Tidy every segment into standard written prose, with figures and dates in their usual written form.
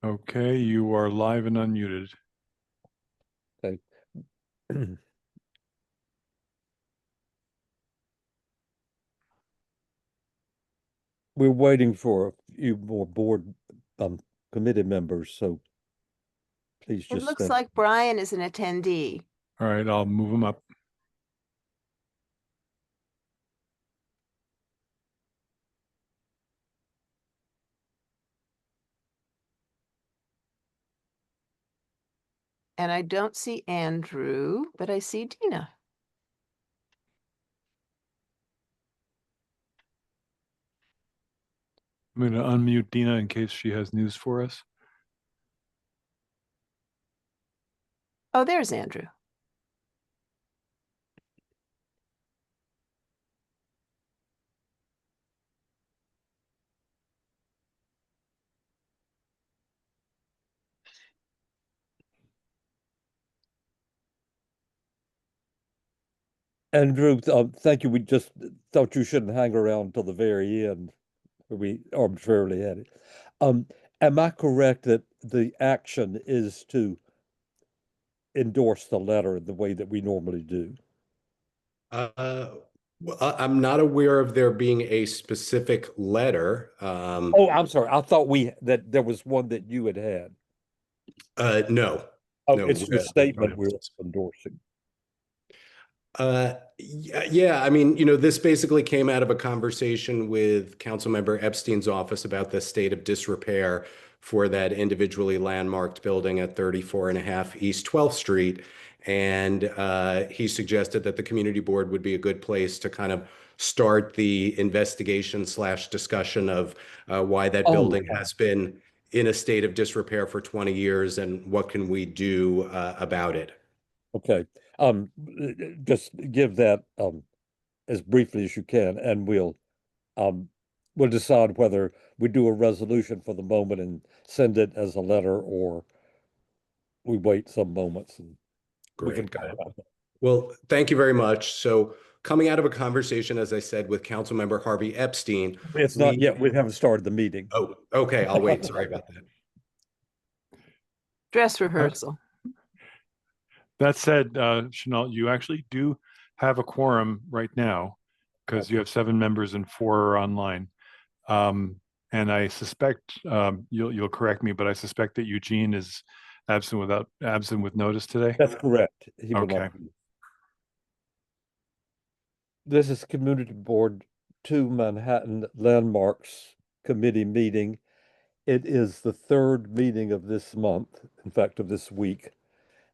Okay, you are live and unmuted. Okay. We're waiting for a few more board committee members, so please It just looks stand. like Brian is an attendee. All right, I'll move him up. And I don't see Andrew, but I see Dina. I'm going to unmute Dina in case she has news for us. Oh, there's Andrew. Andrew, thank you. We just thought you shouldn't hang around until the very end, where we arbitrarily had it. Am I correct that the action is to endorse the letter the way that we normally do? I'm not aware of there being a specific letter. Oh, I'm sorry. I thought that there was one that you had. No. Oh, No, it's your statement we're no. endorsing. Yeah, I mean, this basically came out of a conversation with Councilmember Epstein's office about the state of disrepair for that individually landmarked building at 34.5 East 12th Street. And he suggested that the community board would be a good place to kind of start the investigation / discussion of why that building has been in a state of disrepair for 20 years and what can we do about it. Okay. Just give that as briefly as you can, and we'll decide whether we do a resolution for the moment and send it as a letter, or we wait some moments and we can Great. talk about that. Well, thank you very much. So coming out of a conversation, as I said, with Councilmember Harvey Epstein. It's not yet. We haven't started the meeting. Oh, okay. I'll wait. Sorry about that. Dress rehearsal. That said, Chanel, you actually do have a quorum right now because you have 7 members and 4 are online. And I suspect you'll correct me, but I suspect that Eugene is absent with notice today. That's correct. He will Okay. not be. This is Community Board 2 Manhattan Landmarks Committee meeting. It is the 3rd meeting of this month, in fact, of this week,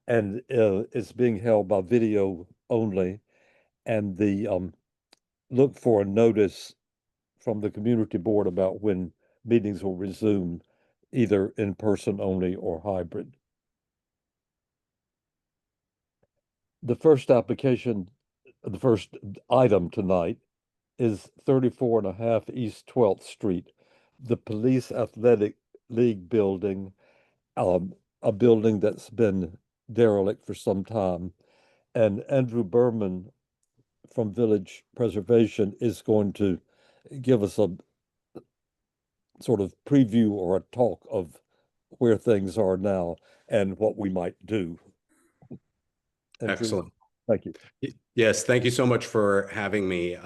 and it's being held by video only. And the look for a notice from the community board about when meetings will resume, either in person only or hybrid. The first item tonight is 34.5 East 12th Street, the Police Athletic League building, a building that's been derelict for some time. And Andrew Berman from Village Preservation is going to give us a sort of preview or a talk of where things are now and what we might do. Andrew, Excellent. thank you. Yes, thank you so much for having me.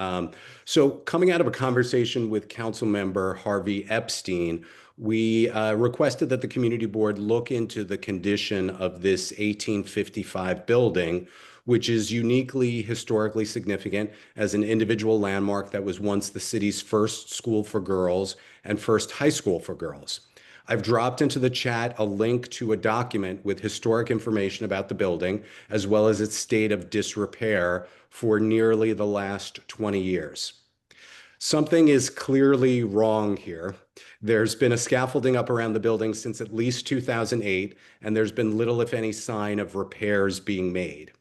So coming out of a conversation with Councilmember Harvey Epstein, we requested that the community board look into the condition of this 1855 building, which is uniquely historically significant as an individual landmark that was once the city's first school for girls and first high school for girls. I've dropped into the chat a link to a document with historic information about the building, as well as its state of disrepair for nearly the last 20 years. Something is clearly wrong here. There's been a scaffolding up around the building since at least 2008, and there's been little, if any, sign of repairs being made.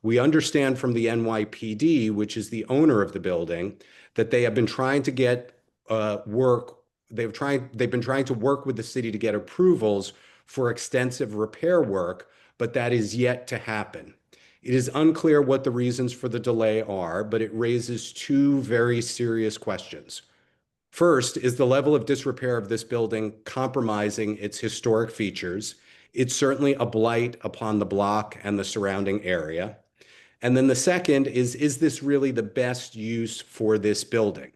We understand from the NYPD, which is the owner of the building, that they have been trying to get work. They've been trying to work with the city to get approvals for extensive repair work, but that is yet to happen. It is unclear what the reasons for the delay are, but it raises 2 very serious questions. First, is the level of disrepair of this building compromising its historic features? It's certainly a blight upon the block and the surrounding area. And then the second is this really the best use for this building?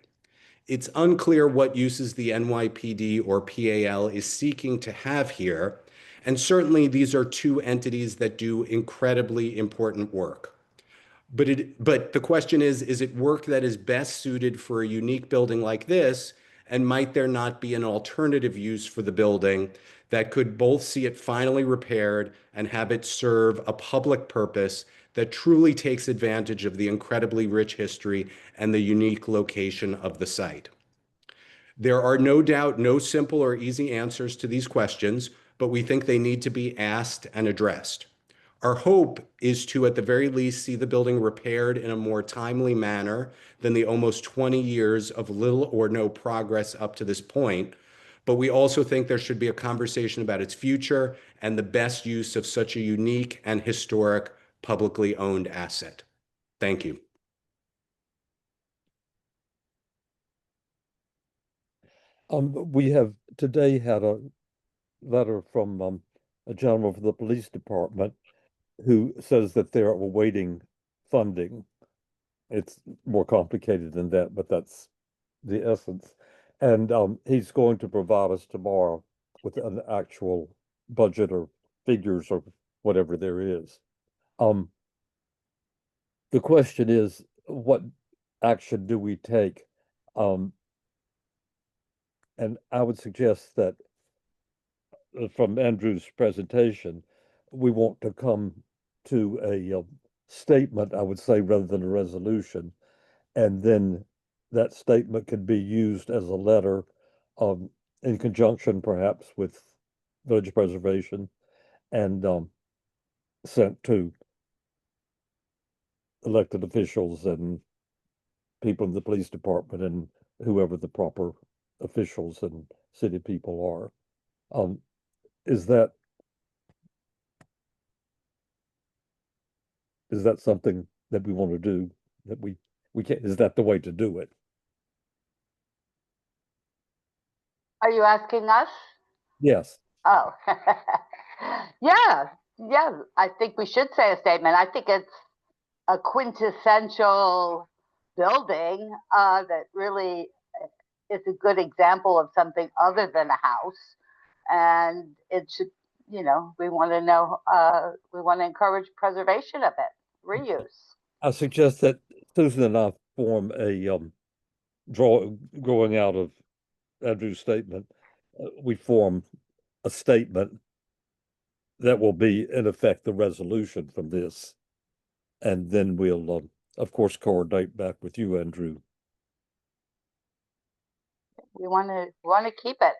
It's unclear what uses the NYPD or PAL is seeking to have here, and certainly these are two entities that do incredibly important work. But the question is it work that is best suited for a unique building like this? And might there not be an alternative use for the building that could both see it finally repaired and have it serve a public purpose that truly takes advantage of the incredibly rich history and the unique location of the site? There are no doubt no simple or easy answers to these questions, but we think they need to be asked and addressed. Our hope is to, at the very least, see the building repaired in a more timely manner than the almost 20 years of little or no progress up to this point. But we also think there should be a conversation about its future and the best use of such a unique and historic publicly owned asset. Thank you. We have today had a letter from a gentleman from the police department who says that they're awaiting funding. It's more complicated than that, but that's the essence. And he's going to provide us tomorrow with an actual budget or figures or whatever there is. The question is, what action do we take? And I would suggest that from Andrew's presentation, we want to come to a statement, I would say, rather than a resolution. And then that statement could be used as a letter in conjunction perhaps with village preservation and sent to elected officials and people in the police department and whoever the proper officials and city people are. Is that something that we want to do, that we can't, is that the way to do it? Are you asking us? Yes. Oh, yeah, I think we should say a statement. I think it's a quintessential building that really is a good example of something other than a house. And it should, we want to encourage preservation of it, reuse. I suggest that Susan and I form a growing out of Andrew's statement, we form a statement that will be in effect the resolution from this. And then we'll, of course, coordinate back with you, Andrew. We want to keep it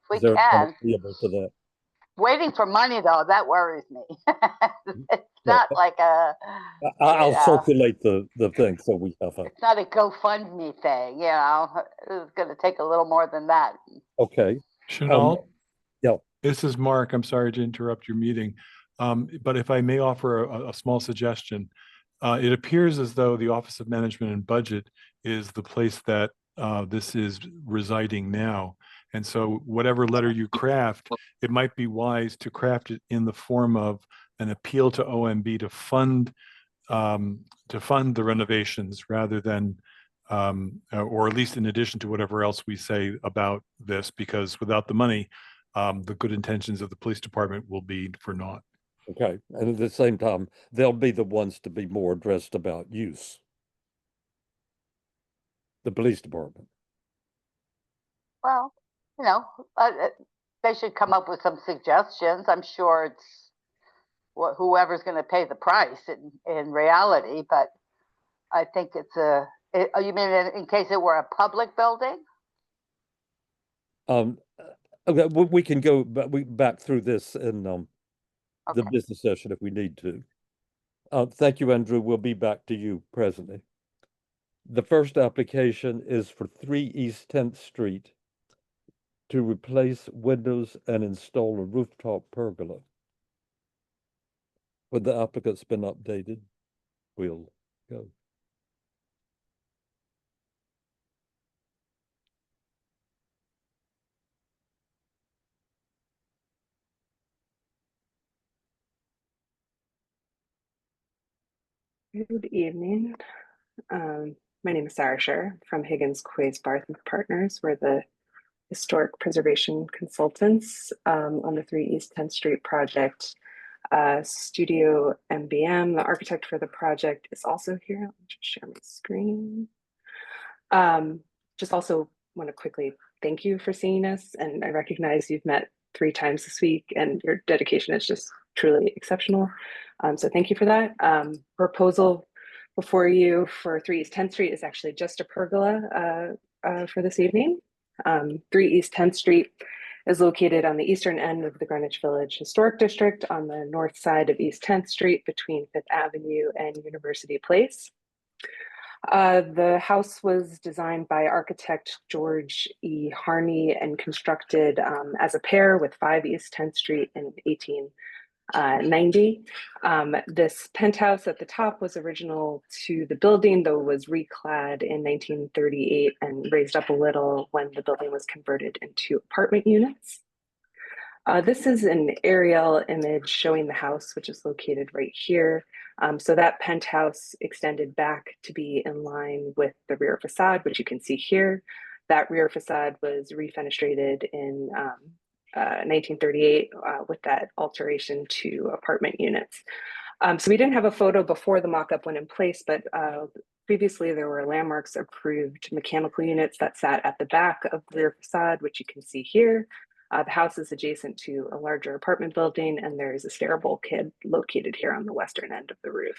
if we Is there can. agreeable to that? Waiting for money, though, that worries me. It's not like a. I'll circulate the thing so we have a. It's not a GoFundMe thing, It's going to take a little more than that. Okay. Chanel? Yeah. This is Mark. I'm sorry to interrupt your meeting. But if I may offer a small suggestion, it appears as though the Office of Management and Budget is the place that this is residing now. And so whatever letter you craft, it might be wise to craft it in the form of an appeal to OMB to fund the renovations rather than, or at least in addition to whatever else we say about this, because without the money, the good intentions of the police department will be for naught. Okay. And at the same time, they'll be the ones to be more addressed about use. The police department. Well, they should come up with some suggestions. I'm sure it's whoever's going to pay the price in reality, but I think it's you mean in case it were a public building? Okay, we can go back through this in the business session if we need to. Thank you, Andrew. We'll be back to you presently. The first application is for 3 East 10th Street to replace windows and install a rooftop pergola. When the applicant's been updated, we'll go. Good evening. My name is Sarah Scher from Higgins Quays Barth and Partners. We're the historic preservation consultants on the 3 East 10th Street project. Studio MBM, the architect for the project, is also here. Let me just share my screen. Just also want to quickly thank you for seeing us, and I recognize you've met 3 times this week and your dedication is just truly exceptional. So thank you for that. Proposal before you for 3 East 10th Street is actually just a pergola for this evening. 3 East 10th Street is located on the eastern end of the Greenwich Village Historic District on the north side of East 10th Street between 5th Avenue and University Place. The house was designed by architect George E. Harney and constructed as a pair with 5 East 10th Street in 1890. This penthouse at the top was original to the building, though was reclad in 1938 and raised up a little when the building was converted into apartment units. This is an aerial image showing the house, which is located right here. So that penthouse extended back to be in line with the rear facade, which you can see here. That rear facade was refenestrated in 1938 with that alteration to apartment units. So we didn't have a photo before the mock-up went in place, but previously there were landmarks approved mechanical units that sat at the back of the rear facade, which you can see here. The house is adjacent to a larger apartment building, and there is a stair bulkhead located here on the western end of the roof.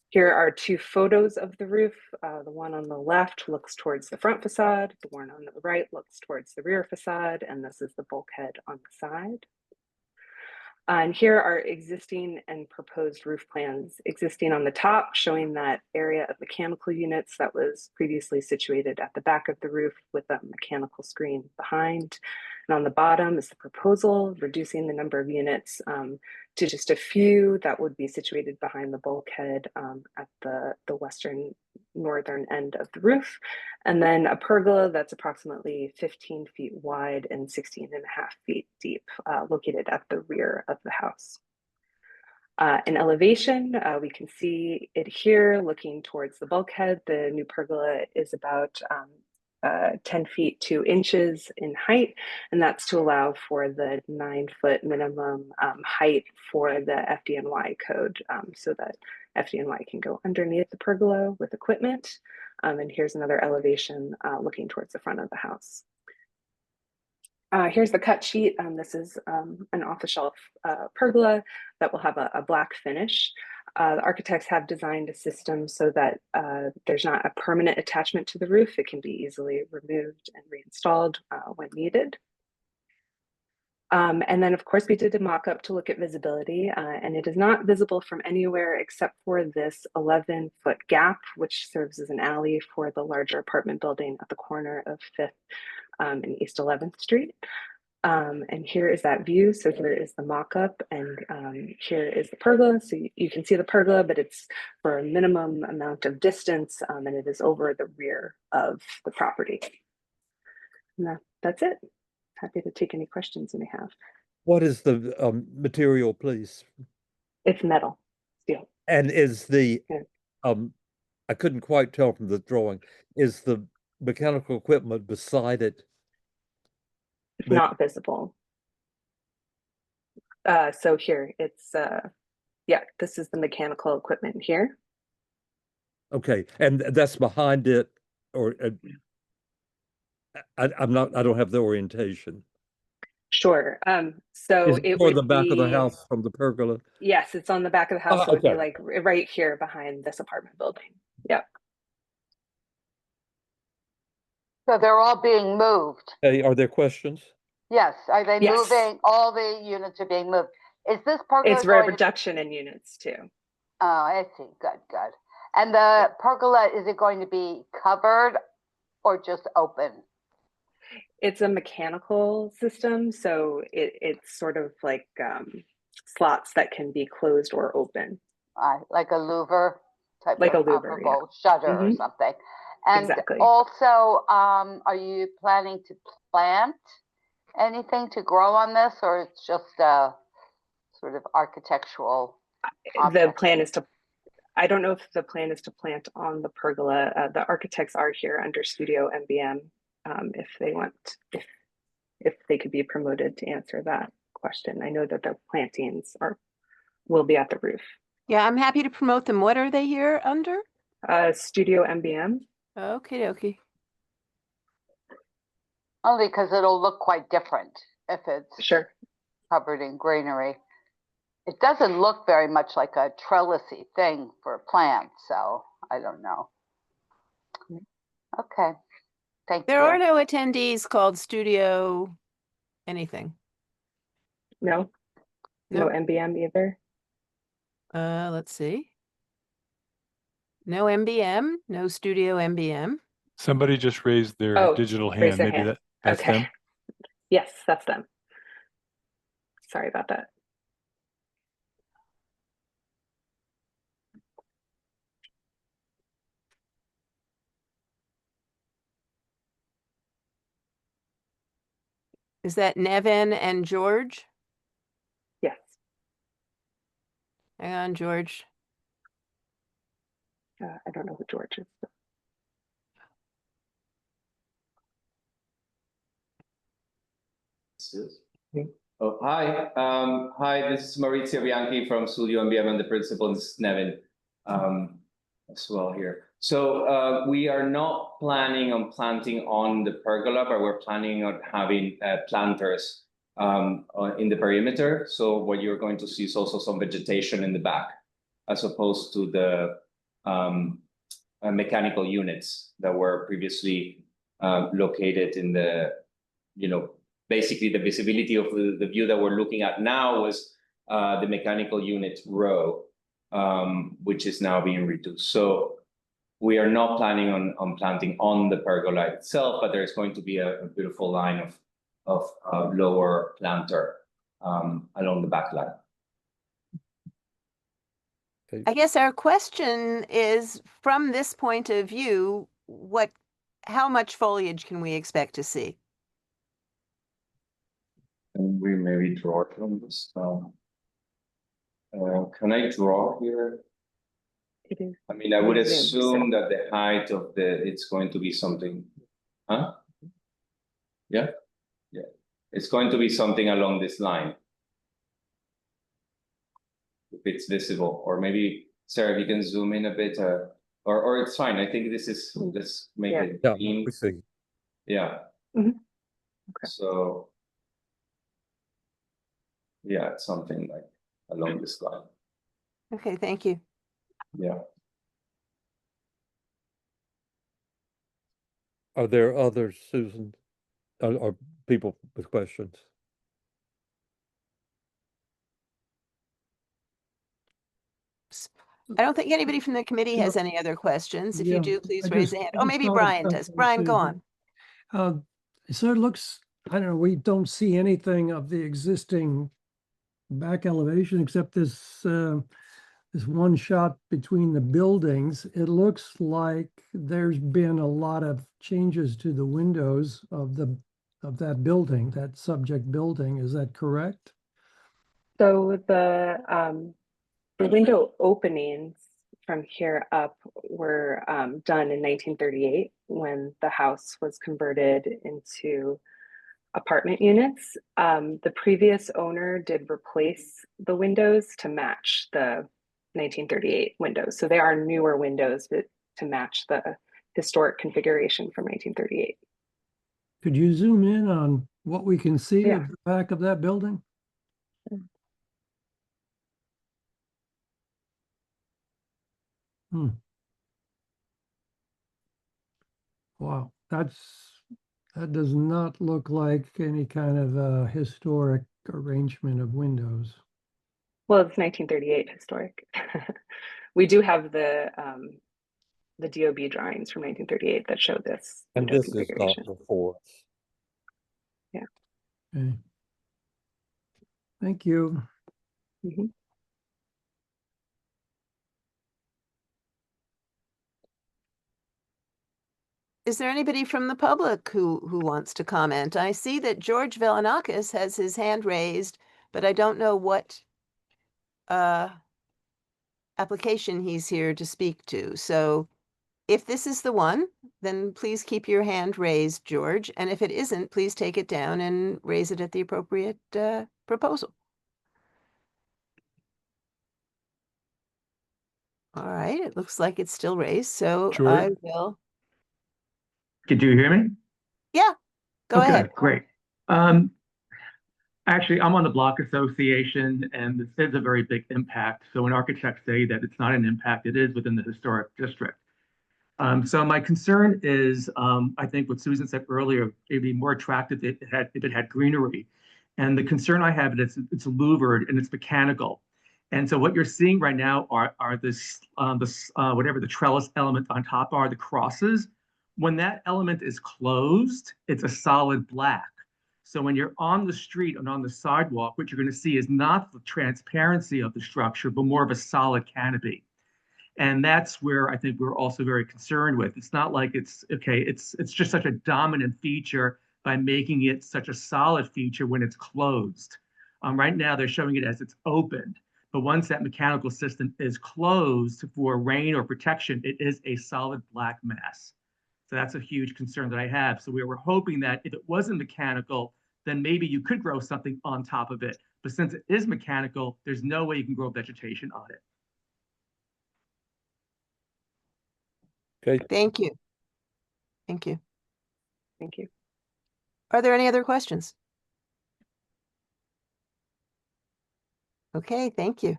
Here are 2 photos of the roof. The one on the left looks towards the front facade. The one on the right looks towards the rear facade, and this is the bulkhead on the side. And here are existing and proposed roof plans. Existing on the top, showing that area of mechanical units that was previously situated at the back of the roof with a mechanical screen behind. And on the bottom is the proposal, reducing the number of units to just a few that would be situated behind the bulkhead at the western northern end of the roof. And then a pergola that's approximately 15 feet wide and 16 and a half feet deep, located at the rear of the house. In elevation, we can see it here looking towards the bulkhead. The new pergola is about 10 feet 2 inches in height, and that's to allow for the 9-foot minimum height for the FDNY code, so that FDNY can go underneath the pergola with equipment. And here's another elevation looking towards the front of the house. Here's the cut sheet. This is an off-the-shelf pergola that will have a black finish. The architects have designed a system so that there's not a permanent attachment to the roof. It can be easily removed and reinstalled when needed. And then, of course, we did a mock-up to look at visibility, and it is not visible from anywhere except for this 11-foot gap, which serves as an alley for the larger apartment building at the corner of 5th and East 11th Street. And here is that view. So here is the mock-up, and here is the pergola. So you can see the pergola, but it's for a minimum amount of distance, and it is over the rear of the property. And that's it. Happy to take any questions you may have. What is the material, please? It's metal, steel. And is the, Yeah. I couldn't quite tell from the drawing, is the mechanical equipment beside it? It's not visible. So here it's, yeah, this is the mechanical equipment here. Okay, and that's behind it, or I don't have the orientation. Sure. So Is it it toward would the back of the be, house from the pergola? yes, it's on the back of the house. So it would okay. be like right here behind this apartment building. Yep. So they're all being moved. Hey, are there questions? Yes, are they Yes. moving? All the units are being moved. Is this pergola It's going to? reduction in units too. Oh, I see. Good, good. And the pergola, is it going to be covered or just open? It's a mechanical system, so it's sort of like slots that can be closed or open. Like a louver type Like of a louver, yeah. shutter or Mhm. something. And Exactly. also, are you planning to plant anything to grow on this, or it's just a sort of architectural The object? plan is to I don't know if the plan is to plant on the pergola. The architects are here under Studio MBM, if they want, if they could be promoted to answer that question. I know that the plantings will be at the roof. Yeah, I'm happy to promote them. What are they here under? Studio MBM. Okay, okay. Only because it'll look quite different if it's Sure. covered in greenery. It doesn't look very much like a trellisy thing for a plant, so I don't know. Okay, thank There you. are no attendees called Studio anything. No, no Nope. MBM either. Let's see. No MBM, no Studio MBM. Somebody just raised their Oh, digital raise hand. their Maybe hand. that's Okay. them. Yes, that's them. Sorry about that. Is that Nevin and George? Yes. Hang on, George. I don't know who George is. Oh, hi. Hi, this is Maurizio Bianchi from Studio MBM and the principal is Nevin as well here. So we are not planning on planting on the pergola, but we're planning on having planters in the perimeter. So what you're going to see is also some vegetation in the back, as opposed to the mechanical units that were previously located in the, basically the visibility of the view that we're looking at now was the mechanical unit row, which is now being reduced. So we are not planning on planting on the pergola itself, but there's going to be a beautiful line of lower planter along the back line. I guess our question is, from this point of view, how much foliage can we expect to see? And we maybe draw from this. Can I draw here? It is. I mean, I would Zoom, assume that the height of it's going to be something, huh? Yeah, yeah. It's going to be something along this line. If it's visible, or maybe Sarah, if you can zoom in a bit, or it's fine. I think this is, let's make it Yeah, green. we see. Yeah. Mhm. Okay. So, yeah, it's something like along this line. Okay, thank you. Yeah. Are there others, Susan? Or people with questions? I don't think anybody from the committee has any other questions. If you Yeah, do, please I raise just- a hand. I Oh, just maybe thought of Brian does. something, Brian, go Susan. on. So it looks, I don't know, we don't see anything of the existing back elevation except this one shot between the buildings. It looks like there's been a lot of changes to the windows of that building, that subject building. Is that correct? So the window openings from here up were done in 1938 when the house was converted into apartment units. The previous owner did replace the windows to match the 1938 windows. So they are newer windows but to match the historic configuration from 1938. Could you zoom in on what we can see Yeah. at the back of that building? Wow, that does not look like any kind of a historic arrangement of windows. Well, it's 1938 historic. We do have the DOB drawings from 1938 that show this And window this is not configuration. before us. Okay. Thank you. Mhm. Is there anybody from the public who wants to comment? I see that George Velanakis has his hand raised, but I don't know what application he's here to speak to. So if this is the one, then please keep your hand raised, George. And if it isn't, please take it down and raise it at the appropriate proposal. All right, it looks like it's still raised, so I George? will. Could you hear me? Yeah, go Okay, ahead. great. Actually, I'm on the Block Association, and this is a very big impact. So when architects say that it's not an impact, it is within the historic district. So my concern is, I think what Susan said earlier, it'd be more attractive if it had greenery. And the concern I have is it's louvered and it's mechanical. And so what you're seeing right now are this whatever the trellis element on top are, the crosses. When that element is closed, it's a solid black. So when you're on the street and on the sidewalk, what you're going to see is not the transparency of the structure, but more of a solid canopy. And that's where I think we're also very concerned with. It's not like it's okay, it's just such a dominant feature by making it such a solid feature when it's closed. Right now they're showing it as it's opened, but once that mechanical system is closed for rain or protection, it is a solid black mass. So that's a huge concern that I have. So we were hoping that if it wasn't mechanical, then maybe you could grow something on top of it. But since it is mechanical, there's no way you can grow vegetation on it. Okay, Thank you. Thank you. Thank you. Are there any other questions? Okay, thank you.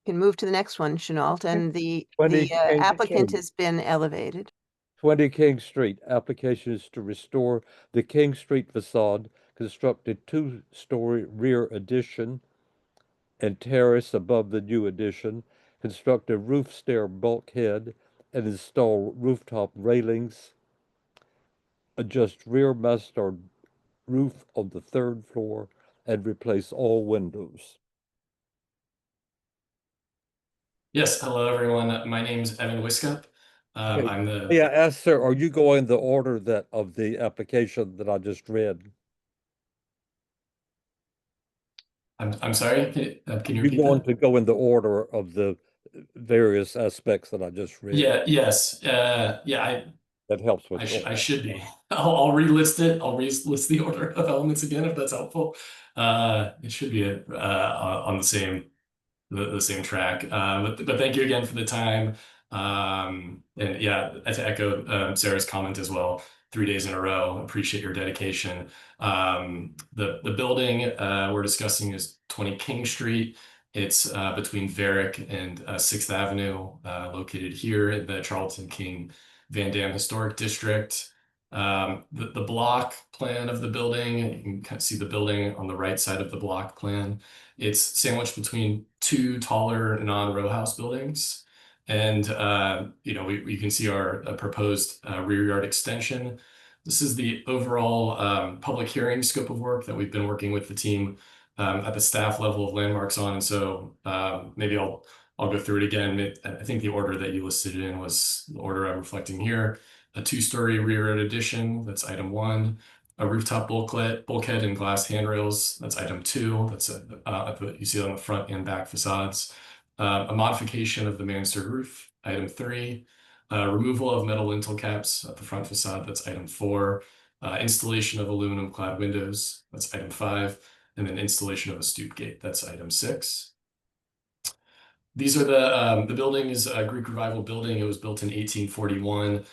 Can move to the next one, Chenault, and the 20 King applicant Street. has been elevated. 20 King Street, application is to restore the King Street facade, construct a two-story rear addition and terrace above the new addition, construct a roof stair bulkhead, and install rooftop railings, adjust rear mansard roof on the third floor, and replace all windows. Yes, hello everyone. My name is Evan Wiskup. I'm the Yeah, ask sir, are you going the order that of the application that I just read? I'm sorry. Can you You repeat going that? to go in the order of the various aspects that I just read? Yeah. Yes. Yeah. That helps with I order. should be. I'll relist it. I'll relist the order of elements again if that's helpful. It should be on the same track. But thank you again for the time. And yeah, to echo Sarah's comment as well. 3 days in a row. Appreciate your dedication. The building we're discussing is 20 King Street. It's between Varick and 6th Avenue, located here in the Charlton King Vandam Historic District. The block plan of the building, you can kind of see the building on the right side of the block plan. It's sandwiched between two taller non-row house buildings. And, we can see our proposed rear yard extension. This is the overall public hearing scope of work that we've been working with the team at the staff level of landmarks on. And so maybe I'll go through it again. I think the order that you listed it in was the order I'm reflecting here. A two-story rear yard addition, that's item 1. A rooftop bulkhead and glass handrails, that's item 2. That's you see it on the front and back facades. A modification of the mansard roof, item 3. Removal of metal lintel caps at the front facade, that's item 4. Installation of aluminum clad windows, that's item 5. And then installation of a stoop gate, that's item 6. These are the building is a Greek Revival building. It was built in 1841.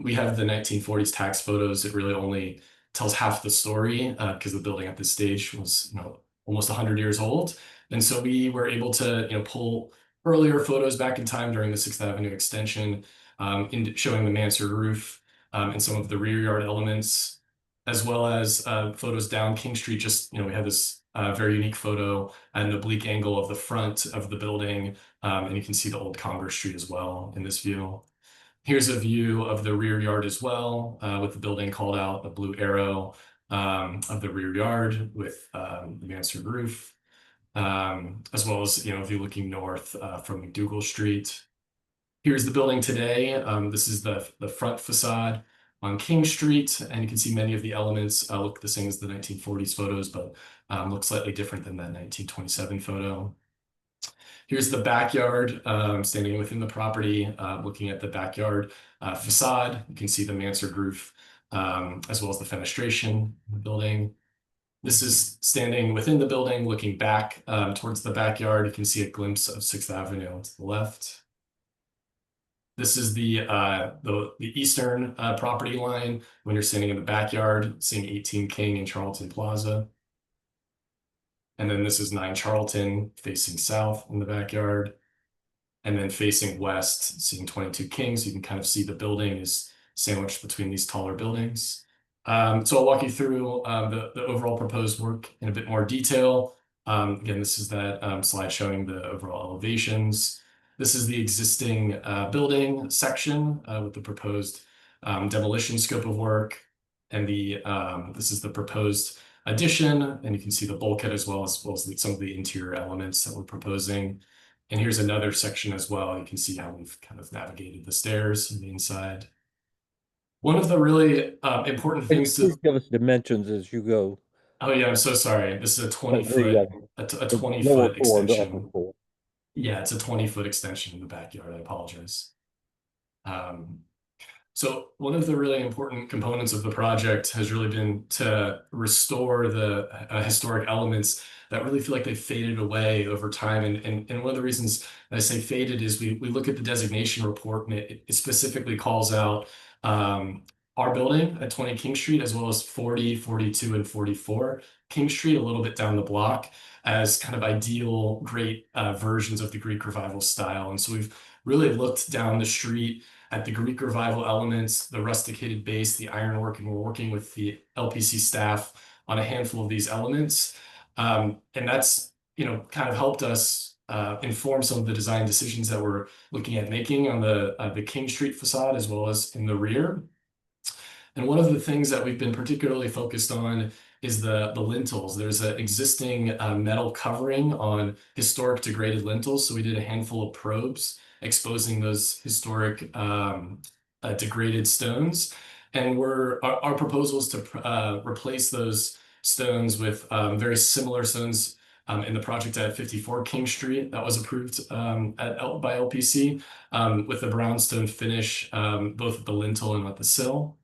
We have the 1940s tax photos. It really only tells half the story because the building at this stage was, almost 100 years old. And so we were able to, pull earlier photos back in time during the 6th Avenue extension, showing the mansard roof and some of the rear yard elements, as well as photos down King Street. Just, we have this very unique photo and the oblique angle of the front of the building. And you can see the old Congress Street as well in this view. Here's a view of the rear yard as well, with the building called out, the blue arrow of the rear yard with the mansard roof, as well as, if you're looking north from McDougal Street. Here's the building today. This is the front facade on King Street, and you can see many of the elements look the same as the 1940s photos, but look slightly different than that 1927 photo. Here's the backyard, standing within the property, looking at the backyard facade. You can see the mansard roof, as well as the fenestration in the building. This is standing within the building, looking back towards the backyard. You can see a glimpse of 6th Avenue to the left. This is the eastern property line when you're standing in the backyard, seeing 18 King and Charlton Plaza. And then this is 9 Charlton facing south in the backyard. And then facing west, seeing 22 King. So you can kind of see the building is sandwiched between these taller buildings. So I'll walk you through the overall proposed work in a bit more detail. Again, this is that slide showing the overall elevations. This is the existing building section with the proposed demolition scope of work. And this is the proposed addition, and you can see the bulkhead as well as some of the interior elements that we're proposing. And here's another section as well. You can see how we've kind of navigated the stairs on the inside. One of the really important things to— Please give us dimensions as you go. Oh yeah, I'm so sorry. This is a 20 The, foot, a the 20 lower foot floor and the upper extension. floor. Yeah, it's a 20-foot extension in the backyard. I apologize. So one of the really important components of the project has really been to restore the historic elements that really feel like they've faded away over time. And one of the reasons that I say faded is we look at the designation report, and it specifically calls out our building at 20 King Street, as well as 40, 42, and 44 King Street, a little bit down the block, as kind of ideal, great versions of the Greek Revival style. And so we've really looked down the street at the Greek Revival elements, the rusticated base, the ironwork, and we're working with the LPC staff on a handful of these elements. And that's, kind of helped us inform some of the design decisions that we're looking at making on the King Street facade, as well as in the rear. And one of the things that we've been particularly focused on is the lintels. There's an existing metal covering on historic degraded lintels. So we did a handful of probes exposing those historic degraded stones. And our proposal is to replace those stones with very similar stones in the project at 54 King Street that was approved by LPC with a brownstone finish, both at the lintel and at the sill.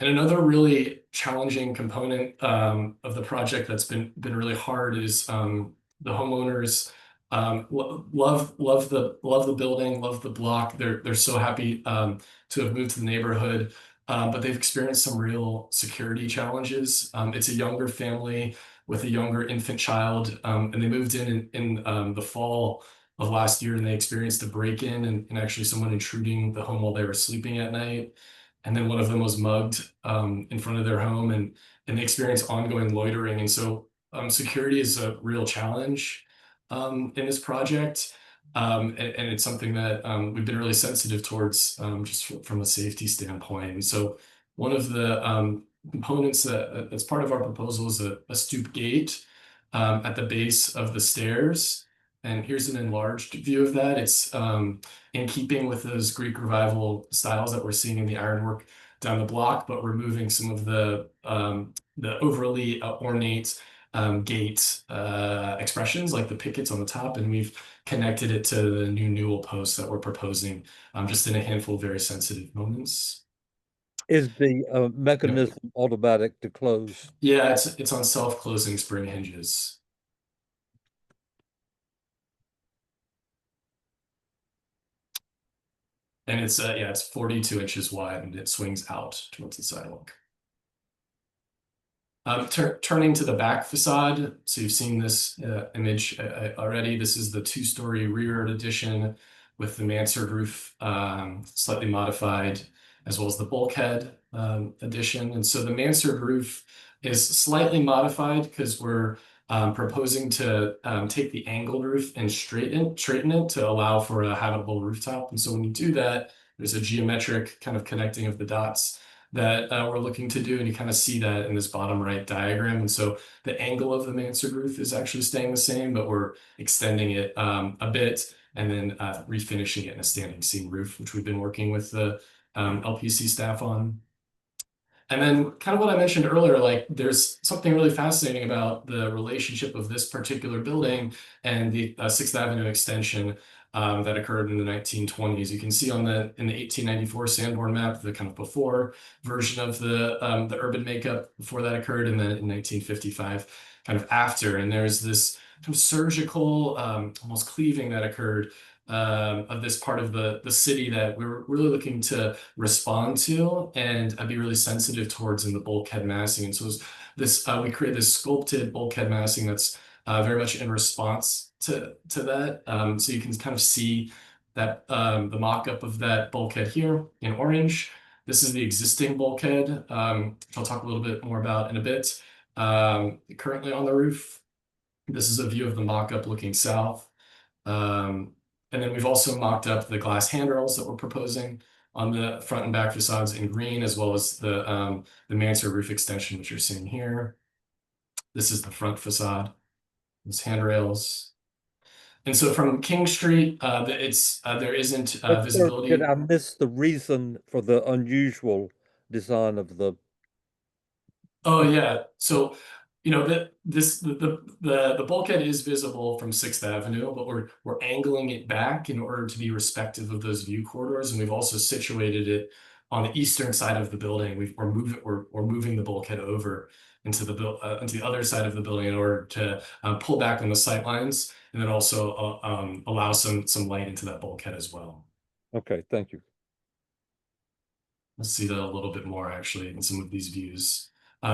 And another really challenging component of the project that's been really hard is the homeowners love the building, love the block. They're so happy to have moved to the neighborhood, but they've experienced some real security challenges. It's a younger family with a younger infant child, and they moved in the fall of last year, and they experienced a break-in and actually someone intruding the home while they were sleeping at night. And then one of them was mugged in front of their home, and they experienced ongoing loitering. And so security is a real challenge in this project. And it's something that we've been really sensitive towards just from a safety standpoint. And so one of the components that's part of our proposal is a stoop gate at the base of the stairs. And here's an enlarged view of that. It's in keeping with those Greek Revival styles that we're seeing in the ironwork down the block, but removing some of the overly ornate gate expressions like the pickets on the top, and we've connected it to the new newel posts that we're proposing just in a handful of very sensitive moments. Is the mechanism automatic to close? Yeah, it's on self-closing spring hinges. And it's 42 inches wide, and it swings out towards the sidewalk. Turning to the back facade, so you've seen this image already. This is the 2-story rear addition with the mansard roof slightly modified, as well as the bulkhead addition. And so the mansard roof is slightly modified because we're proposing to take the angled roof and straighten it to allow for a habitable rooftop. And so when you do that, there's a geometric kind of connecting of the dots that we're looking to do, and you kind of see that in this bottom right diagram. And so the angle of the mansard roof is actually staying the same, but we're extending it a bit and then refinishing it in a standing seam roof, which we've been working with the LPC staff on. And then kind of what I mentioned earlier, like there's something really fascinating about the relationship of this particular building and the 6th Avenue extension that occurred in the 1920s. You can see in the 1894 Sanborn map, the kind of before version of the urban makeup before that occurred, and then in 1955, kind of after. And there's this kind of surgical, almost cleaving that occurred of this part of the city that we're really looking to respond to and be really sensitive towards in the bulkhead massing. And so we created this sculpted bulkhead massing that's very much in response to that. So you can kind of see that the mock-up of that bulkhead here in orange. This is the existing bulkhead, which I'll talk a little bit more about in a bit. Currently on the roof. This is a view of the mock-up looking south. And then we've also mocked up the glass handrails that we're proposing on the front and back facades in green, as well as the mansard roof extension, which you're seeing here. This is the front facade, these handrails. And so from King Street, there isn't But, sir, visibility. did I miss the reason for the unusual design of the? Oh yeah, so you know the bulkhead is visible from 6th Avenue, but we're angling it back in order to be respective of those view corridors, and we've also situated it on the eastern side of the building. We're moving the bulkhead over into the other side of the building in order to pull back on the sight lines, and then also allow some light into that bulkhead as well. Okay, thank you. Let's see that a little bit more actually in some of these views.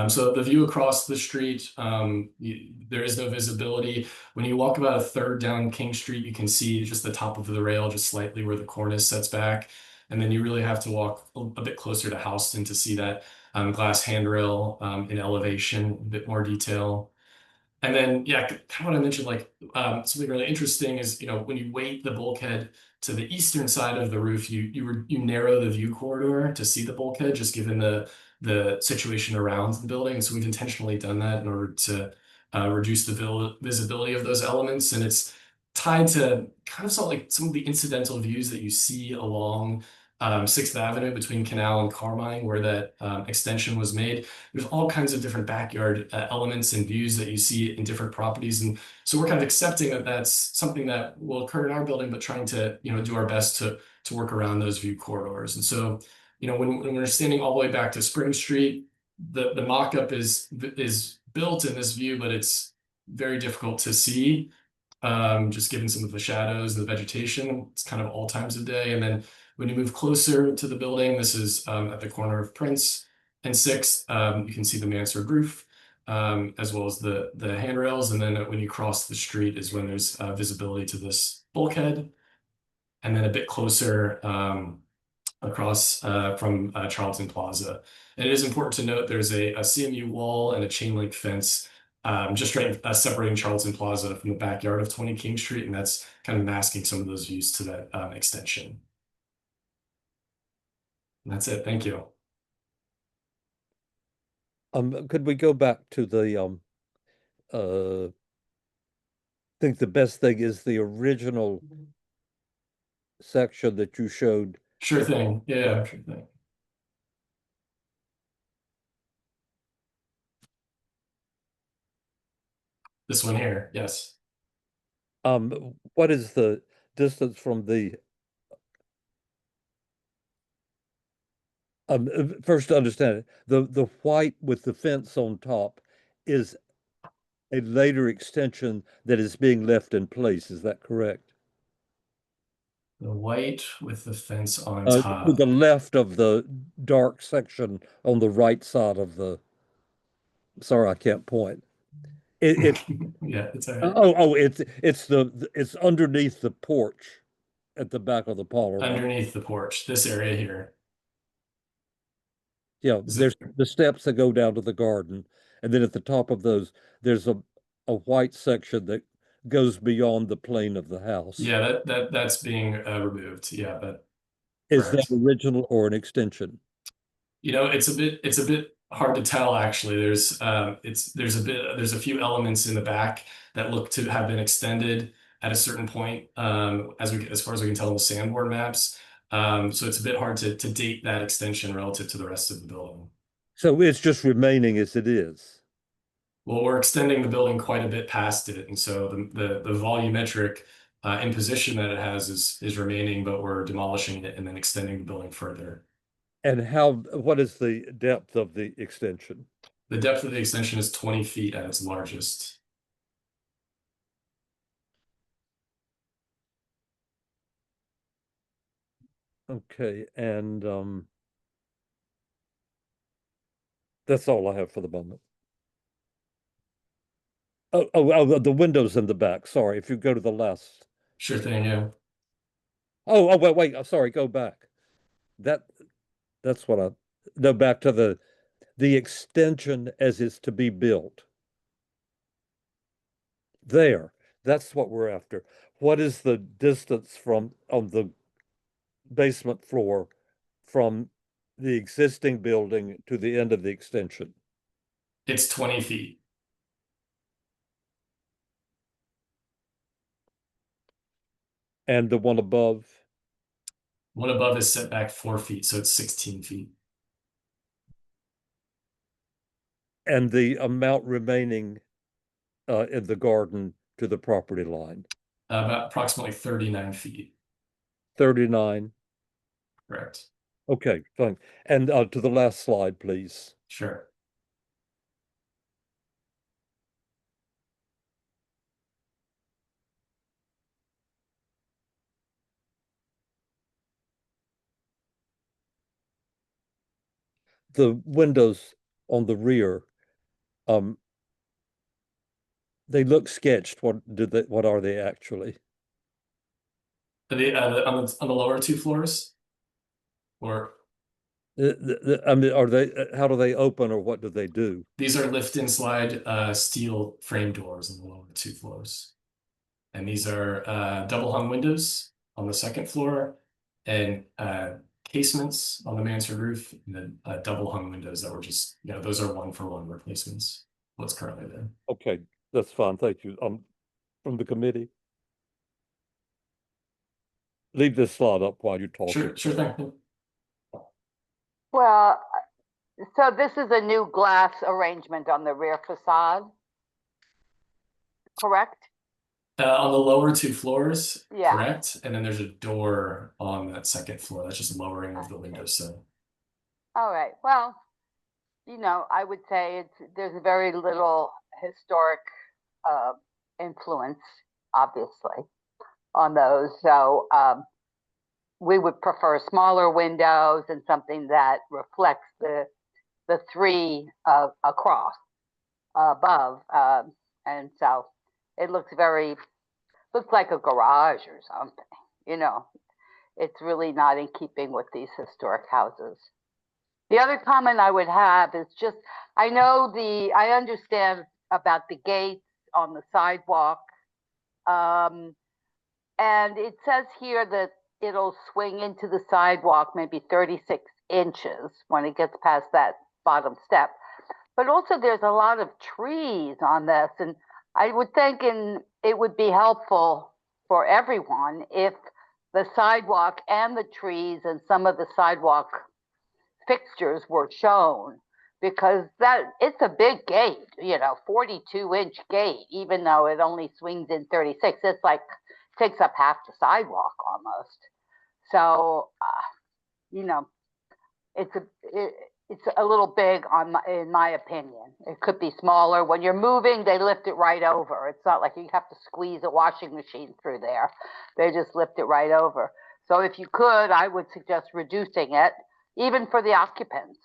So the view across the street, there is no visibility. When you walk about a third down King Street, you can see just the top of the rail, just slightly where the cornice sets back. And then you really have to walk a bit closer to Houston to see that glass handrail in elevation, a bit more detail. And then, yeah, kind of what I mentioned, like something really interesting is, when you weight the bulkhead to the eastern side of the roof, you narrow the view corridor to see the bulkhead, just given the situation around the building. So we've intentionally done that in order to reduce the visibility of those elements. And it's tied to kind of some of the incidental views that you see along 6th Avenue between Canal and Carmine, where that extension was made. There's all kinds of different backyard elements and views that you see in different properties. And so we're kind of accepting that that's something that will occur in our building, but trying to, do our best to work around those view corridors. And so, when we're standing all the way back to Spring Street, the mock-up is built in this view, but it's very difficult to see, just given some of the shadows and the vegetation. It's kind of all times of day. And then when you move closer to the building, this is at the corner of Prince and 6th, you can see the mansard roof, as well as the handrails. And then when you cross the street is when there's visibility to this bulkhead. And then a bit closer across from Charlton Plaza. And it is important to note there's a CMU wall and a chain link fence just separating Charlton Plaza from the backyard of 20 King Street, and that's kind of masking some of those views to that extension. And that's it. Thank you. Could we go back to the I think the best thing is the original section that you showed. Sure thing. Yeah, sure thing. This one here, yes. What is the distance from the first to understand it, the white with the fence on top is a later extension that is being left in place, is that correct? The white with the fence on To top. the left of the dark section on the right side of the, sorry, I can't point. Yeah, it's all right. It's underneath the porch at the back of the parlor. Underneath the porch, this area here. Yeah, there's the steps that go down to the garden, and then at the top of those, there's a white section that goes beyond the plane of the house. Yeah, that's being removed. Yeah, but is that original or an extension? It's a bit hard to tell actually. There's a few elements in the back that look to have been extended at a certain point, as far as we can tell in the Sanborn maps. So it's a bit hard to date that extension relative to the rest of the building. So it's just remaining as it is. Well, we're extending the building quite a bit past it, and so the volumetric imposition that it has is remaining, but we're demolishing it and then extending the building further. And what is the depth of the extension? The depth of the extension is 20 feet at its largest. Okay, and that's all I have for the moment. Oh, the windows in the back. Sorry, if you go to the last. Sure thing, yeah. Oh, wait. I'm sorry. Go back. That's what no, back to the extension as is to be built. There. That's what we're after. What is the distance on the basement floor from the existing building to the end of the extension? It's 20 feet. And the one above? One above is set back 4 feet, so it's 16 feet. And the amount remaining in the garden to the property line? About approximately 39 feet. 39? Correct. Okay, fine. And to the last slide, please. Sure. The windows on the rear, they look sketched. What are they actually? Are they on the lower 2 floors? Or I mean, are they? How do they open, or what do they do? these are lift and slide steel frame doors on the lower 2 floors. And these are double hung windows on the 2nd floor and casements on the mansard roof, and then double hung windows that were just, those are 1-for-1 replacements. What's currently there. Okay, that's fine. Thank you. From the committee. Leave this slide up while you're talking. Sure thing. Well, so this is a new glass arrangement on the rear facade, correct? On the lower 2 floors, Yeah. correct. And then there's a door on that 2nd floor. That's just lowering of the windowsill. All right. Well, I would say there's very little historic influence, obviously, on those. So we would prefer smaller windows and something that reflects the 3 across above, and so it looks like a garage or something. It's really not in keeping with these historic houses. The other comment I would have is just, I understand about the gates on the sidewalk, and it says here that it'll swing into the sidewalk maybe 36 inches when it gets past that bottom step. But also there's a lot of trees on this, and I would think it would be helpful for everyone if the sidewalk and the trees and some of the sidewalk fixtures were shown, because it's a big gate, 42-inch gate, even though it only swings in 36. It's like takes up half the sidewalk almost. So, it's a little big in my opinion. It could be smaller. When you're moving, they lift it right over. It's not like you have to squeeze a washing machine through there. They just lift it right over. So if you could, I would suggest reducing it, even for the occupants.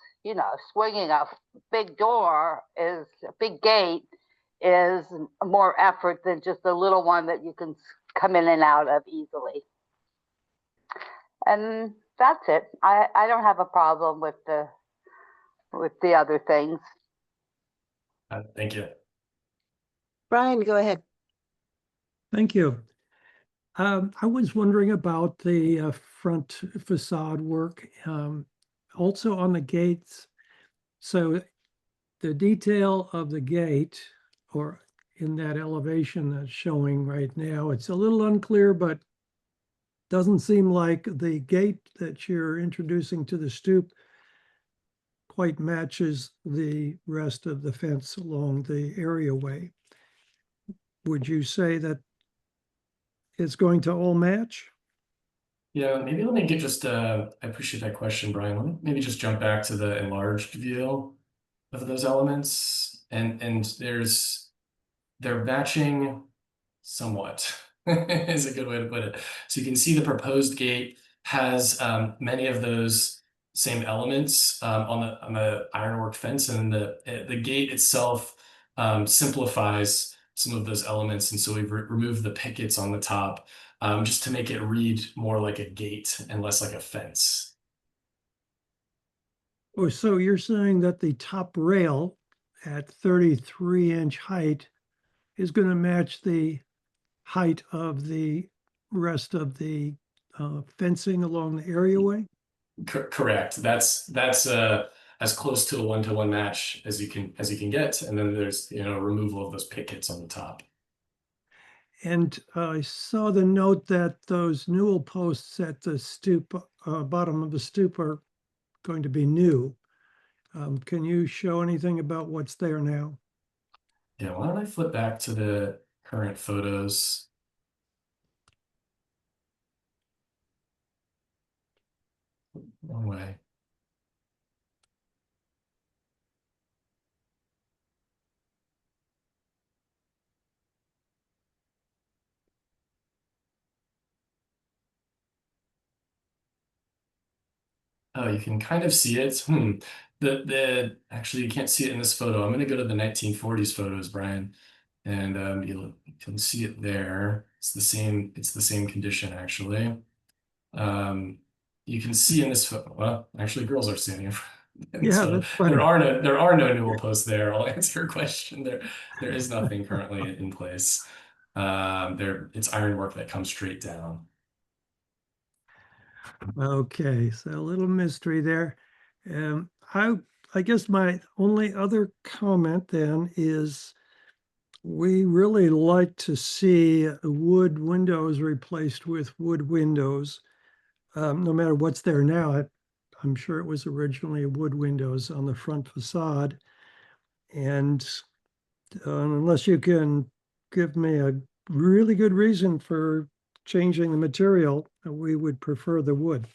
Swinging a big gate is more effort than just a little one that you can come in and out of easily. And that's it. I don't have a problem with the other things. Thank you. Brian, go ahead. Thank you. I was wondering about the front facade work, also on the gates. So the detail of the gate, or in that elevation that's showing right now, it's a little unclear, but doesn't seem like the gate that you're introducing to the stoop quite matches the rest of the fence along the areaway. Would you say that it's going to all match? Yeah, maybe let me get just, I appreciate that question, Brian. Let me maybe just jump back to the enlarged view of those elements. And they're matching somewhat is a good way to put it. So you can see the proposed gate has many of those same elements on the ironwork fence, and the gate itself simplifies some of those elements. And so we've removed the pickets on the top just to make it read more like a gate and less like a fence. Oh, so you're saying that the top rail at 33-inch height is going to match the height of the rest of the fencing along the areaway? Correct. That's as close to a one-to-one match as you can get, and then there's removal of those pickets on the top. And I saw the note that those newel posts at the stoop, bottom of the stoop, are going to be new. Can you show anything about what's there now? Yeah, why don't I flip back to the current photos? Wrong way. Oh, you can kind of see it. Actually, you can't see it in this photo. I'm going to go to the 1940s photos, Brian, and you can see it there. It's the same condition, actually. You can see in this photo. Well, actually, girls are standing in front. Yeah, So that's funny. there are no newel posts there. I'll answer your question. There is nothing currently in place. It's ironwork that comes straight down. Okay, so a little mystery there. I guess my only other comment then is we really like to see wood windows replaced with wood windows. No matter what's there now, I'm sure it was originally wood windows on the front facade. And unless you can give me a really good reason for changing the material, we would prefer the wood.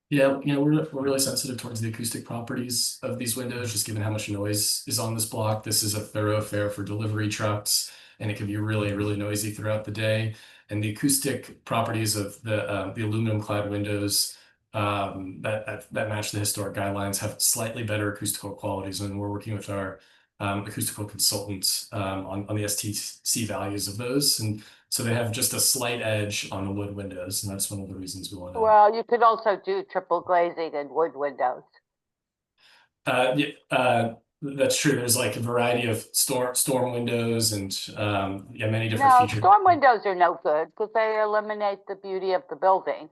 Yeah, we're really sensitive towards the acoustic properties of these windows, just given how much noise is on this block. This is a thoroughfare for delivery trucks, and it can be really, really noisy throughout the day. And the acoustic properties of the aluminum clad windows that match the historic guidelines have slightly better acoustical qualities. And we're working with our acoustical consultants on the STC values of those. And so they have just a slight edge on the wood windows, and that's one of the reasons we want to. Well, you could also do triple glazing and wood windows. That's true. There's like a variety of storm windows and many different No, features. storm windows are no good because they eliminate the beauty of the building.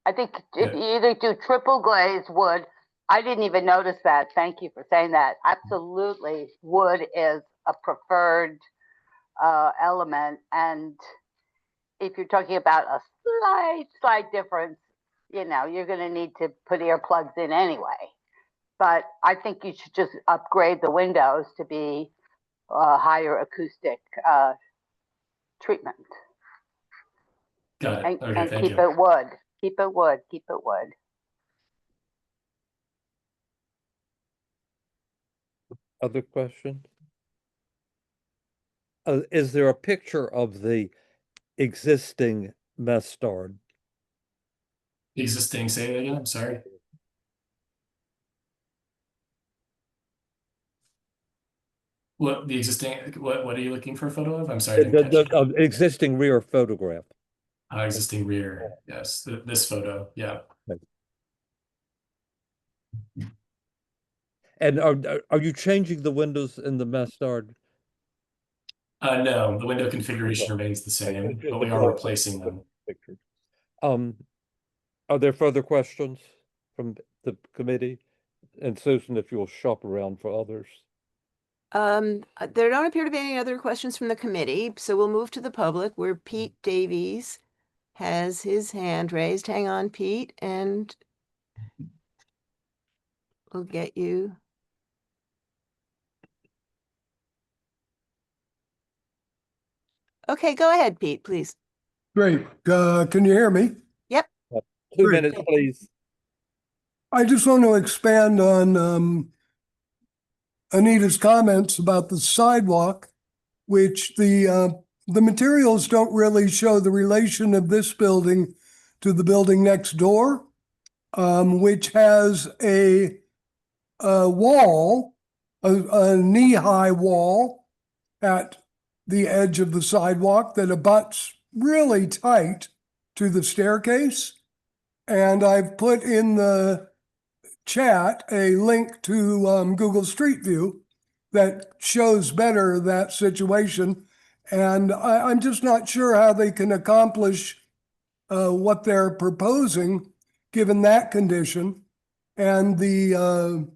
I think if you either do triple glazed wood, I didn't even notice that. Thank you for saying that. Absolutely, wood is a preferred element, and if you're talking about a slight difference, you're going to need to put earplugs in anyway. But I think you should just upgrade the windows to be higher acoustic treatment. Got it. Okay, and thank keep you. it wood. Keep it wood. Keep it wood. Other questions? Is there a picture of the existing mansard? Existing, say it again. I'm sorry. What the existing? What are you looking for a photo of? I'm sorry. I didn't catch it. Existing rear photograph. Existing rear. Yes, this photo. Yeah. And are you changing the windows in the mansard? No, the window configuration remains the same, but we are replacing them. Are there further questions from the committee? And Susan, if you'll shop around for others. There don't appear to be any other questions from the committee, so we'll move to the public, where Pete Davies has his hand raised. Hang on, Pete, and will get you. Okay, go ahead, Pete, please. Great. Can you hear me? Yep. 2 Great. minutes, please. I just want to expand on Anita's comments about the sidewalk, which the materials don't really show the relation of this building to the building next door, which has a wall, a knee-high wall at the edge of the sidewalk that abuts really tight to the staircase. And I've put in the chat a link to Google Street View that shows better that situation. And I'm just not sure how they can accomplish what they're proposing, given that condition. And the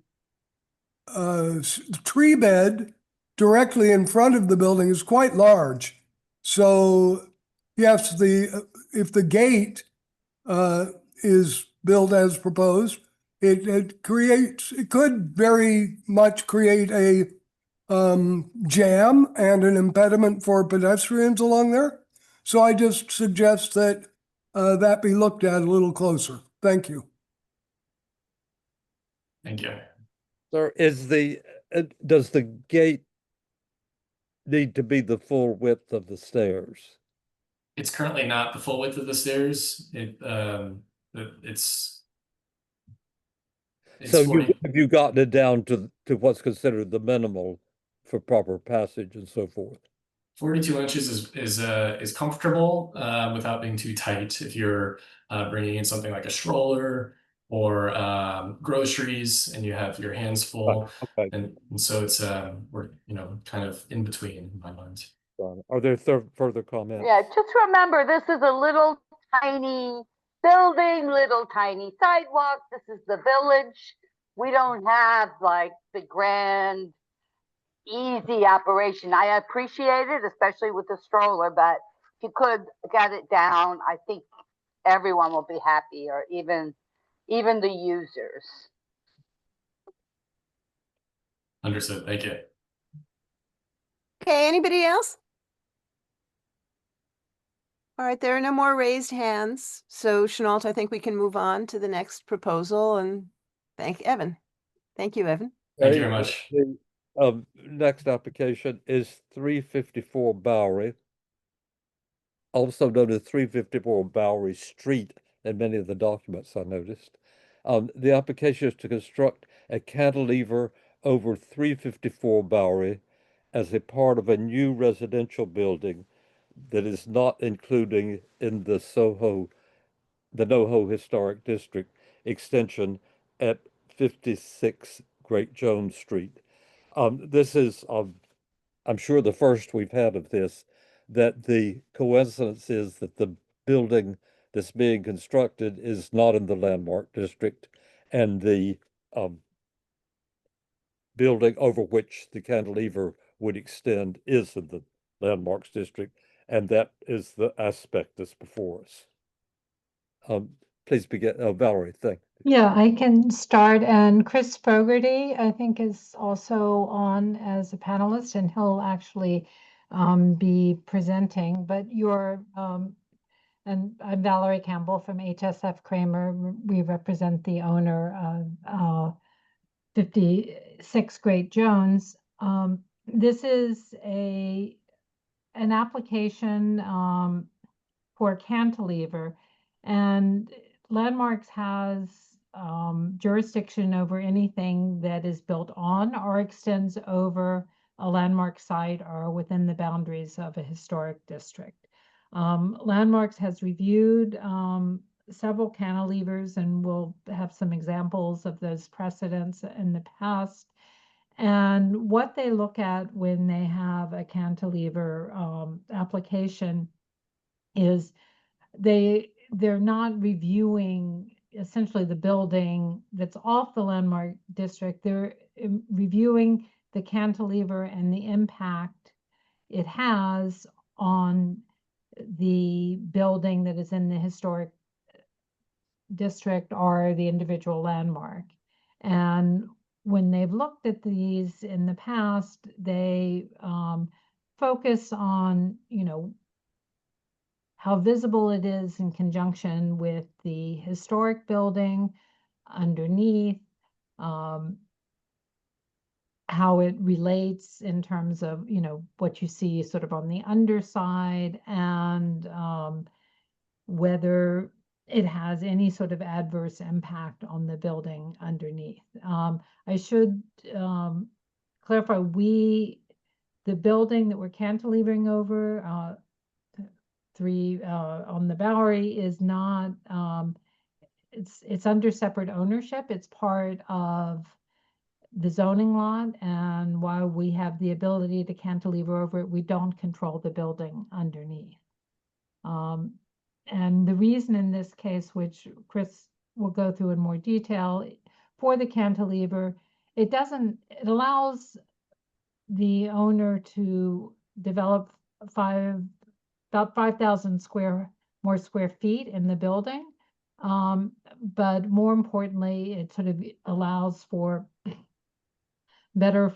tree bed directly in front of the building is quite large. So yes, if the gate is built as proposed, it could very much create a jam and an impediment for pedestrians along there. So I just suggest that that be looked at a little closer. Thank you. Thank you. Sir, does the gate need to be the full width of the stairs? It's currently not the full width of the stairs. It's So 40. have you gotten it down to what's considered the minimal for proper passage and so forth? 42 inches is comfortable without being too tight. If you're bringing in something like a stroller or groceries and you have your hands full, Okay. and so it's we're kind of in between in my mind. Are there further comments? Yeah, just remember, this is a little tiny building, little tiny sidewalk. This is the village. We don't have like the grand, easy operation. I appreciate it, especially with the stroller, but if you could get it down, I think everyone will be happy, or even the users. Understood. Thank you. Okay, anybody else? All right, there are no more raised hands. So Chenault, I think we can move on to the next proposal and thank Evan. Thank you, Evan. Thank you very much. The next application is 354 Bowery, also known as 354 Bowery Street in many of the documents I noticed. The application is to construct a cantilever over 354 Bowery as a part of a new residential building that is not including in the NoHo Historic District Extension at 56 Great Jones Street. This is, I'm sure, the first we've had of this, that the coincidence is that the building that's being constructed is not in the landmark district, and the building over which the cantilever would extend is in the landmarks district, and that is the aspect that's before us. Please begin, Valerie, thank you. Yeah, I can start, and Chris Fogarty, I think, is also on as a panelist, and he'll actually be presenting, but and I'm Valerie Campbell from HSF Kramer. We represent the owner of 56 Great Jones. This is an application for cantilever, and Landmarks has jurisdiction over anything that is built on or extends over a landmark site or within the boundaries of a historic district. Landmarks has reviewed several cantilevers, and we'll have some examples of those precedents in the past. And what they look at when they have a cantilever application is they're not reviewing essentially the building that's off the landmark district. They're reviewing the cantilever and the impact it has on the building that is in the historic district or the individual landmark. And when they've looked at these in the past, they focus on, you know, how visible it is in conjunction with the historic building underneath, how it relates in terms of, you know, what you see sort of on the underside, and whether it has any sort of adverse impact on the building underneath. I should clarify, the building that we're cantilevering over, on the Bowery, is not, it's under separate ownership. It's part of the zoning lot, and while we have the ability to cantilever over it, we don't control the building underneath. And the reason in this case, which Chris will go through in more detail, for the cantilever, it allows the owner to develop about 5,000 more square feet in the building. But more importantly, it sort of allows for better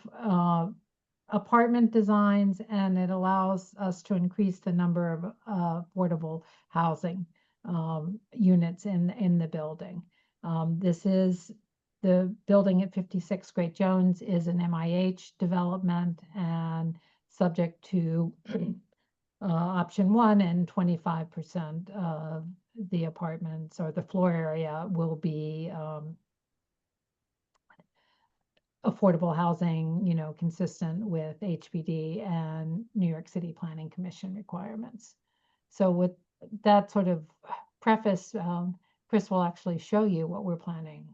apartment designs, and it allows us to increase the number of affordable housing units in the building. This is the building at 56 Great Jones is an MIH development and subject to option 1, and 25% of the apartments or the floor area will be affordable housing, you know, consistent with HPD and New York City Planning Commission requirements. So with that sort of preface, Chris will actually show you what we're planning,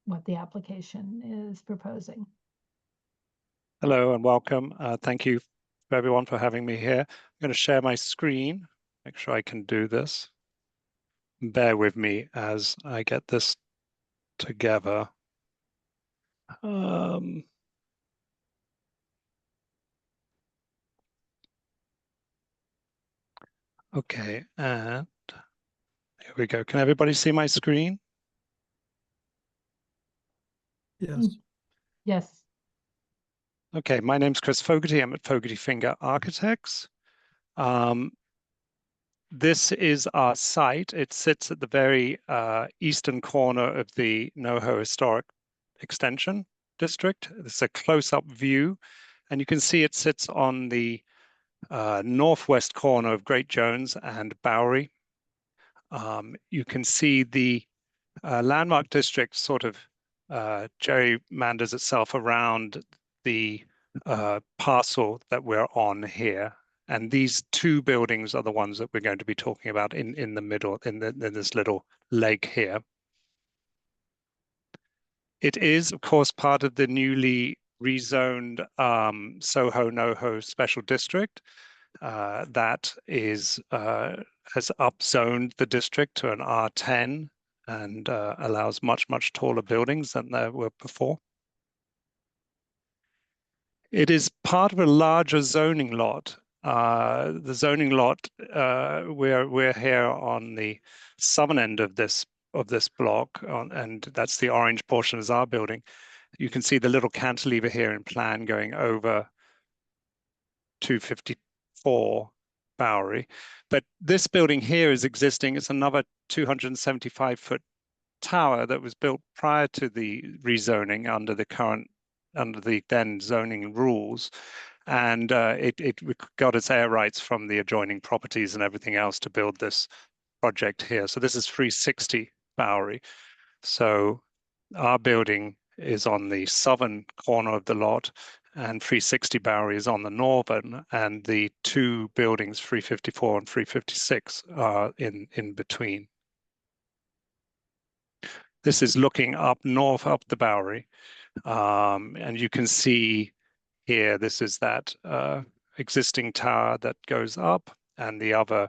what the application is proposing. Hello and welcome. Thank you for everyone for having me here. I'm going to share my screen, make sure I can do this. Bear with me as I get this together. Okay, and here we go. Can everybody see my screen? Yes. Yes. Okay, my name's Chris Fogarty. I'm at Fogarty Finger Architects. This is our site. It sits at the very eastern corner of the NoHo Historic Extension District. It's a close-up view, and you can see it sits on the northwest corner of Great Jones and Bowery. You can see the landmark district sort of gerrymanders itself around the parcel that we're on here. And these two buildings are the ones that we're going to be talking about in the middle, in this little leg here. It is, of course, part of the newly rezoned Soho NoHo Special District that is has upzoned the district to an R10 and allows much taller buildings than there were before. It is part of a larger zoning lot. The zoning lot, we're here on the southern end of this block, and that's the orange portion is our building. You can see the little cantilever here in plan going over 254 Bowery. But this building here is existing. It's another 275-foot tower that was built prior to the rezoning under the then zoning rules. And it got its air rights from the adjoining properties and everything else to build this project here. So this is 360 Bowery. So our building is on the southern corner of the lot, and 360 Bowery is on the northern, and the two buildings, 354 and 356, are in between. This is looking up north, up the Bowery, and you can see here, this is that existing tower that goes up, and the other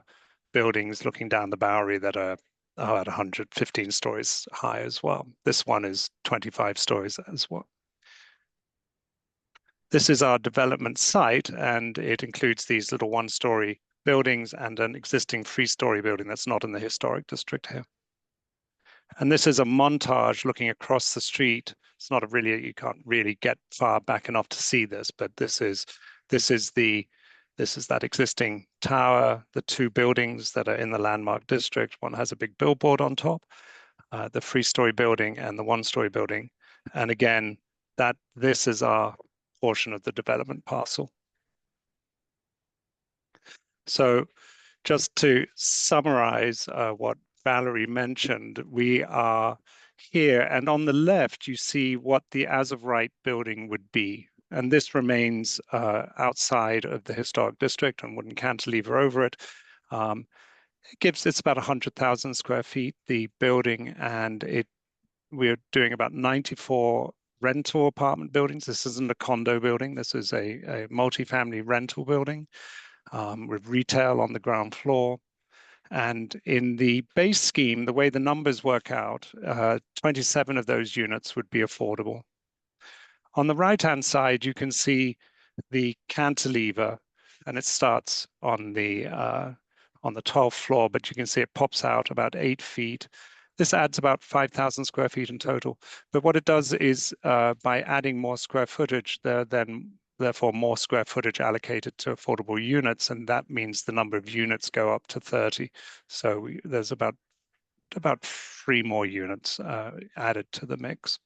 buildings looking down the Bowery that are at 115 stories high as well. This one is 25 stories as well. This is our development site, and it includes these little one-story buildings and an existing three-story building that's not in the historic district here. And this is a montage looking across the street. It's not a really, you can't really get far back enough to see this, but this is that existing tower, the two buildings that are in the landmark district. One has a big billboard on top, the 3-story building and the 1-story building. And again, this is our portion of the development parcel. So just to summarize what Valerie mentioned, we are here, and on the left, you see what the as-of-right building would be. And this remains outside of the historic district and wooden cantilever over it. It's about 100,000 square feet, the building, and we're doing about 94 rental apartment buildings. This isn't a condo building. This is a multifamily rental building with retail on the ground floor. And in the base scheme, the way the numbers work out, 27 of those units would be affordable. On the right-hand side, you can see the cantilever, and it starts on the 12th floor, but you can see it pops out about 8 feet. This adds about 5,000 square feet in total. But what it does is by adding more square footage, therefore more square footage allocated to affordable units, and that means the number of units go up to 30. So there's about 3 more units added to the mix.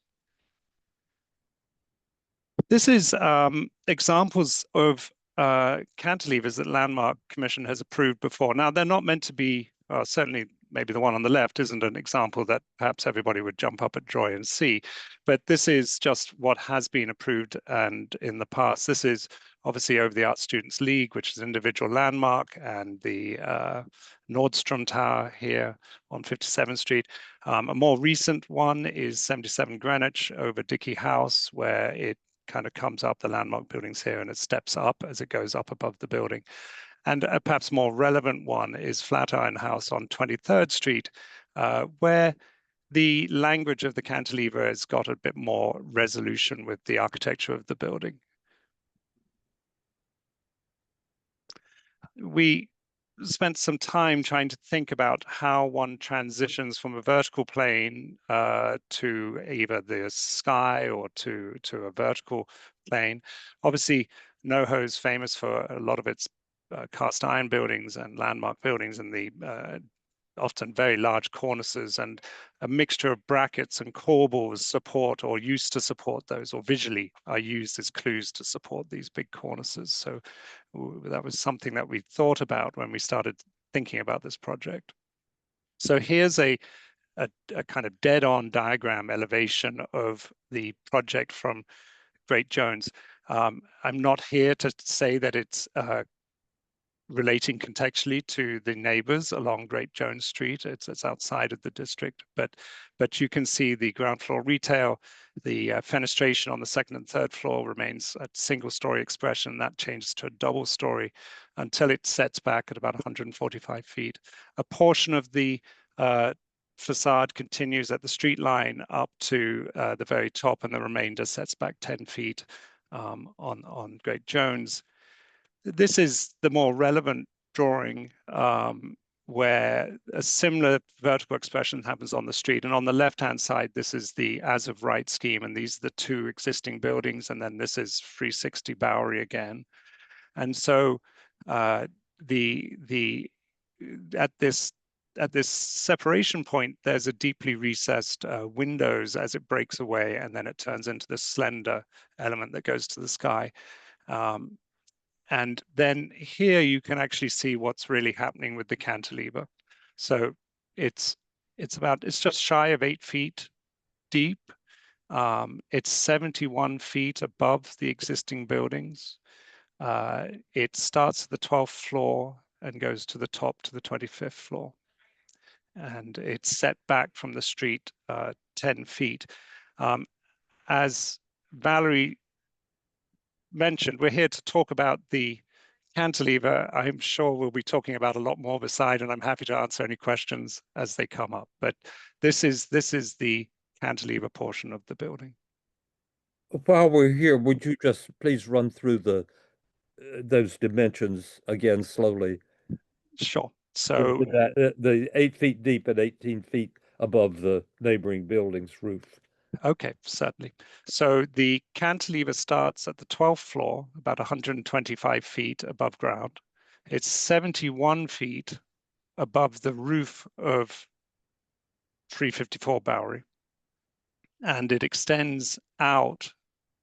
This is examples of cantilevers that Landmark Commission has approved before. Now, they're not meant to be, certainly maybe the one on the left isn't an example that perhaps everybody would jump up at joy and see, but this is just what has been approved and in the past. This is obviously over the Art Students League, which is an individual landmark, and the Nordstrom Tower here on 57th Street. A more recent one is 77 Greenwich over Dickey House, where it kind of comes up the landmark buildings here and it steps up as it goes up above the building. And a perhaps more relevant one is Flatiron House on 23rd Street, where the language of the cantilever has got a bit more resolution with the architecture of the building. We spent some time trying to think about how one transitions from a vertical plane to either the sky or to a vertical plane. Obviously, NoHo is famous for a lot of its cast iron buildings and landmark buildings and the often very large cornices, and a mixture of brackets and corbels support or used to support those, or visually are used as clues to support these big cornices. So that was something that we thought about when we started thinking about this project. So here's a kind of dead-on diagram elevation of the project from Great Jones. I'm not here to say that it's relating contextually to the neighbors along Great Jones Street. It's outside of the district, but you can see the ground floor retail, the fenestration on the 2nd and 3rd floor remains a single-story expression. That changes to a double-story until it sets back at about 145 feet. A portion of the facade continues at the street line up to the very top, and the remainder sets back 10 feet on Great Jones. This is the more relevant drawing where a similar vertical expression happens on the street. And on the left-hand side, this is the as-of-right scheme, and these are the 2 existing buildings, and then this is 360 Bowery again. And so at this separation point, there's a deeply recessed windows as it breaks away, and then it turns into this slender element that goes to the sky. And then here you can actually see what's really happening with the cantilever. So it's just shy of 8 feet deep. It's 71 feet above the existing buildings. It starts at the 12th floor and goes to the top to the 25th floor. And it's set back from the street 10 feet. As Valerie mentioned, we're here to talk about the cantilever. I'm sure we'll be talking about a lot more beside, and I'm happy to answer any questions as they come up. But this is the cantilever portion of the building. While we're here, would you just please run through those dimensions again slowly? Sure. So the 8 feet deep and 18 feet above the neighboring building's roof. Okay, certainly. So the cantilever starts at the 12th floor, about 125 feet above ground. It's 71 feet above the roof of 354 Bowery. And it extends out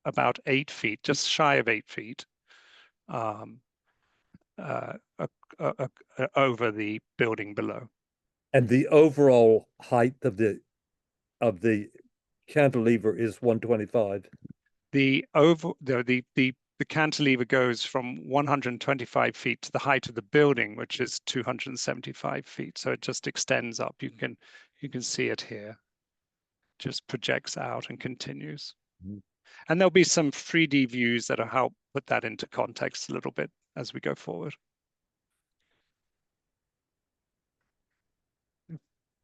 about 8 feet, just shy of 8 feet, over the building below. And the overall height of the cantilever is 125. The cantilever goes from 125 feet to the height of the building, which is 275 feet. So it just extends up. You can see it here. Just projects out and continues. Mm-hmm. And there'll be some 3D views that'll help put that into context a little bit as we go forward.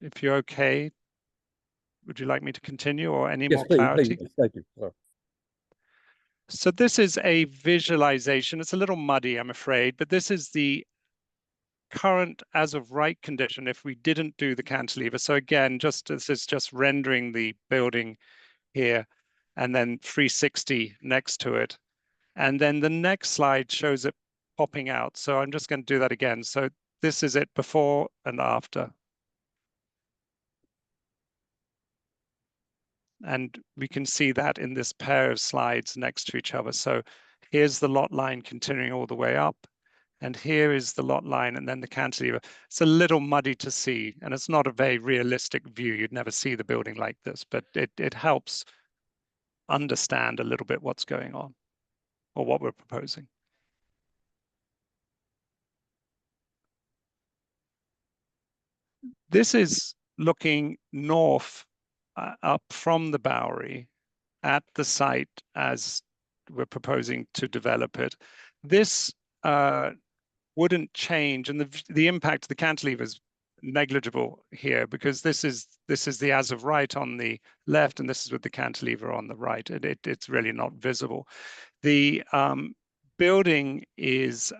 If you're okay, would you like me to continue or any more clarity? Please, thank you. Sorry. So this is a visualization. It's a little muddy, I'm afraid, but this is the current as of right condition if we didn't do the cantilever. So again, this is just rendering the building here and then 360 next to it. And then the next slide shows it popping out. So I'm just going to do that again. So this is it before and after. And we can see that in this pair of slides next to each other. So here's the lot line continuing all the way up. And here is the lot line and then the cantilever. It's a little muddy to see, and it's not a very realistic view. You'd never see the building like this, but it helps understand a little bit what's going on or what we're proposing. This is looking north up from the Bowery at the site as we're proposing to develop it. This wouldn't change, and the impact of the cantilever is negligible here because this is the as of right on the left, and this is with the cantilever on the right. It's really not visible. The building is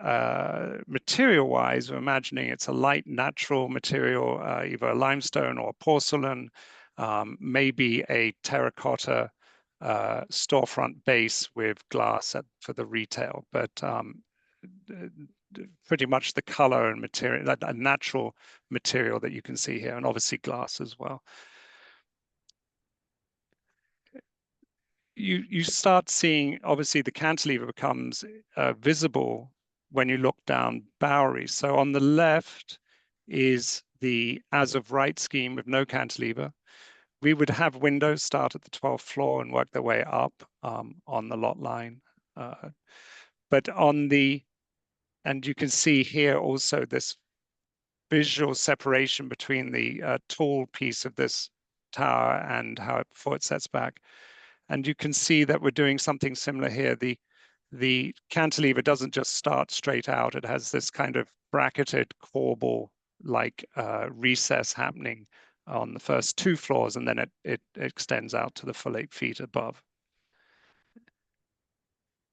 material-wise, we're imagining it's a light natural material, either limestone or porcelain, maybe a terracotta storefront base with glass for the retail, but pretty much the color and material, a natural material that you can see here, and obviously glass as well. You start seeing, obviously the cantilever becomes visible when you look down Bowery. So on the left is the as of right scheme with no cantilever. We would have windows start at the 12th floor and work their way up on the lot line. But on the, and you can see here also this visual separation between the tall piece of this tower and how before it sets back. And you can see that we're doing something similar here. The cantilever doesn't just start straight out. It has this kind of bracketed corbel-like recess happening on the first 2 floors, and then it extends out to the full 8 feet above.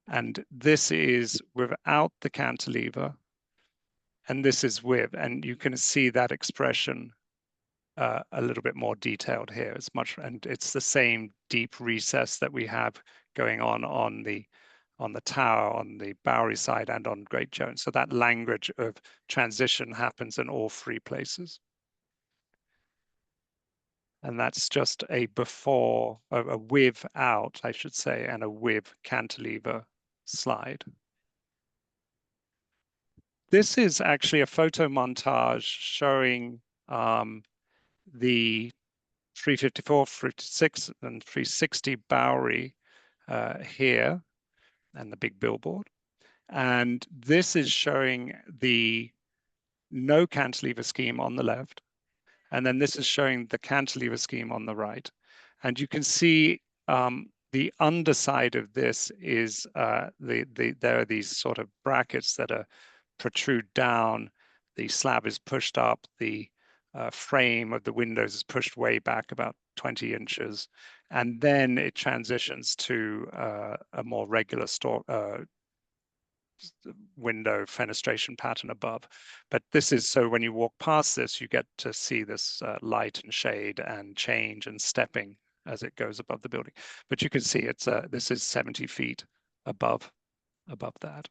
And this is without the cantilever, and this is with, and you can see that expression a little bit more detailed here. It's much, and it's the same deep recess that we have going on the tower, on the Bowery side, and on Great Jones. So that language of transition happens in all 3 places. And that's just a before, a without, I should say, and a with cantilever slide. This is actually a photo montage showing the 354, 356, and 360 Bowery here, and the big billboard. And this is showing the no cantilever scheme on the left. And then this is showing the cantilever scheme on the right. And you can see the underside of this is there are these sort of brackets that are protrude down. The slab is pushed up. The frame of the windows is pushed way back about 20 inches. And then it transitions to a more regular window fenestration pattern above. But this is so when you walk past this, you get to see this light and shade and change and stepping as it goes above the building. But you can see it's this is 70 feet above that.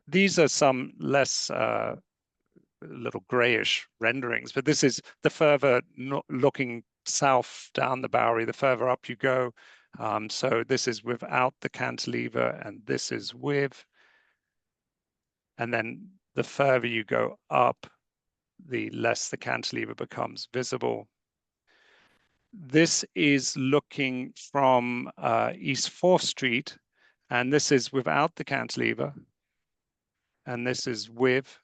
These are some less little grayish renderings, but this is the further looking south down the Bowery, the further up you go. So this is without the cantilever, and this is with. And then the further you go up, the less the cantilever becomes visible. This is looking from East 4th Street, and this is without the cantilever, and this is with.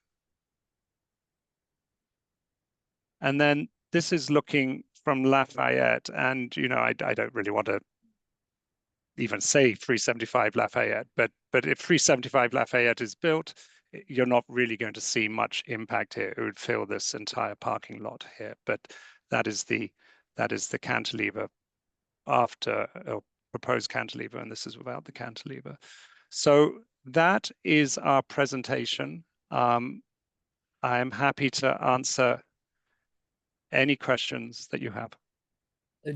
And then this is looking from Lafayette, and you know, I don't really want to even say 375 Lafayette, but if 375 Lafayette is built, you're not really going to see much impact here. It would fill this entire parking lot here, but that is the cantilever after a proposed cantilever, and this is without the cantilever. So that is our presentation. I am happy to answer any questions that you have.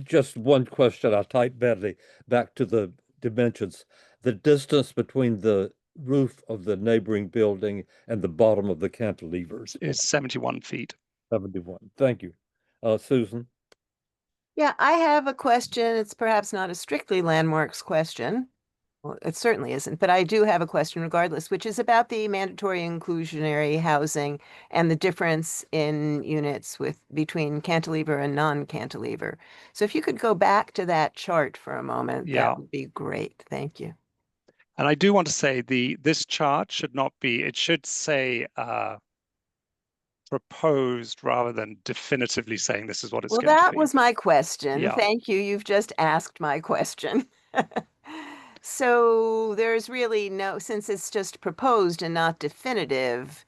Just one question, I'll type badly, back to the dimensions. The distance between the roof of the neighboring building and the bottom of the cantilevers is 71 feet. 71. Thank you. Susan? Yeah, I have a question. It's perhaps not a strictly landmarks question. Well, it certainly isn't, but I do have a question regardless, which is about the mandatory inclusionary housing and the difference in units between cantilever and non-cantilever. So if you could go back to that chart for a moment, that would be great. Thank you. And I do want to say this chart should not be, it should say proposed rather than definitively saying this is what it's going to be. Well, that was my question. Yeah. Thank you. You've just asked my question. So there's really since it's just proposed and not definitive,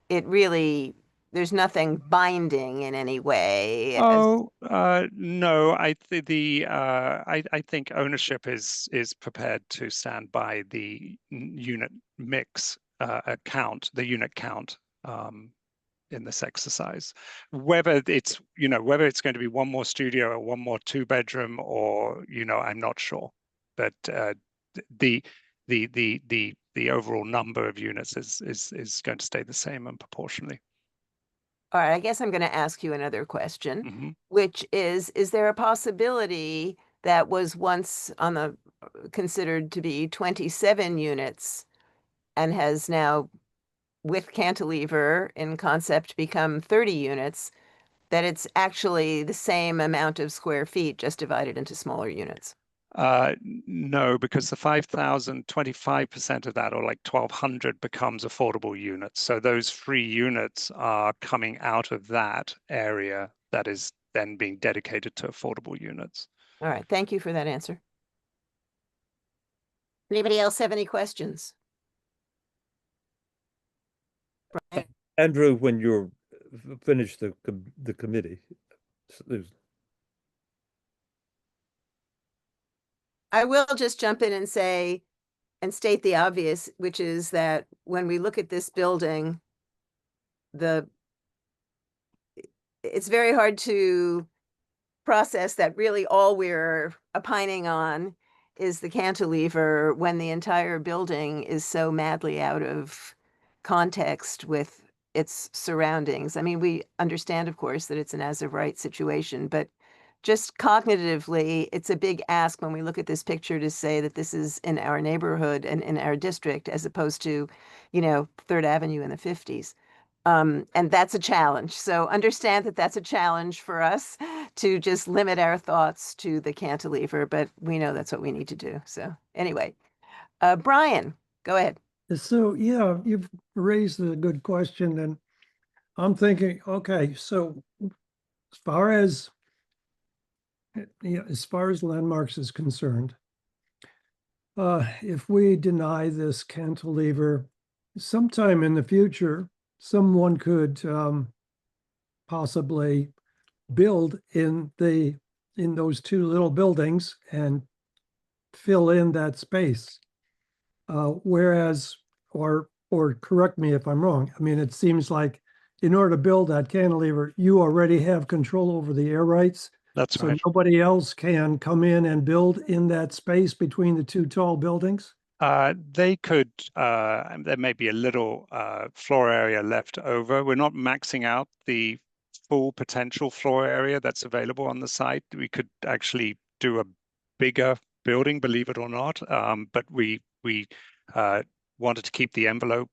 there's nothing binding in any way. Oh, no, I think ownership is prepared to stand by the unit mix count, the unit count in this exercise. Whether it's going to be one more studio or one more 2-bedroom, or I'm not sure, but the overall number of units is going to stay the same and proportionally. All right, I guess I'm going to ask you another question, which is there a possibility that was once considered to be 27 units and has now, with cantilever in concept, become 30 units, that it's actually the same amount of square feet, just divided into smaller units? No, because the 5,000, 25% of that, or like 1,200, becomes affordable units. So those 3 units are coming out of that area that is then being dedicated to affordable units. All right, thank you for that answer. Anybody else have any questions? Brian? Andrew, when you're finished the committee. I will just jump in and say and state the obvious, which is that when we look at this building, it's very hard to process that really all we're opining on is the cantilever when the entire building is so madly out of context with its surroundings. I mean, we understand, of course, that it's an as-of-right situation, but just cognitively, it's a big ask when we look at this picture to say that this is in our neighborhood and in our district, as opposed to, 3rd Avenue in the 50s. And that's a challenge. So understand that that's a challenge for us to just limit our thoughts to the cantilever, but we know that's what we need to do. So anyway, Brian, go ahead. So, yeah, you've raised a good question, and I'm thinking, okay, so as far as landmarks is concerned, if we deny this cantilever, sometime in the future, someone could possibly build in those 2 little buildings and fill in that space. Whereas, or correct me if I'm wrong, I mean, it seems like in order to build that cantilever, you already have control over the air rights. That's So right. nobody else can come in and build in that space between the two tall buildings? They could, there may be a little floor area left over. We're not maxing out the full potential floor area that's available on the site. We could actually do a bigger building, believe it or not, but we wanted to keep the envelope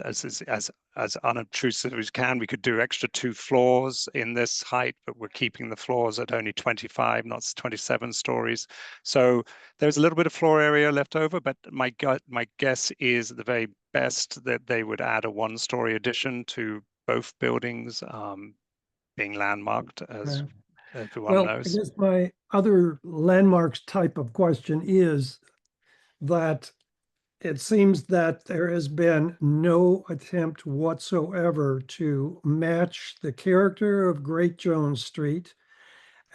as unobtrusive as we can. We could do extra 2 floors in this height, but we're keeping the floors at only 25, not 27 stories. So there's a little bit of floor area left over, but my guess is at the very best that they would add a 1-story addition to both buildings, being landmarked, as everyone knows. I guess my other landmarks type of question is that it seems that there has been no attempt whatsoever to match the character of Great Jones Street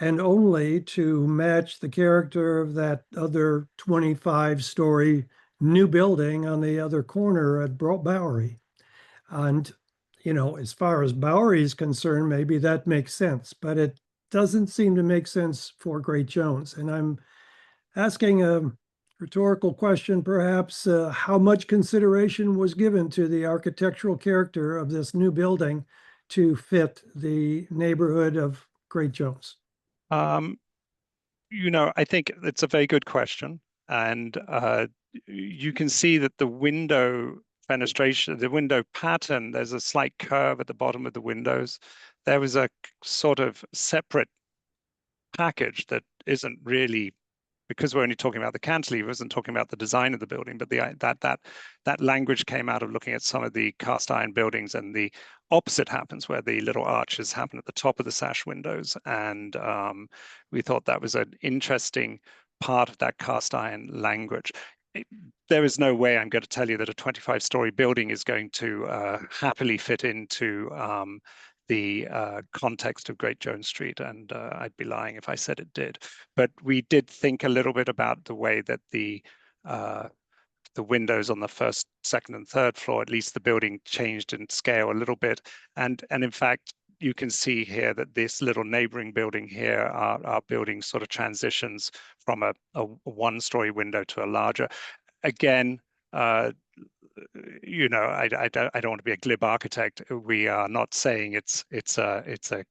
and only to match the character of that other 25-story new building on the other corner at Bowery. And, you know, as far as Bowery is concerned, maybe that makes sense, but it doesn't seem to make sense for Great Jones. And I'm asking a rhetorical question, perhaps, how much consideration was given to the architectural character of this new building to fit the neighborhood of Great Jones? You know, I think it's a very good question. And you can see that the window fenestration, the window pattern, there's a slight curve at the bottom of the windows. There was a sort of separate package that isn't really, because we're only talking about the cantilever, isn't talking about the design of the building, but that language came out of looking at some of the cast iron buildings, and the opposite happens where the little arches happen at the top of the sash windows. And we thought that was an interesting part of that cast iron language. There is no way I'm going to tell you that a 25-story building is going to happily fit into the context of Great Jones Street, and I'd be lying if I said it did. But we did think a little bit about the way that the windows on the first, second, and third floor, at least the building changed in scale a little bit. And in fact, you can see here that this little neighboring building here, our building sort of transitions from a 1-story window to a larger. Again, you know, I don't want to be a glib architect. We are not saying it's a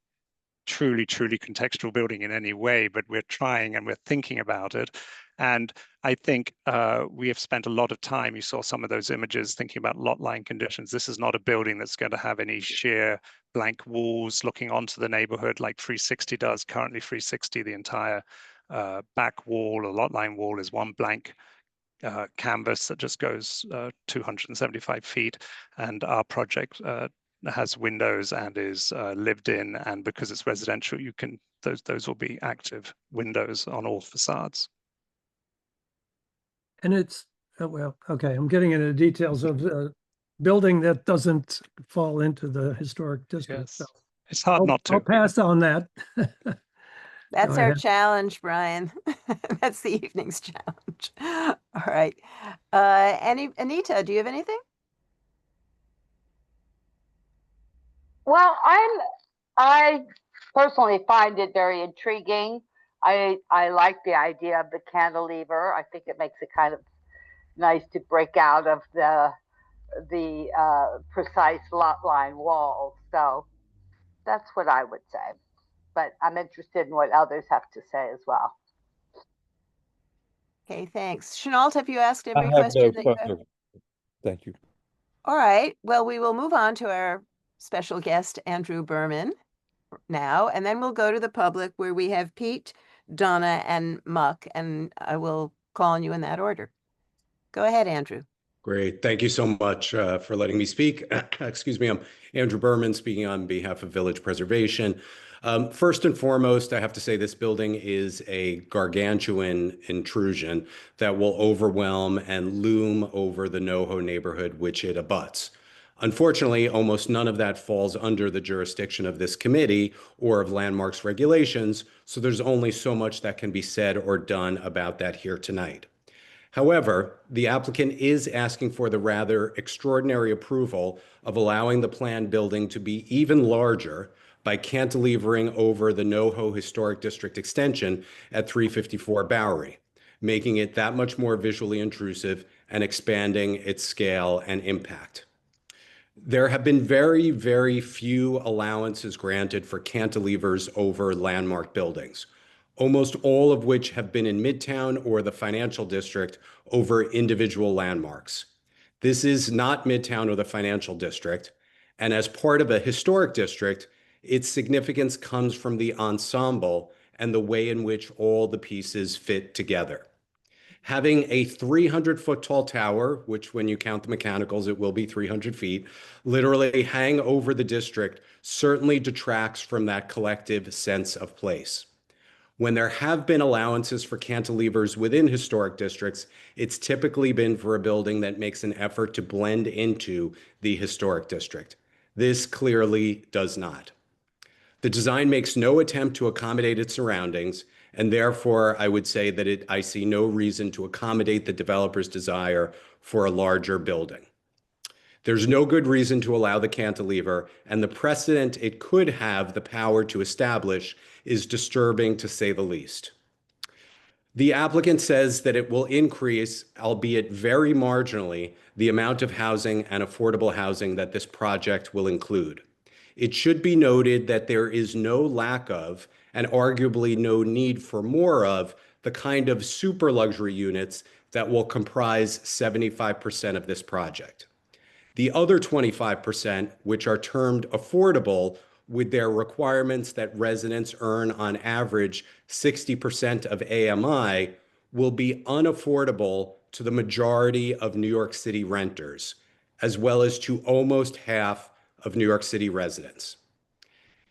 truly contextual building in any way, but we're trying and we're thinking about it. And I think we have spent a lot of time, you saw some of those images, thinking about lot line conditions. This is not a building that's going to have any sheer blank walls looking onto the neighborhood like 360 does. Currently 360, the entire back wall or lot line wall is one blank canvas that just goes 275 feet, and our project has windows and is lived in, and because it's residential, you can those will be active windows on all facades. And it's well, okay, I'm getting into the details of the building that doesn't fall into the historic district. Yes. So It's hard not to. I'll pass on that. That's Go our ahead. challenge, Brian. That's the evening's challenge. All right. Anita, do you have anything? Well, I personally find it very intriguing. I like the idea of the cantilever. I think it makes it kind of nice to break out of the precise lot line walls. So that's what I would say. But I'm interested in what others have to say as well. Okay, thanks. Chenault, have you asked every I have question no that you have? further. Thank you. All right. Well, we will move on to our special guest, Andrew Berman, now, and then we'll go to the public where we have Pete, Donna, and Muck, and I will call on you in that order. Go ahead, Andrew. Great. Thank you so much for letting me speak. Excuse me. I'm Andrew Berman, speaking on behalf of Village Preservation. First and foremost, I have to say this building is a gargantuan intrusion that will overwhelm and loom over the NoHo neighborhood, which it abuts. Unfortunately, almost none of that falls under the jurisdiction of this committee or of landmarks regulations, so there's only so much that can be said or done about that here tonight. However, the applicant is asking for the rather extraordinary approval of allowing the planned building to be even larger by cantilevering over the NoHo Historic District Extension at 354 Bowery, making it that much more visually intrusive and expanding its scale and impact. There have been very, very few allowances granted for cantilevers over landmark buildings, almost all of which have been in Midtown or the financial district over individual landmarks. This is not Midtown or the financial district, and as part of a historic district, its significance comes from the ensemble and the way in which all the pieces fit together. Having a 300-foot tall tower, which when you count the mechanicals, it will be 300 feet, literally hang over the district certainly detracts from that collective sense of place. When there have been allowances for cantilevers within historic districts, it's typically been for a building that makes an effort to blend into the historic district. This clearly does not. The design makes no attempt to accommodate its surroundings, and therefore I would say that I see no reason to accommodate the developer's desire for a larger building. There's no good reason to allow the cantilever, and the precedent it could have the power to establish is disturbing to say the least. The applicant says that it will increase, albeit very marginally, the amount of housing and affordable housing that this project will include. It should be noted that there is no lack of, and arguably no need for more of, the kind of super luxury units that will comprise 75% of this project. The other 25%, which are termed affordable, with their requirements that residents earn on average 60% of AMI, will be unaffordable to the majority of New York City renters, as well as to almost half of New York City residents.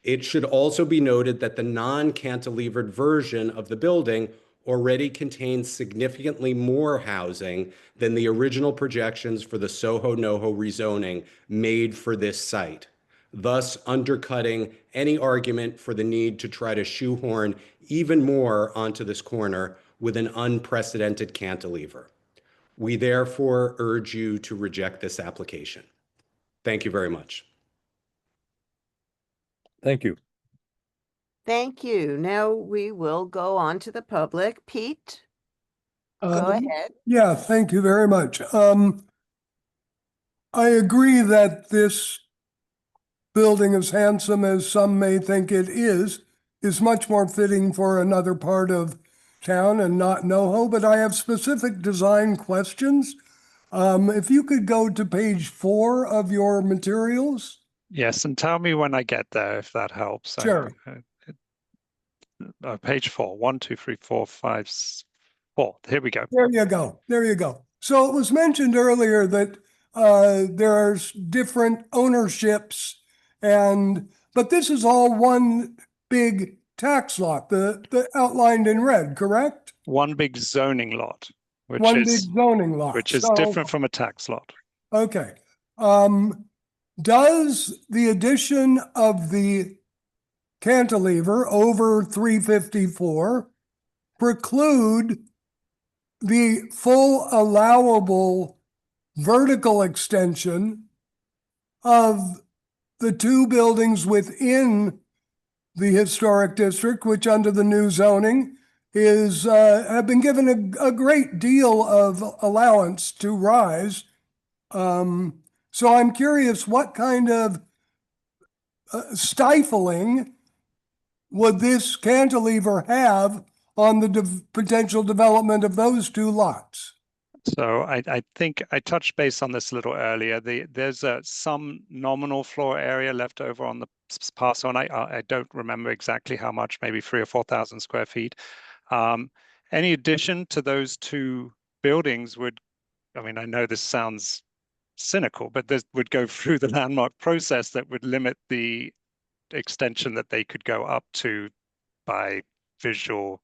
It should also be noted that the non-cantilevered version of the building already contains significantly more housing than the original projections for the Soho NoHo rezoning made for this site, thus undercutting any argument for the need to try to shoehorn even more onto this corner with an unprecedented cantilever. We therefore urge you to reject this application. Thank you very much. Thank you. Thank you. Now we will go on to the public. Pete, go ahead. Yeah, thank you very much. I agree that this building, as handsome as some may think it is much more fitting for another part of town and not NoHo, but I have specific design questions. If you could go to page 4 of your materials. Yes, and tell me when I get there, if that helps. Sure. Page 4, 1, 2, 3, 4, 5, 4. Here we go. There you go. There you go. So it was mentioned earlier that there's different ownerships, but this is all one big tax lot, the outlined in red, correct? One big zoning lot, which One is big zoning lot. which is different from a tax lot. Okay. Does the addition of the cantilever over 354 preclude the full allowable vertical extension of the 2 buildings within the historic district, which under the new zoning is have been given a great deal of allowance to rise? So I'm curious, what kind of stifling would this cantilever have on the potential development of those 2 lots? So I think I touched base on this a little earlier. There's some nominal floor area left over on the parcel, and I don't remember exactly how much, maybe 3,000 or 4,000 square feet. Any addition to those 2 buildings would, I mean, I know this sounds cynical, but this would go through the landmark process that would limit the extension that they could go up to by visual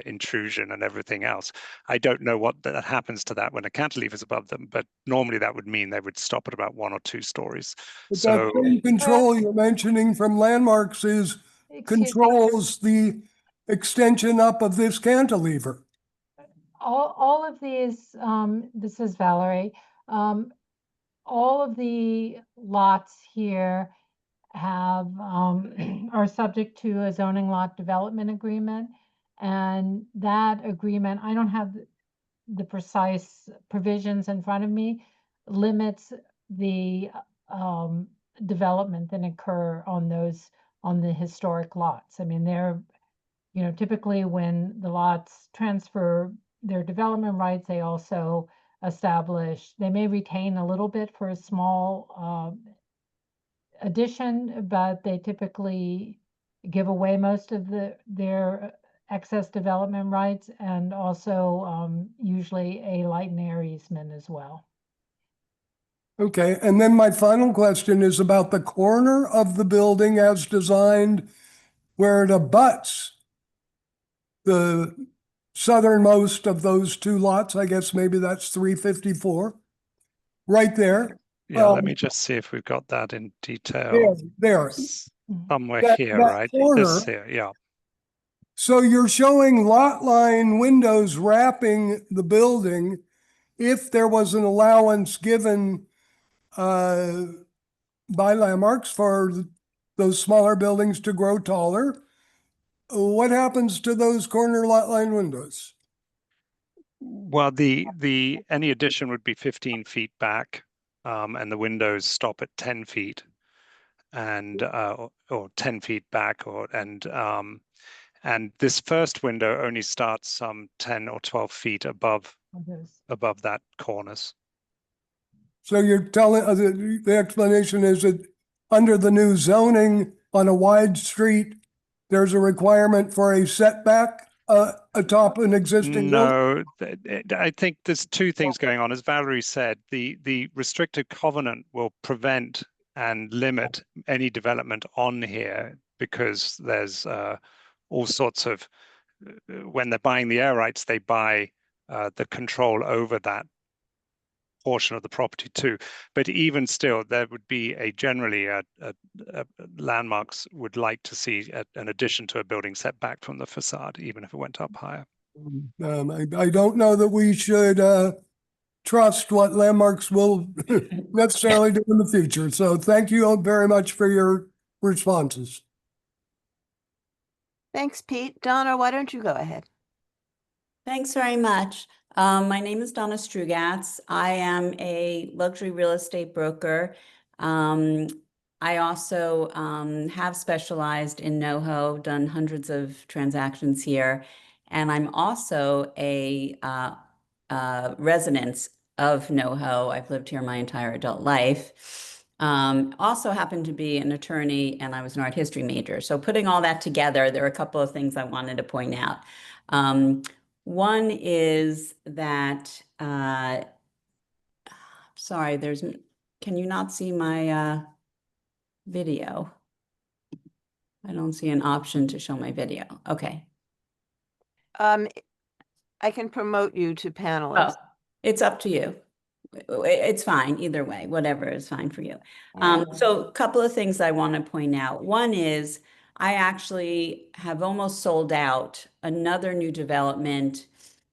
intrusion and everything else. I don't know what that happens to that when a cantilever is above them, but normally that would mean they would stop at about 1 or 2 stories. But So that same control you're mentioning from landmarks is Excuse me. controls the extension up of this cantilever. All of these, this is Valerie, all of the lots here have, are subject to a zoning lot development agreement. And that agreement, I don't have the precise provisions in front of me, limits the development that occur on those, on the historic lots. I mean, they're, you know, typically when the lots transfer their development rights, they also establish, they may retain a little bit for a small addition, but they typically give away most of their excess development rights, and also usually a light and air easement as well. Okay, and then my final question is about the corner of the building as designed where it abuts the southernmost of those 2 lots. I guess maybe that's 354, right there. yeah, let me just see if we've got that in detail. There. Somewhere That- here, that right? corner- This here, yeah. So you're showing lot line windows wrapping the building. If there was an allowance given by landmarks for those smaller buildings to grow taller, what happens to those corner lot line windows? Well, the any addition would be 15 feet back, and the windows stop at 10 feet, and or 10 feet back, and this first window only starts some 10 or 12 feet above that cornice. So you're telling, the explanation is that under the new zoning on a wide street, there's a requirement for a setback atop an existing building? No, I think there's 2 things going on. As Valerie said, the restricted covenant will prevent and limit any development on here, because there's all sorts of, when they're buying the air rights, they buy the control over that portion of the property too. But even still, there would be generally landmarks would like to see an addition to a building setback from the facade, even if it went up higher. I don't know that we should trust what landmarks will necessarily do in the future. So thank you all very much for your responses. Thanks, Pete. Donna, why don't you go ahead? Thanks very much. My name is Donna Strugatz. I am a luxury real estate broker. I also have specialized in NoHo, done hundreds of transactions here, and I'm also a resident of NoHo. I've lived here my entire adult life. Also happened to be an attorney, and I was an art history major. So putting all that together, there are a couple of things I wanted to point out. One is that, sorry, can you not see my video? I don't see an option to show my video. Okay. I can promote you to panelist. Oh, it's up to you. It's fine either way, whatever is fine for you. So a couple of things I want to point out. One is I actually have almost sold out another new development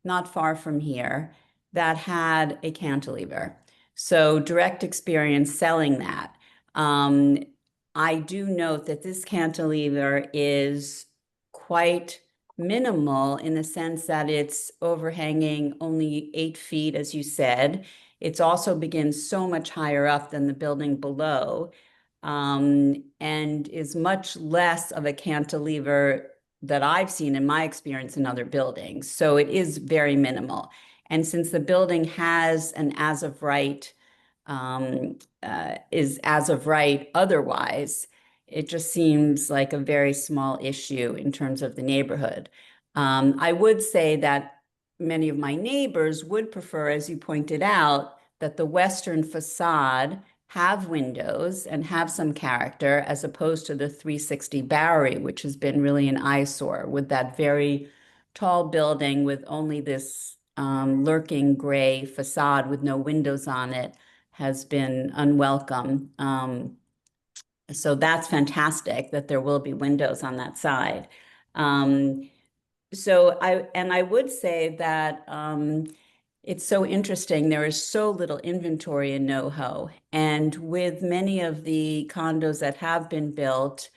not far from here that had a cantilever. So direct experience selling that. I do note that this cantilever is quite minimal in the sense that it's overhanging only 8 feet, as you said. It's also begins so much higher up than the building below, and is much less of a cantilever that I've seen in my experience in other buildings. So it is very minimal. And since the building has an as of right, is as of right otherwise, it just seems like a very small issue in terms of the neighborhood. I would say that many of my neighbors would prefer, as you pointed out, that the western facade have windows and have some character, as opposed to the 360 Bowery, which has been really an eyesore with that very tall building with only this lurking gray facade with no windows on it has been unwelcome. So that's fantastic that there will be windows on that side. So I would say that it's so interesting. There is so little inventory in NoHo, and with many of the condos that have been built,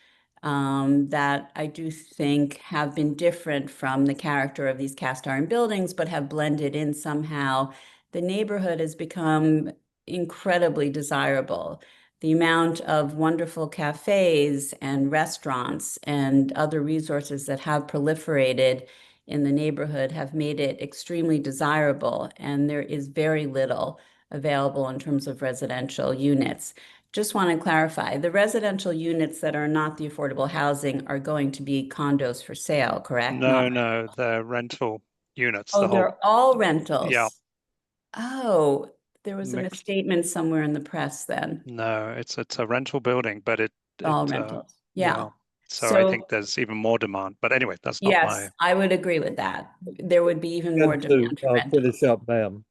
that I do think have been different from the character of these cast iron buildings, but have blended in somehow. The neighborhood has become incredibly desirable. The amount of wonderful cafes and restaurants and other resources that have proliferated in the neighborhood have made it extremely desirable, and there is very little available in terms of residential units. Just want to clarify, the residential units that are not the affordable housing are going to be condos for sale, correct? No, they're rental units. Oh, they're all rentals? Yeah. Oh, there was a misstatement somewhere in the press then. No, it's a rental building, but all rentals. Yeah. So I think there's even more demand. But anyway, that's not yes, I would agree with that. There would be even more demand for rentals. Finish up, ma'am.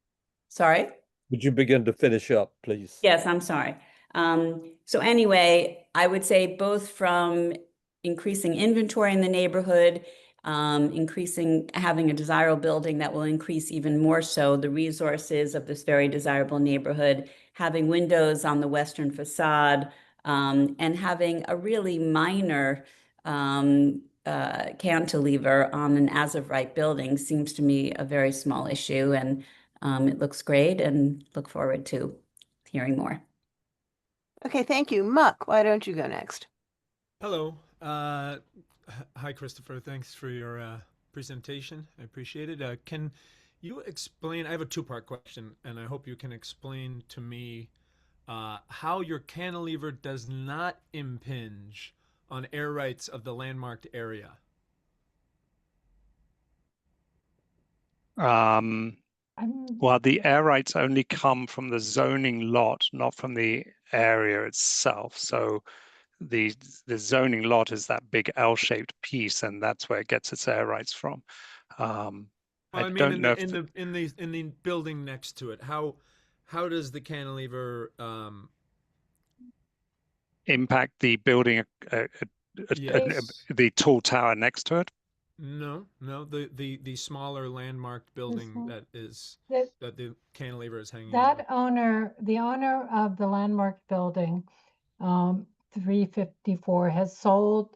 Sorry? Would you begin to finish up, please? Yes, I'm sorry. So anyway, I would say both from increasing inventory in the neighborhood, having a desirable building that will increase even more so the resources of this very desirable neighborhood, having windows on the western facade, and having a really minor cantilever on an as-of-right building seems to me a very small issue, and it looks great, and look forward to hearing more. Okay, thank you. Muck, why don't you go next? Hello. Hi, Christopher. Thanks for your presentation. I appreciate it. Can you explain? I have a two-part question, and I hope you can explain to me how your cantilever does not impinge on air rights of the landmarked area. Well, the air rights only come from the zoning lot, not from the area itself. So the zoning lot is that big L-shaped piece, and that's where it gets its air rights from. I mean, in the building next to it, how does the cantilever impact the building, the tall tower next to it? No, the smaller landmarked building that the cantilever is hanging. That owner, the owner of the landmark building, 354, has sold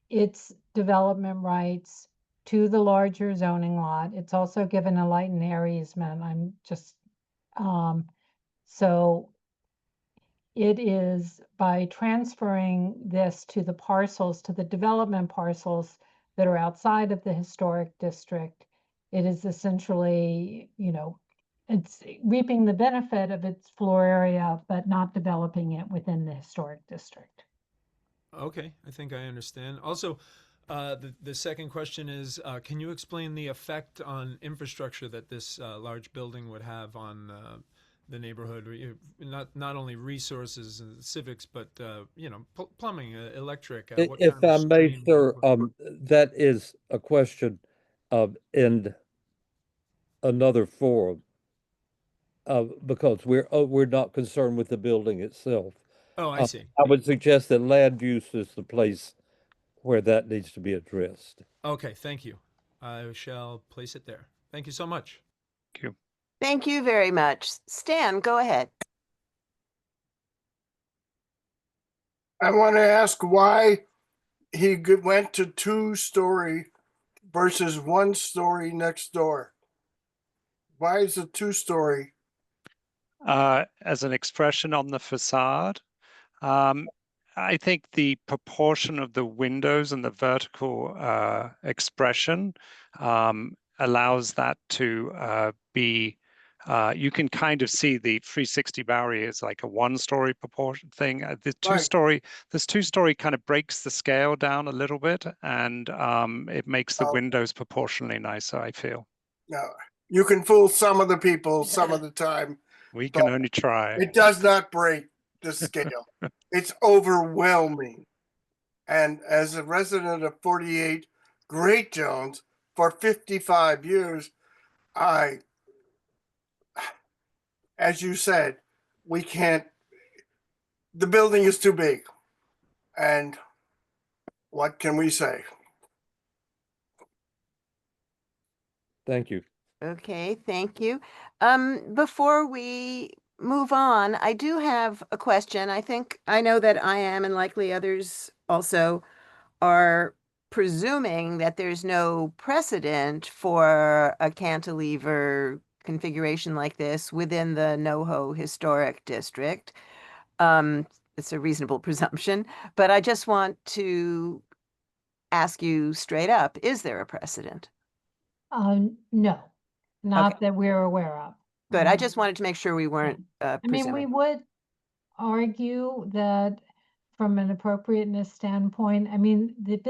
its development rights to the larger zoning lot. It's also given a light and air easement. I'm just so it is by transferring this to the parcels, to the development parcels that are outside of the historic district, it is essentially, it's reaping the benefit of its floor area, but not developing it within the historic district. Okay, I think I understand. Also, the second question is, can you explain the effect on infrastructure that this large building would have on the neighborhood? Not only resources and civics, but plumbing, electric. If I may, sir, that is a question in another forum, because we're not concerned with the building itself. Oh, I see. I would suggest that land use is the place where that needs to be addressed. Okay, thank you. I shall place it there. Thank you so much. Thank you. Thank you very much. Stan, go ahead. I want to ask why he went to 2-story versus 1-story next door. Why is it 2-story? As an expression on the facade, I think the proportion of the windows and the vertical expression allows that to be. You can kind of see the 360 Bowery is like a 1-story proportion thing. The 2-story, this 2-story kind of breaks the scale down a little bit, and it makes the windows proportionally nicer, I feel. No, you can fool some of the people some of the time. We can only try. It does not break the scale. It's overwhelming. And as a resident of 48 Great Jones, for 55 years. As you said, we can't, the building is too big. And what can we say? Thank you. Okay, thank you. Before we move on, I do have a question. I know that I am, and likely others also are presuming that there's no precedent for a cantilever configuration like this within the NoHo Historic District. It's a reasonable presumption, but I just want to ask you straight up, is there a precedent? No, not Okay. that we're aware of. Good. I just wanted to make sure we weren't I mean, we presuming. would argue that from an appropriateness standpoint, I mean, the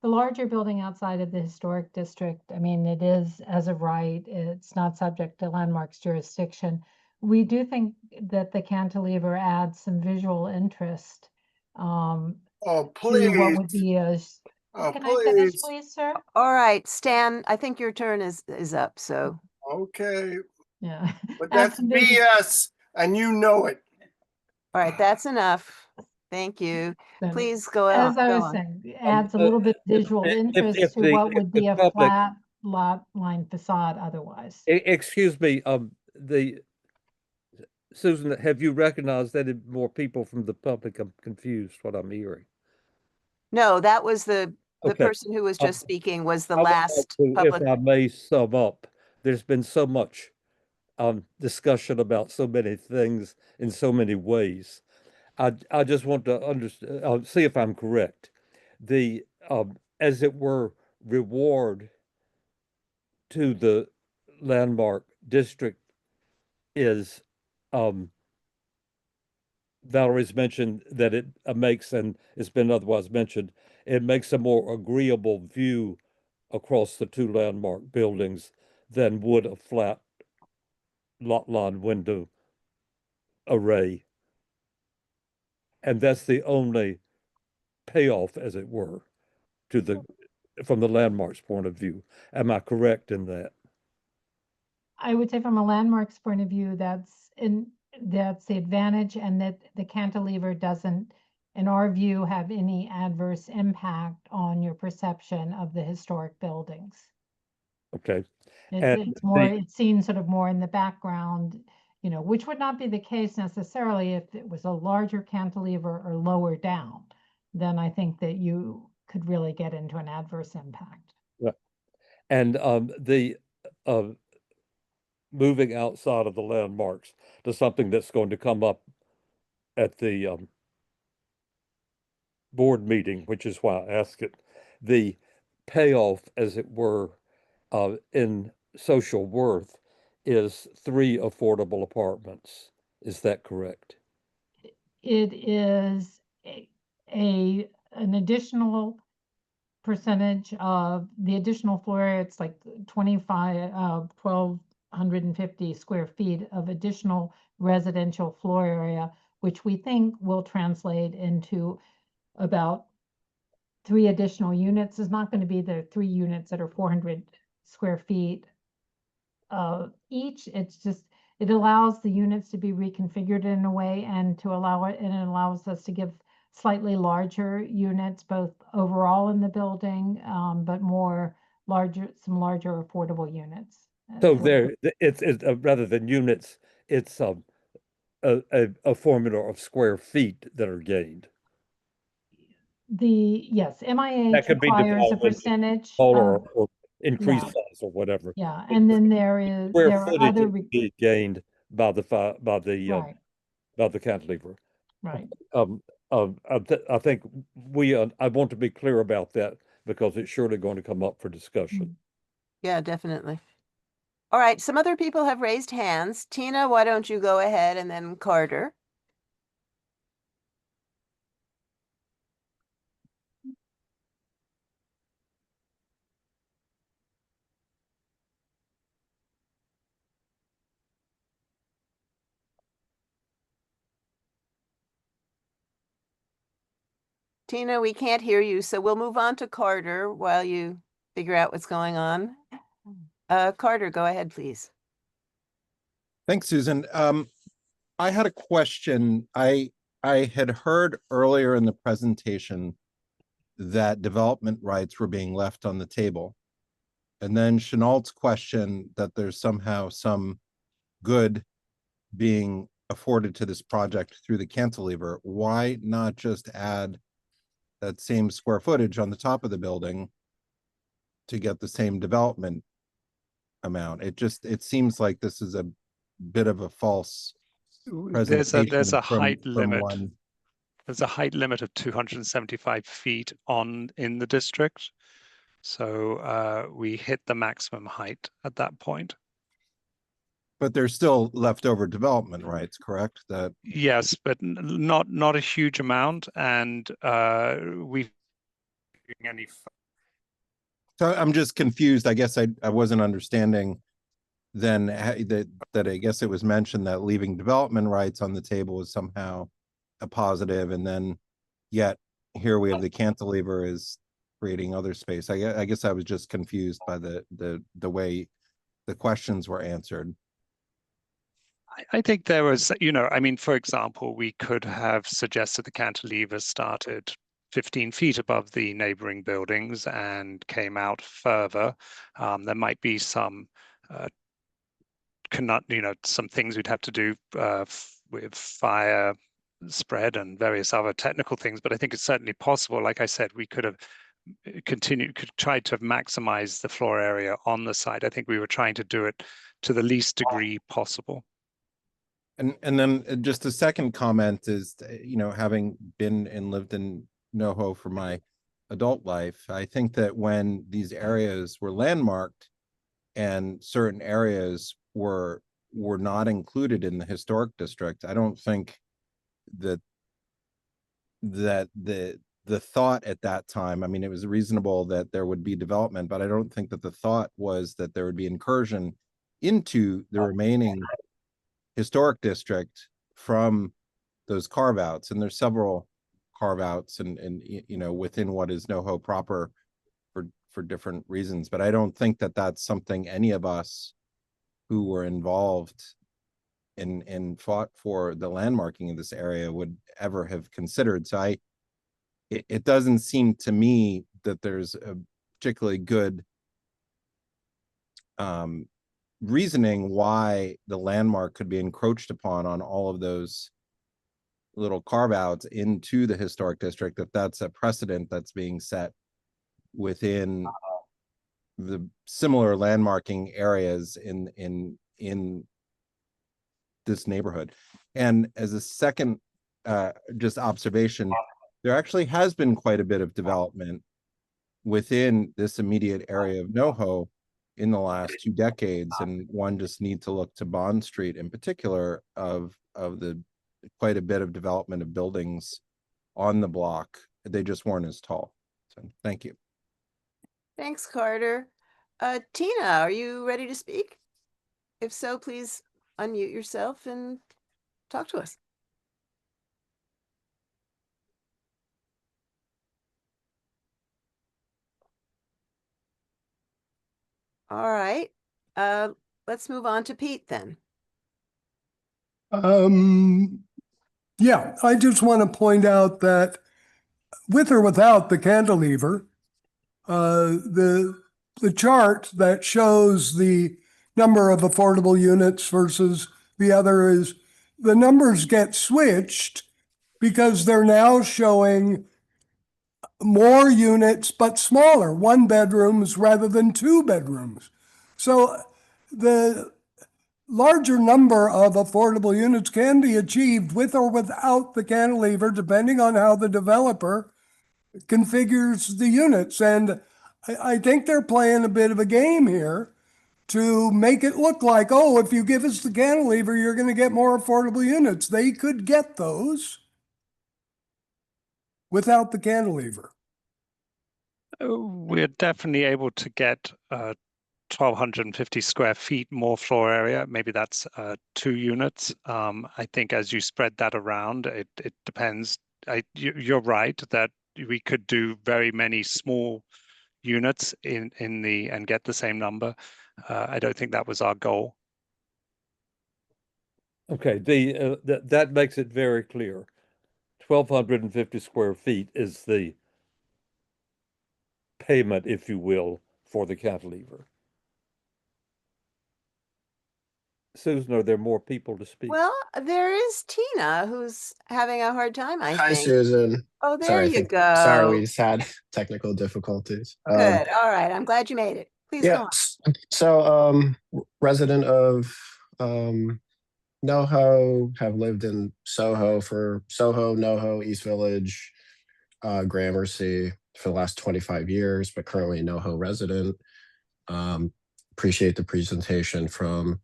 larger building outside of the historic district, I mean, it is as of right, it's not subject to landmarks jurisdiction. We do think that the cantilever adds some visual interest Oh, to what would please. be a, Oh, can I finish, please. please, sir? All right, Stan, I think your turn is up, so. Okay. Yeah. But Add that's some visual- BS, and you know it. All right, that's enough. Thank you. Then, Please go as on. I Go was on. saying, it adds a little bit of visual interest to what would be a flat lot line facade otherwise. Excuse me, Susan, have you recognized that more people from the public are confused what I'm hearing? No, that was the Okay. person who was just speaking was the I would like last to, public. if I may sum up, there's been so much discussion about so many things in so many ways. I just want to understand, I'll see if I'm correct. The as it were, reward to the landmark district is Valerie's mentioned that it makes, and it's been otherwise mentioned, it makes a more agreeable view across the two landmark buildings than would a flat lot line window array. And that's the only payoff, as it were, to the from the landmark's point of view. Am I correct in that? I would say from a landmarks point of view, that's the advantage, and that the cantilever doesn't, in our view, have any adverse impact on your perception of the historic buildings. Okay. It's more, it's seen sort of more in the background, you know, which would not be the case necessarily if it was a larger cantilever or lower down. Then I think that you could really get into an adverse impact. Yeah. And the moving outside of the landmarks to something that's going to come up at the board meeting, which is why I ask it, the payoff, as it were, in social worth is 3 affordable apartments. Is that correct? It is an additional percentage of the additional floor area. It's like 1,250 square feet of additional residential floor area, which we think will translate into about 3 additional units. Is not going to be the 3 units that are 400 square feet each. It's just, it allows the units to be reconfigured in a way, and to allow it, and it allows us to give slightly larger units, both overall in the building, but some larger affordable units. So there, it's rather than units, it's a formula of square feet that are gained. Yes, MIH That could be requires a divided into percentage smaller of, or increased yeah. size or whatever. Yeah, and then there Square are footage other, would be gained by the right, by the cantilever. right. I think I want to be clear about that because it's surely going to come up for discussion. Yeah, definitely. All right, some other people have raised hands. Tina, why don't you go ahead, and then Carter. Tina, we can't hear you, so we'll move on to Carter while you figure out what's going on. Carter, go ahead, please. Thanks, Susan. I had a question. I had heard earlier in the presentation that development rights were being left on the table. And then Chenault's question that there's somehow some good being afforded to this project through the cantilever. Why not just add that same square footage on the top of the building to get the same development amount? It seems like this is a bit of a false presentation. There's a height from limit. one. There's a height limit of 275 feet in the district. So we hit the maximum height at that point. But there's still leftover development rights, correct? That Yes, but not a huge amount, and we any. So I'm just confused. I guess I wasn't understanding then that I guess it was mentioned that leaving development rights on the table was somehow a positive, and then yet here we have the cantilever is creating other space. I guess I was just confused by the way the questions were answered. I think there was, I mean, for example, we could have suggested the cantilever started 15 feet above the neighboring buildings and came out further. There might be some, some things we'd have to do with fire spread and various other technical things, but I think it's certainly possible. Like I said, we could have tried to maximize the floor area on the site. I think we were trying to do it to the least degree possible. And then just a second comment is, having been and lived in NoHo for my adult life, I think that when these areas were landmarked and certain areas were not included in the historic district, I don't think that the thought at that time, I mean, it was reasonable that there would be development, but I don't think that the thought was that there would be incursion into the remaining historic district from those carve outs. And there's several carve outs and within what is NoHo proper for different reasons. But I don't think that that's something any of us who were involved and fought for the landmarking of this area would ever have considered. So it doesn't seem to me that there's a particularly good reasoning why the landmark could be encroached upon on all of those little carve outs into the historic district, if that's a precedent that's being set within the similar landmarking areas in this neighborhood. And as a second just observation, there actually has been quite a bit of development within this immediate area of NoHo in the last 2 decades, and one just need to look to Bond Street in particular of the quite a bit of development of buildings on the block. They just weren't as tall. So thank you. Thanks, Carter. Tina, are you ready to speak? If so, please unmute yourself and talk to us. All right. Let's move on to Pete then. Yeah, I just want to point out that with or without the cantilever, the chart that shows the number of affordable units versus the other is the numbers get switched because they're now showing more units but smaller, 1 bedrooms rather than 2 bedrooms. So the larger number of affordable units can be achieved with or without the cantilever, depending on how the developer configures the units. And I think they're playing a bit of a game here to make it look like, oh, if you give us the cantilever, you're going to get more affordable units. They could get those without the cantilever. We're definitely able to get 1,250 square feet more floor area. Maybe that's 2 units. I think as you spread that around, it depends. You're right that we could do very many small units in the and get the same number. I don't think that was our goal. Okay, that makes it very clear. 1,250 square feet is the payment, if you will, for the cantilever. Susan, are there more people to speak? Well, there is Tina who's having a hard time, I Hi, think. Susan. Oh, there Sorry, I you think, go. sorry, we just had technical difficulties. Good. All right. I'm glad you made it. Please go Yeah, on. so resident of NoHo, have lived in Soho, NoHo, East Village, Gramercy for the last 25 years, but currently a NoHo resident. Appreciate the presentation from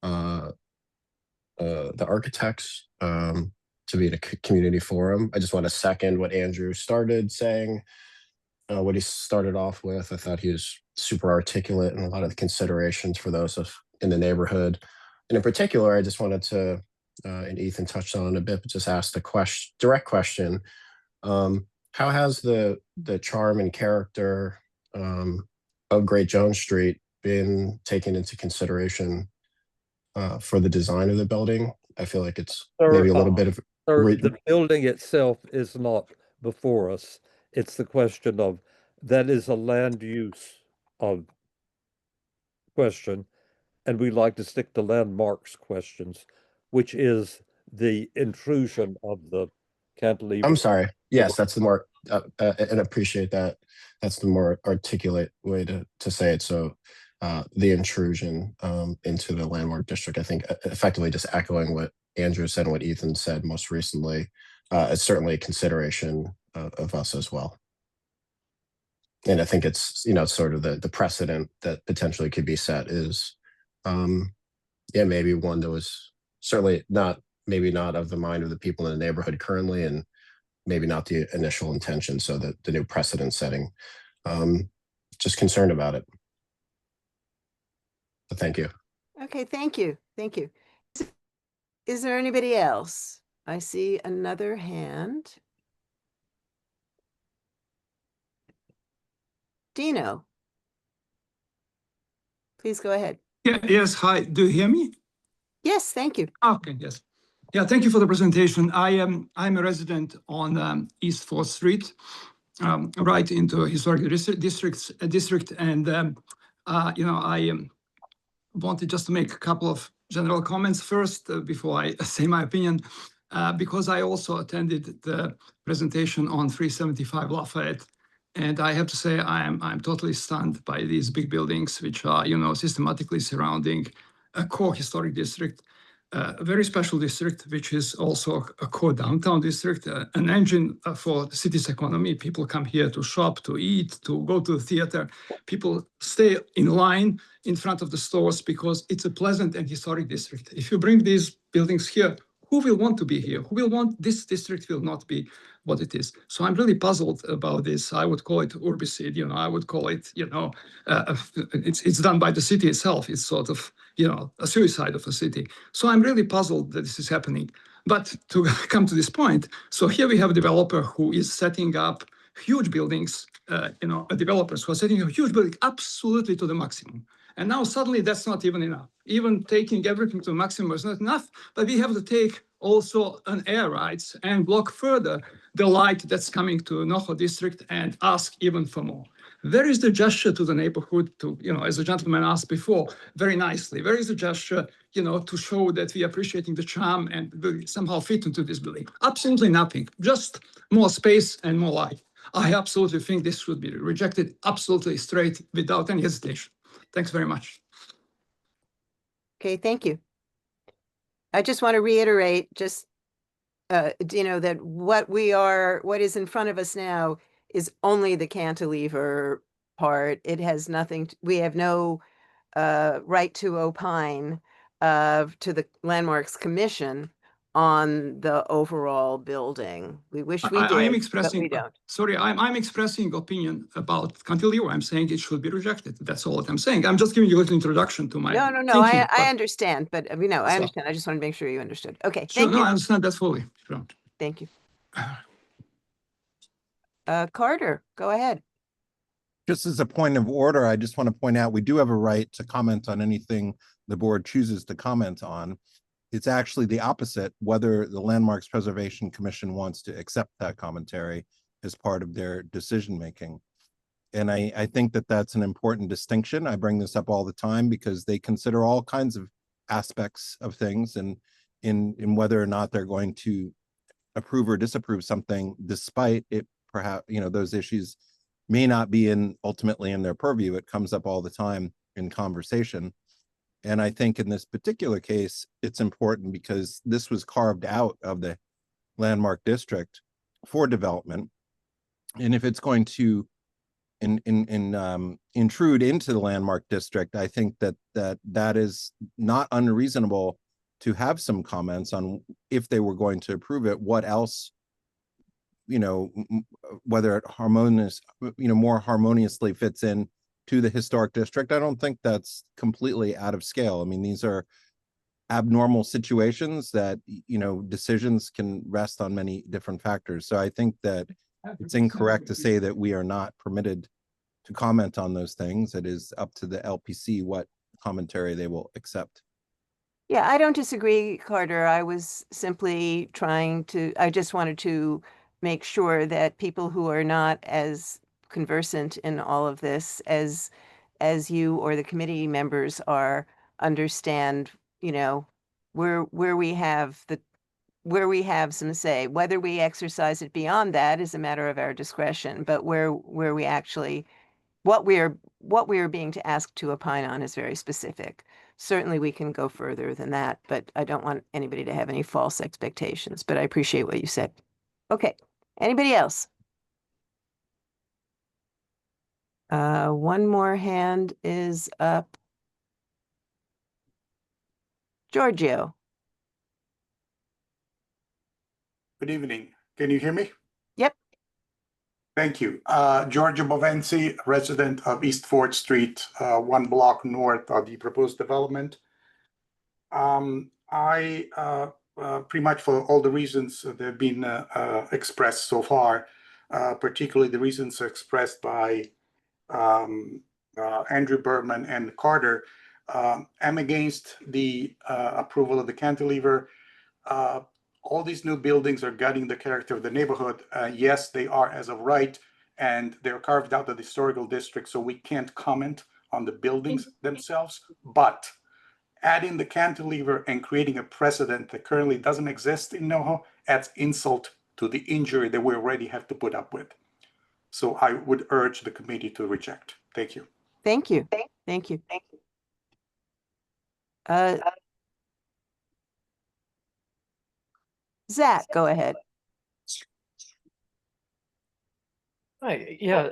the architects to be in a community forum. I just want to second what Andrew started saying, what he started off with. I thought he was super articulate in a lot of the considerations for those in the neighborhood. And in particular, I just wanted to, and Ethan touched on it a bit, but just ask the direct question. How has the charm and character of Great Jones Street been taken into consideration for the design of the building? I feel like it's maybe a little bit of... The building itself is not before us. It's the question of, that is a land use of question, and we like to stick to landmarks questions, which is the intrusion of the cantilever. I'm sorry. Yes, that's the more, and appreciate that. That's the more articulate way to say it. So the intrusion into the landmark district, I think effectively just echoing what Andrew said and what Ethan said most recently, is certainly a consideration of us as well. And I think it's, sort of the precedent that potentially could be set is, yeah, maybe one that was certainly maybe not of the mind of the people in the neighborhood currently, and maybe not the initial intention. So the new precedent setting, just concerned about it. But thank you. Okay, thank you. Thank you. Is there anybody else? I see another hand. Dino, please go ahead. Yeah, yes, hi. Do you hear me? Yes, thank you. Okay, yes. Yeah, thank you for the presentation. I'm a resident on East 4th Street, right into Historic District, and I wanted just to make a couple of general comments first before I say my opinion, because I also attended the presentation on 375 Lafayette. And I have to say, I'm totally stunned by these big buildings, which are, systematically surrounding a core historic district, a very special district, which is also a core downtown district, an engine for the city's economy. People come here to shop, to eat, to go to the theater. People stay in line in front of the stores because it's a pleasant and historic district. If you bring these buildings here, who will want to be here? Who will want this district will not be what it is. So I'm really puzzled about this. I would call it urbicide, I would call it, it's done by the city itself. It's sort of, a suicide of a city. So I'm really puzzled that this is happening. But to come to this point, so here we have a developer who is setting up huge buildings, developers who are setting up huge buildings absolutely to the maximum. And now suddenly that's not even enough. Even taking everything to the maximum is not enough, but we have to take also an air rights and block further the light that's coming to NoHo district and ask even for more. Where is the gesture to the neighborhood to, as the gentleman asked before, very nicely, where is the gesture, to show that we are appreciating the charm and somehow fit into this building? Absolutely nothing, just more space and more light. I absolutely think this should be rejected absolutely straight without any hesitation. Thanks very much. Okay, thank you. I just want to reiterate that what is in front of us now is only the cantilever part. It has nothing, we have no right to opine to the Landmarks Commission on the overall building. We wish we did, I am expressing, but we don't. Sorry, I'm expressing opinion about cantilever. I'm saying it should be rejected. That's all that I'm saying. I'm just giving you a little introduction to my No, thinking, I understand, but I understand. I just want to make sure you understood. Okay, thank you. I understand that fully. Sure. Thank you. Carter, go ahead. Just as a point of order, I just want to point out, we do have a right to comment on anything the board chooses to comment on. It's actually the opposite, whether the Landmarks Preservation Commission wants to accept that commentary as part of their decision-making. And I think that that's an important distinction. I bring this up all the time because they consider all kinds of aspects of things and in whether or not they're going to approve or disapprove something, despite it perhaps, those issues may not be ultimately in their purview. It comes up all the time in conversation. And I think in this particular case, it's important because this was carved out of the landmark district for development. And if it's going to intrude into the landmark district, I think that is not unreasonable to have some comments on if they were going to approve it, what else, whether it more harmoniously fits in to the historic district. I don't think that's completely out of scale. I mean, these are abnormal situations that, decisions can rest on many different factors. So I think that it's incorrect to say that we are not permitted to comment on those things. It is up to the LPC what commentary they will accept. Yeah, I don't disagree, Carter. I was simply I just wanted to make sure that people who are not as conversant in all of this as you or the committee members are understand, where we have some say. Whether we exercise it beyond that is a matter of our discretion, but where we actually what we are being asked to opine on is very specific. Certainly we can go further than that, but I don't want anybody to have any false expectations, but I appreciate what you said. Okay, anybody else? One more hand is up. Giorgio. Good evening. Can you hear me? Yep. Thank you. Giorgio Bovensi, resident of East 4th Street, 1 block north of the proposed development. I pretty much, for all the reasons that have been expressed so far, particularly the reasons expressed by Andrew Berman and Carter, I'm against the approval of the cantilever. All these new buildings are gutting the character of the neighborhood. Yes, they are as of right, and they're carved out of the historical district, so we can't comment on the buildings themselves. But adding the cantilever and creating a precedent that currently doesn't exist in NoHo adds insult to the injury that we already have to put up with. So I would urge the committee to reject. Thank you. Thank you. Thank you. Zach, go ahead. Hi, yeah,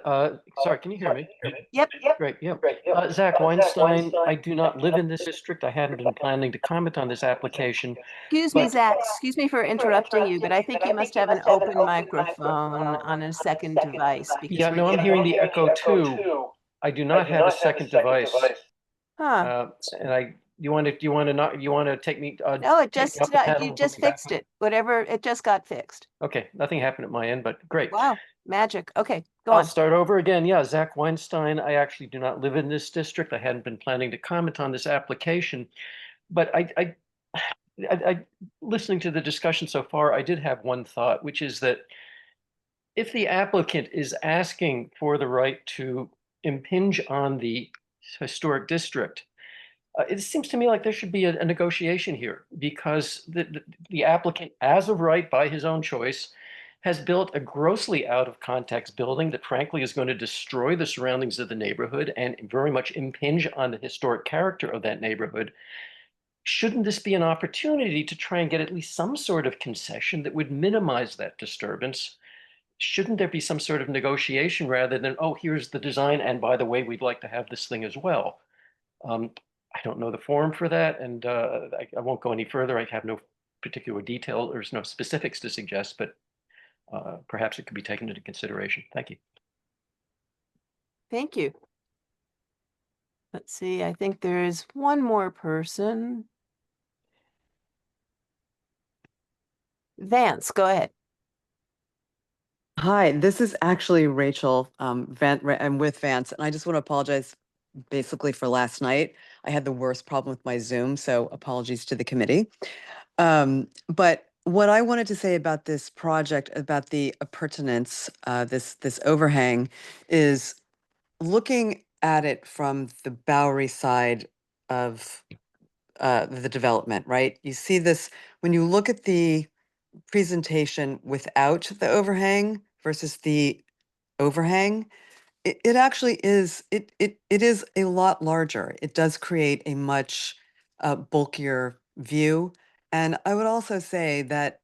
sorry, can you hear me? Yep. Great, yep. Zach Weinstein, I do not live in this district. I hadn't been planning to comment on this application. Excuse me, Zach, excuse me for interrupting you, but I think you must have an open microphone on a second device. Yeah, no, I'm hearing the echo too. I do not have a second device. Huh. And you want to take me? No, you just fixed it. Whatever, it just got fixed. Okay, nothing happened at my end, but great. Wow, magic. Okay, go on. I'll start over again. Yeah, Zach Weinstein. I actually do not live in this district. I hadn't been planning to comment on this application, but I listening to the discussion so far, I did have one thought, which is that if the applicant is asking for the right to impinge on the historic district, it seems to me like there should be a negotiation here, because the applicant, as of right by his own choice, has built a grossly out of context building that frankly is going to destroy the surroundings of the neighborhood and very much impinge on the historic character of that neighborhood. Shouldn't this be an opportunity to try and get at least some sort of concession that would minimize that disturbance? Shouldn't there be some sort of negotiation rather than, oh, here's the design, and by the way, we'd like to have this thing as well? I don't know the forum for that, and I won't go any further. I have no particular detail, there's no specifics to suggest, but perhaps it could be taken into consideration. Thank you. Thank you. Let's see, I think there is one more person. Vance, go ahead. Hi, this is actually Rachel. I'm with Vance, and I just want to apologize basically for last night. I had the worst problem with my Zoom, so apologies to the committee. But what I wanted to say about this project, about the appurtenance, this overhang, is looking at it from the Bowery side of the development, right? You see this when you look at the presentation without the overhang versus the overhang, it actually is, it is a lot larger. It does create a much bulkier view. And I would also say that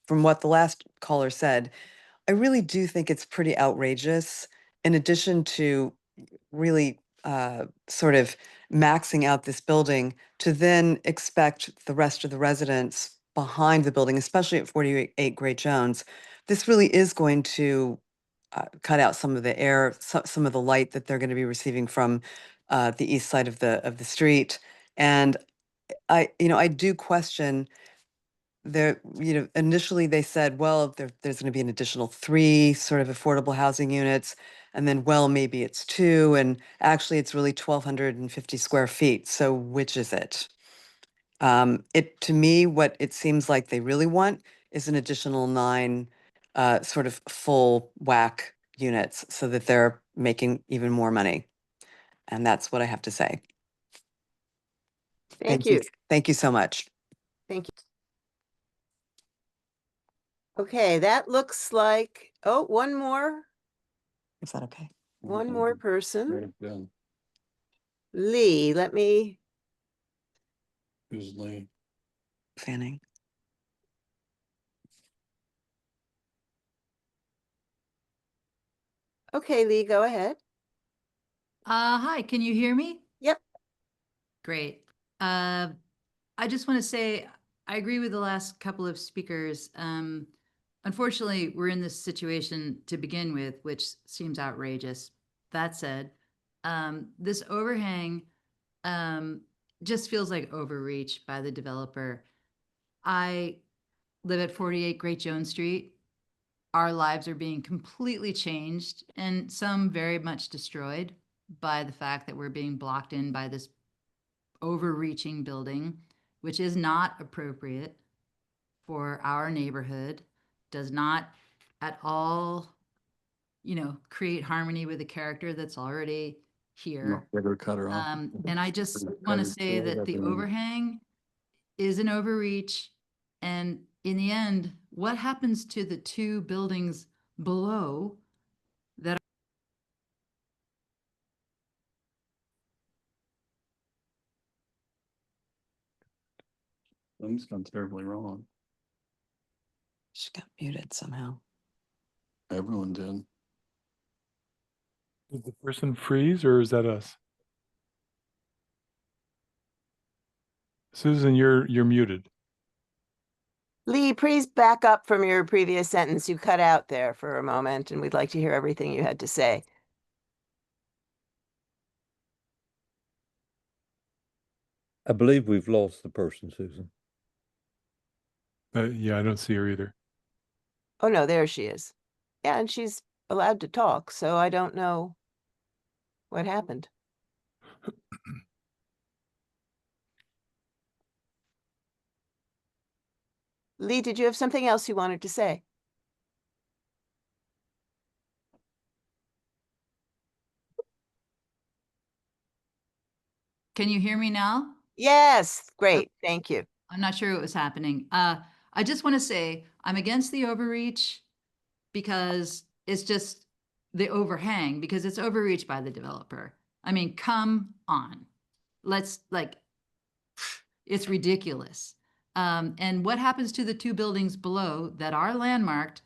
from what the last caller said, I really do think it's pretty outrageous, in addition to really sort of maxing out this building, to then expect the rest of the residents behind the building, especially at 48 Great Jones. This really is going to cut out some of the air, some of the light that they're going to be receiving from the east side of the street. And I do question there, initially they said, well, there's going to be an additional 3 sort of affordable housing units, and then, well, maybe it's 2, and actually it's really 1,250 square feet. So which is it? To me, what it seems like they really want is an additional 9 sort of full whack units, so that they're making even more money. And that's what I have to say. Thank you. Thank you so much. Thank you. Okay, that looks like, oh, one more. Is that okay? One more person. Done. Lee, let me, Who's Lee? Fanning. okay, Lee, go ahead. Hi, can you hear me? Yep. Great. I just want to say I agree with the last couple of speakers. Unfortunately, we're in this situation to begin with, which seems outrageous. That said, this overhang just feels like overreach by the developer. I live at 48 Great Jones Street. Our lives are being completely changed and some very much destroyed by the fact that we're being blocked in by this overreaching building, which is not appropriate for our neighborhood, does not at all, create harmony with the character that's already here. And I just want to say that the overhang is an overreach. And in the end, what happens to the 2 buildings below that Things gone terribly wrong. She got muted somehow. Everyone did. Did the person freeze, or is that us? Susan, you're muted. Lee, please back up from your previous sentence. You cut out there for a moment, and we'd like to hear everything you had to say. I believe we've lost the person, Susan. Yeah, I don't see her either. Oh, no, there she is. Yeah, and she's allowed to talk, so I don't know what happened. Lee, did you have something else you wanted to say? Can you hear me now? Yes, great. Thank you. I'm not sure what was happening. I just want to say I'm against the overreach because it's just the overhang, because it's overreach by the developer. I mean, come on. It's ridiculous. And what happens to the 2 buildings below that are landmarked?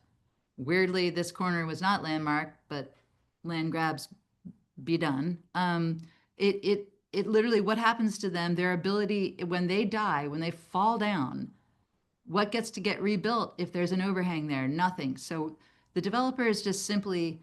Weirdly, this corner was not landmarked, but land grabs be done. It literally, what happens to them, their ability, when they die, when they fall down, what gets to get rebuilt if there's an overhang there? Nothing. So the developer is just simply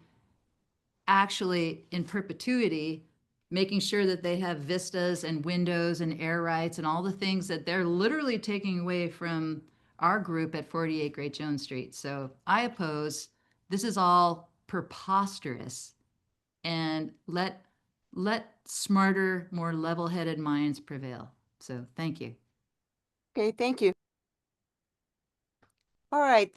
actually in perpetuity making sure that they have vistas and windows and air rights and all the things that they're literally taking away from our group at 48 Great Jones Street. So I oppose. This is all preposterous, and let smarter, more level-headed minds prevail. So thank you. Okay, thank you. All right,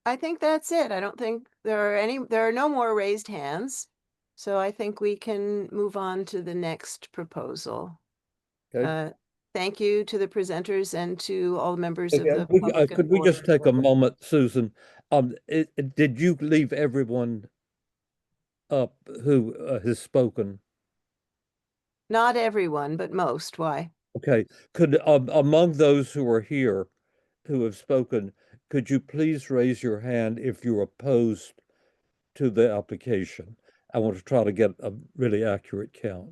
I think that's it. I don't think there are no more raised hands. So I think we can move on to the next proposal. Okay. Thank you to the presenters and to all the members of the Could public. and we just board. take a moment, Susan? Did you leave everyone up who has spoken? Not everyone, but most. Why? Okay. Could among those who are here who have spoken, could you please raise your hand if you're opposed to the application? I want to try to get a really accurate count.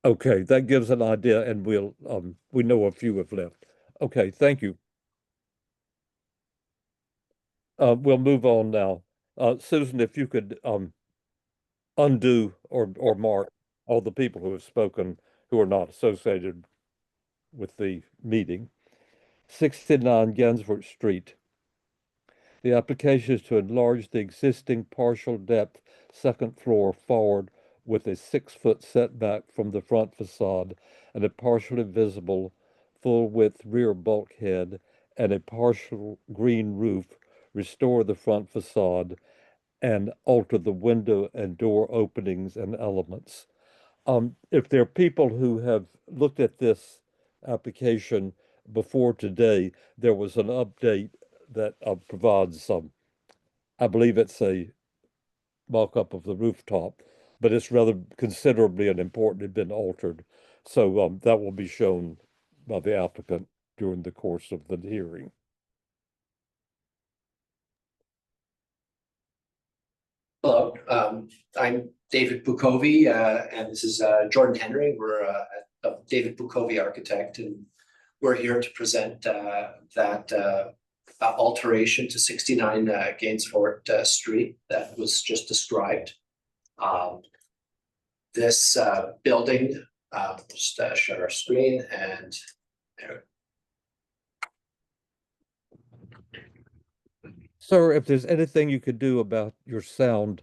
Okay, that gives an idea, and we know a few have left. Okay, thank you. We'll move on now. Susan, if you could undo or mark all the people who have spoken who are not associated with the meeting. 69 Gansevoort Street. The application is to enlarge the existing partial depth second floor forward with a 6-foot setback from the front facade and a partially visible full-width rear bulkhead and a partial green roof, restore the front facade, and alter the window and door openings and elements. If there are people who have looked at this application before today, there was an update that provides I believe it's a mock-up of the rooftop, but it's rather considerably and importantly been altered. So that will be shown by the applicant during the course of the hearing. Hello, I'm David Bukovi, and this is Jordan Henry. We're David Bukovi Architect, and we're here to present that alteration to 69 Gansevoort Street that was just described. This building, just share our screen, and there. Sir, if there's anything you could do about your sound,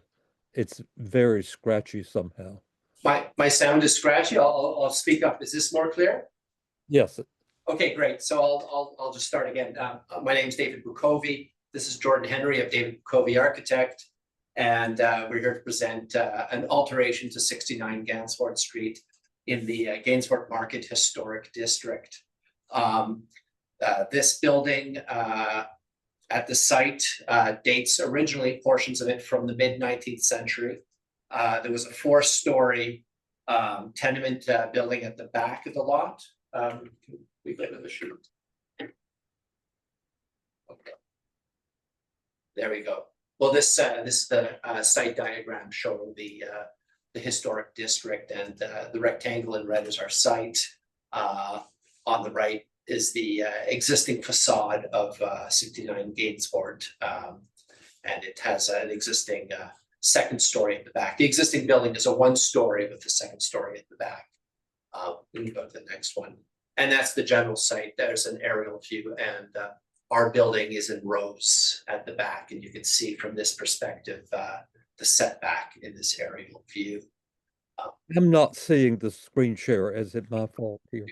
it's very scratchy somehow. My sound is scratchy. I'll speak up. Is this more clear? Yes. Okay, great. So I'll just start again. My name is David Bukovi. This is Jordan Henry of David Bukovi Architect, and we're here to present an alteration to 69 Gansevoort Street in the Gansevoort Market Historic District. This building at the site dates originally portions of it from the mid-19th century. There was a 4-story tenement building at the back of the lot. We go to the shoot. Okay. There we go. Well, this is the site diagram showing the historic district, and the rectangle in red is our site. On the right is the existing facade of 69 Gansevoort, and it has an existing second story at the back. The existing building is a 1-story with the second story at the back. We can go to the next one. And that's the general site. There's an aerial view, and our building is in rows at the back, and you can see from this perspective the setback in this aerial view. I'm not seeing the screen share. Is it my fault here?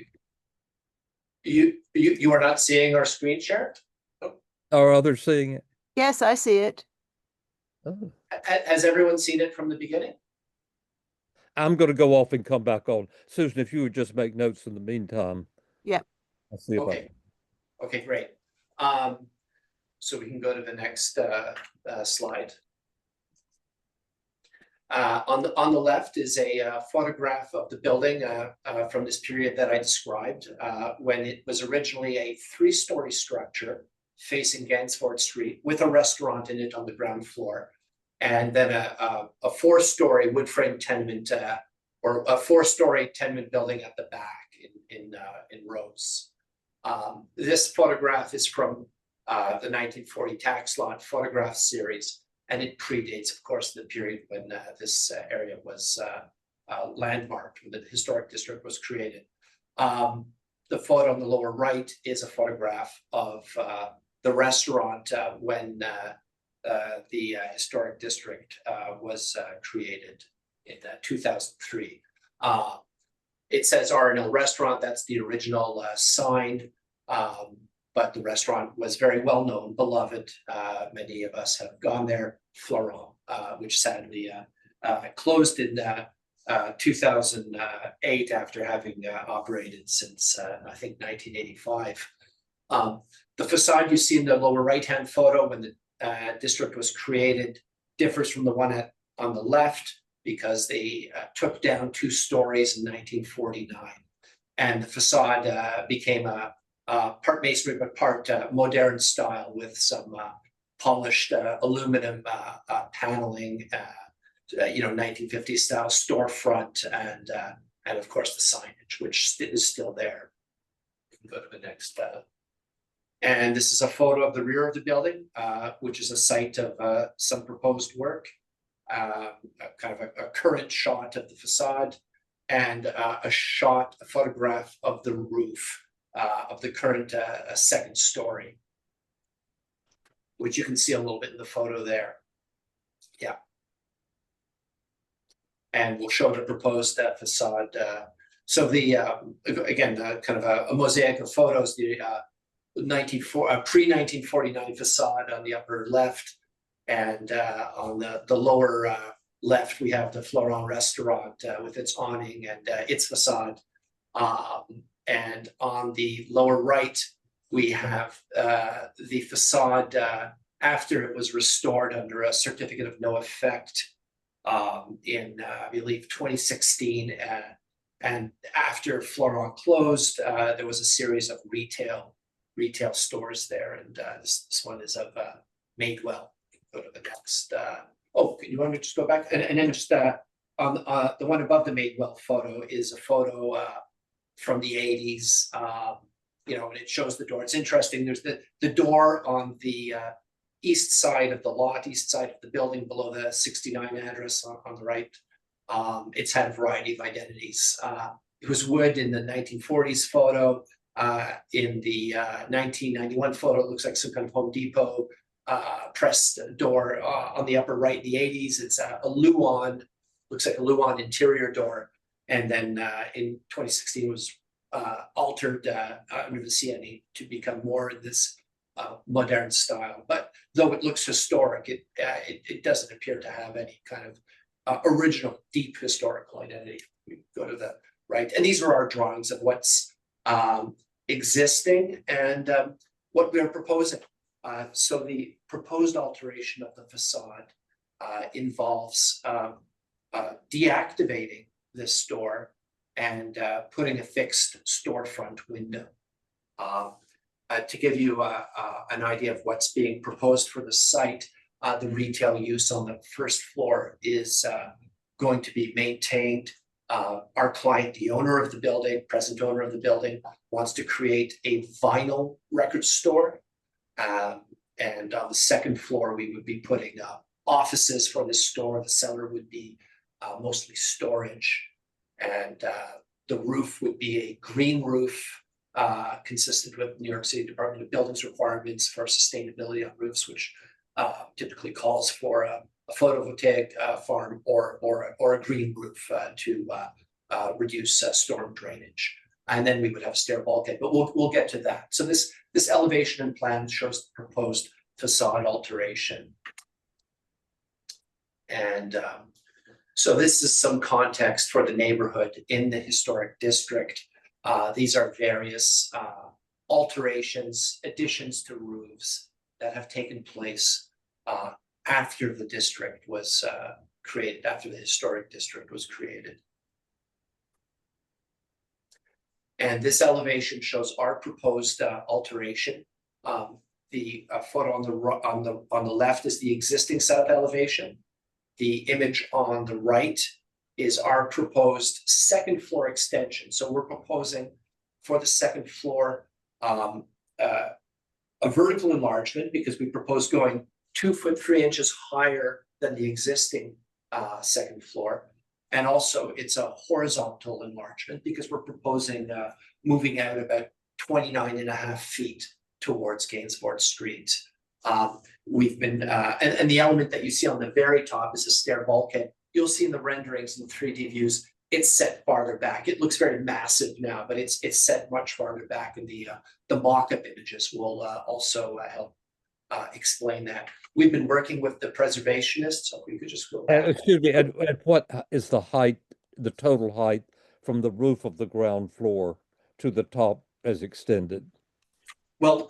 You are not seeing our screen share? Oh. Are others seeing it? Yes, I see it. Oh. Has everyone seen it from the beginning? I'm going to go off and come back on. Susan, if you would just make notes in the meantime. Yep. I'll see if Okay. Okay, great. So we can go to the next slide. On the left is a photograph of the building from this period that I described, when it was originally a 3-story structure facing Gansevoort Street with a restaurant in it on the ground floor, and then a 4-story wood frame tenement or a 4-story tenement building at the back in rows. This photograph is from the 1940 tax lot photograph series. and it predates, of course, the period when this area was landmarked, when the historic district was created. The photo on the lower right is a photograph of the restaurant when the historic district was created in 2003. It says R&L Restaurant. That's the original sign, but the restaurant was very well known, beloved. Many of us have gone there. Florent, which sadly closed in 2008 after having operated since I think 1985. The facade you see in the lower right-hand photo when the district was created differs from the one on the left because they took down 2 stories in 1949, and the facade became a part masonry but part modern style with some polished aluminum paneling, 1950s style storefront, and of course the signage, which is still there. You can go to the next. And this is a photo of the rear of the building, which is a site of some proposed work, kind of a current shot of the facade, and a photograph of the roof of the current second story, which you can see a little bit in the photo there. Yeah. And we'll show the proposed facade. So the, again, kind of a mosaic of photos, the pre-1949 facade on the upper left, and on the lower left, we have the Florent restaurant with its awning and its facade. And on the lower right, we have the facade after it was restored under a certificate of no effect in, I believe, 2016. And after Florent closed, there was a series of retail stores there. And this one is of Madewell. Go to the next. Oh, you want me to just go back? And then just on the one above the Madewell photo is a photo from the 80s. And it shows the door. It's interesting. There's the door on the east side of the lot, east side of the building below the 69 address on the right. It's had a variety of identities. It was wood in the 1940s photo. In the 1991 photo, it looks like some kind of Home Depot pressed door. On the upper right in the 80s, it's a Luan, looks like a Luan interior door. And then in 2016, it was altered under the CNE to become more in this modern style. But though it looks historic, it doesn't appear to have any kind of original deep historical identity. We go to the right. And these are our drawings of what's existing and what we are proposing. So the proposed alteration of the facade involves deactivating this store and putting a fixed storefront window. To give you an idea of what's being proposed for the site, the retail use on the first floor is going to be maintained. Our client, the owner of the building, present owner of the building, wants to create a vinyl record store. And on the second floor, we would be putting offices for this store. The cellar would be mostly storage. And the roof would be a green roof, consistent with New York City Department of Buildings requirements for sustainability on roofs, which typically calls for a photovoltaic farm or a green roof to reduce storm drainage. And then we would have a stair bulkhead, but we'll get to that. So this elevation and plan shows the proposed facade alteration. And so this is some context for the neighborhood in the historic district. These are various alterations, additions to roofs that have taken place after the district was created, after the historic district was created. And this elevation shows our proposed alteration. The photo on the left is the existing south elevation. The image on the right is our proposed second floor extension. So we're proposing for the second floor a vertical enlargement because we propose going 2 foot 3 inches higher than the existing second floor. And also it's a horizontal enlargement because we're proposing moving out about 29.5 feet towards Gansevoort Street. We've been, and the element that you see on the very top is a stair bulkhead. You'll see in the renderings and 3D views, it's set farther back. It looks very massive now, but it's set much farther back, and the mock-up images will also help explain that. We've been working with the preservationists, so if we could just go back. Excuse me, and what is the height, the total height from the roof of the ground floor to the top as extended? Well,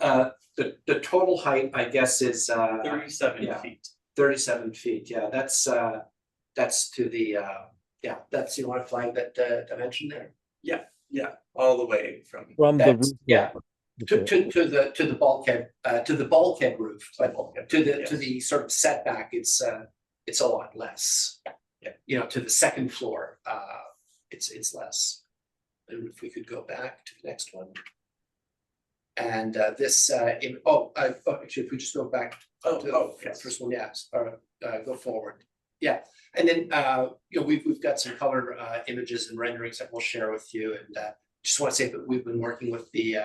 the total height, I guess, is 37 feet. 37 feet. Yeah, that's to the that's, you want to flag that dimension there? Yeah, all the way from the roof. Yeah. To the bulkhead roof, but to the sort of setback, it's a lot less. Yeah, you know, to the second floor, it's less. And if we could go back to the next one. And this actually, if we just go back to the first one, go forward. Yeah, and then you know, we've got some color images and renderings that we'll share with you, and just want to say that we've been working with the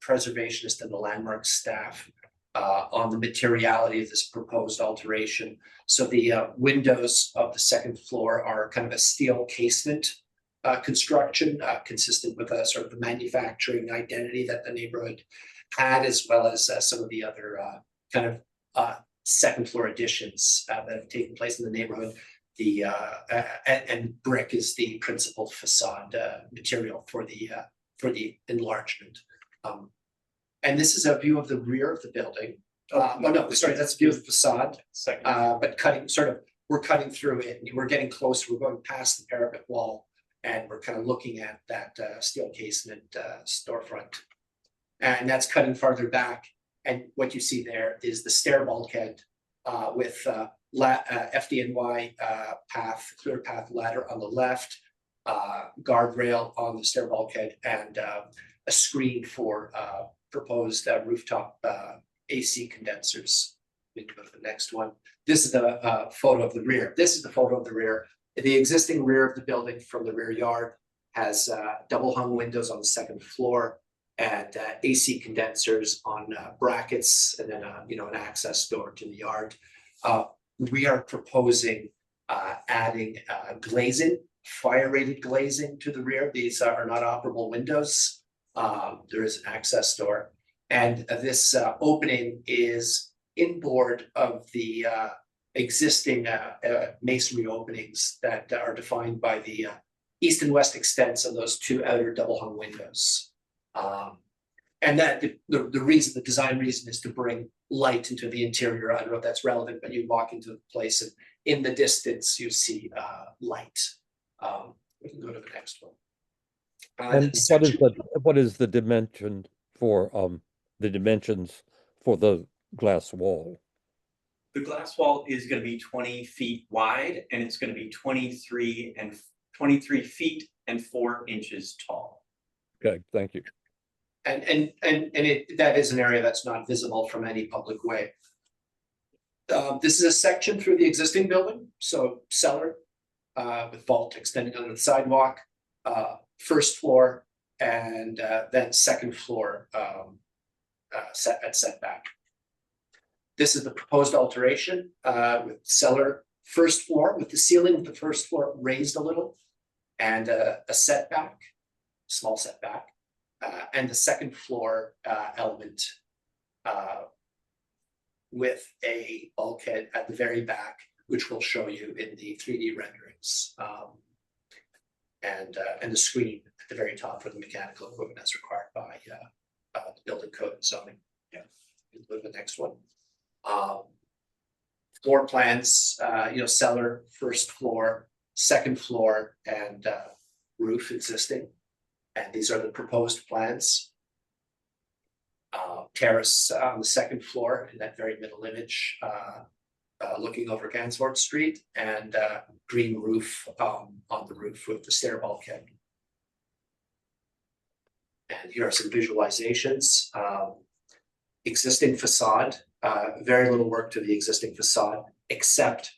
preservationist and the landmark staff on the materiality of this proposed alteration. So the windows of the second floor are kind of a steel casement construction, consistent with a sort of the manufacturing identity that the neighborhood had, as well as some of the other kind of second floor additions that have taken place in the neighborhood. The and brick is the principal facade material for the enlargement. And this is a view of the rear of the building. Oh no, sorry, that's a view of the facade. But we're cutting through it, and we're getting closer. We're going past the parapet wall, and we're kind of looking at that steel casement storefront, and that's cutting farther back. And what you see there is the stair bulkhead with FDNY path, clear path ladder on the left, guardrail on the stair bulkhead, and a screen for proposed rooftop AC condensers. We can go to the next one. This is the photo of the rear. This is the photo of the rear. The existing rear of the building from the rear yard has double hung windows on the second floor and AC condensers on brackets, and then you know, an access door to the yard. We are proposing adding glazing, fire-rated glazing to the rear. These are not operable windows. There is an access door, and this opening is inboard of the existing masonry openings that are defined by the east and west extents of those two outer double hung windows. And that the design reason is to bring light into the interior. I don't know if that's relevant, but you walk into the place and in the distance you see light. We can go to the next one. And what is the dimension for the dimensions for the glass wall? The glass wall is going to be 20 feet wide, and it's going to be 23 feet and 4 inches tall. Okay, thank you. And that is an area that's not visible from any public way. This is a section through the existing building, so cellar with vault extending under the sidewalk, first floor, and then second floor setback. This is the proposed alteration with cellar first floor, with the ceiling of the first floor raised a little, and a setback, small setback. And the second floor element with a bulkhead at the very back, which we'll show you in the 3D renderings, and the screen at the very top for the mechanical equipment that's required by the building code and zoning. Yeah, go to the next one. Floor plans, you know, cellar, first floor, second floor, and roof existing. And these are the proposed plans. Terrace on the second floor in that very middle image, looking over Gansevoort Street, and green roof on the roof with the stair bulkhead. And here are some visualizations. Existing facade very little work to the existing facade, except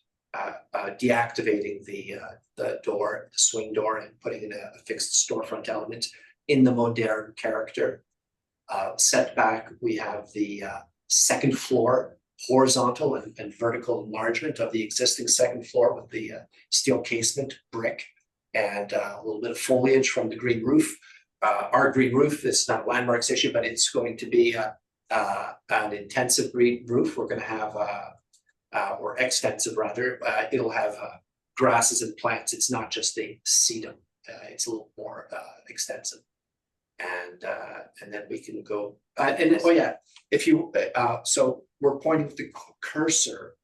deactivating the door, the swing door, and putting in a fixed storefront element in the modern character. Setback, we have the second floor horizontal and vertical enlargement of the existing second floor with the steel casement, brick, and a little bit of foliage from the green roof. Our green roof is not a landmarks issue, but it's going to be an intensive green roof. We're going to have, or extensive rather, it'll have grasses and plants. It's not just a sedum. It's a little more extensive. And then we can go, oh yeah, if you, so we're pointing with the cursor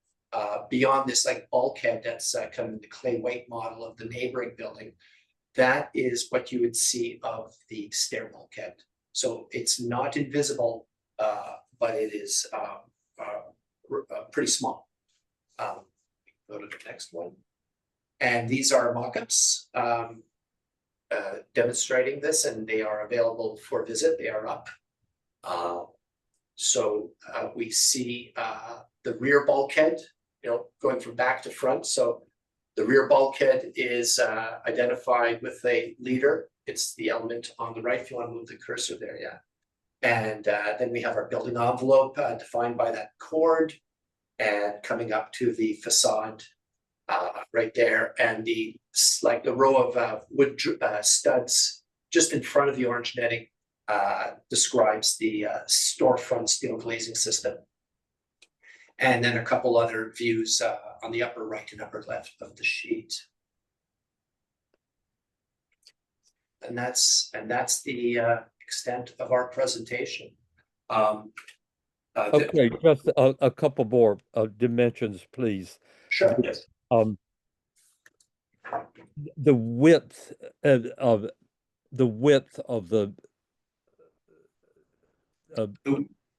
beyond this like bulkhead that's kind of the clay weight model of the neighboring building. That is what you would see of the stair bulkhead. So it's not invisible, but it is pretty small. Go to the next one. And these are mock-ups demonstrating this, and they are available for visit. They are up. So we see the rear bulkhead, going from back to front. So the rear bulkhead is identified with a leader. It's the element on the right. If you want to move the cursor there, yeah. And then we have our building envelope defined by that cord, and coming up to the facade right there, and the row of wood studs just in front of the orange netting describes the storefront steel glazing system. And then a couple other views on the upper right and upper left of the sheet. And that's the extent of our presentation. Okay, just a couple more dimensions, please. Sure. Yes. The width of the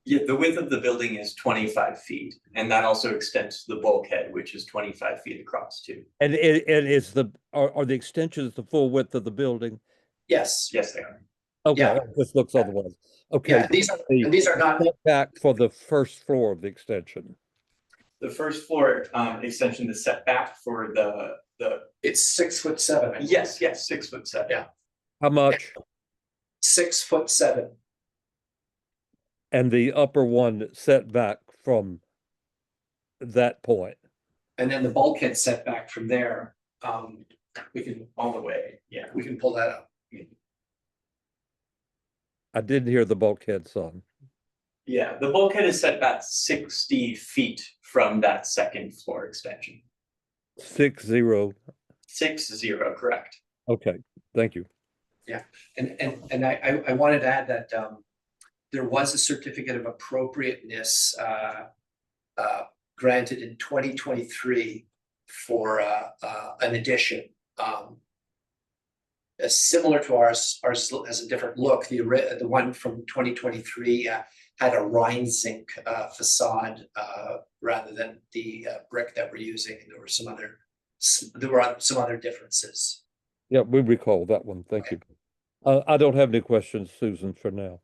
Yeah, the width of the building is 25 feet, and that also extends to the bulkhead, which is 25 feet across too. and is are the extensions the full width of the building? Yes. Yes, they are. Okay, Yeah. this looks otherwise. Okay, Yeah, these are not setback for the first floor of the extension. The first floor extension, the setback for the it's 6'7". yes, 6'7". Yeah. How much? 6'7". And the upper one setback from that point. And then the bulkhead setback from there, we can all the way. Yeah, we can pull that up. I didn't hear the bulkhead, son. Yeah, the bulkhead is set back 60 feet from that second floor extension. 60. 60, correct. Okay, thank you. Yeah, and I wanted to add that there was a certificate of appropriateness granted in 2023 for an addition. Similar to ours has a different look. The one from 2023 had a Rhine zinc facade rather than the brick that we're using. There were some other differences. Yeah, we recall that one. Thank you. I don't have any questions, Susan, for now.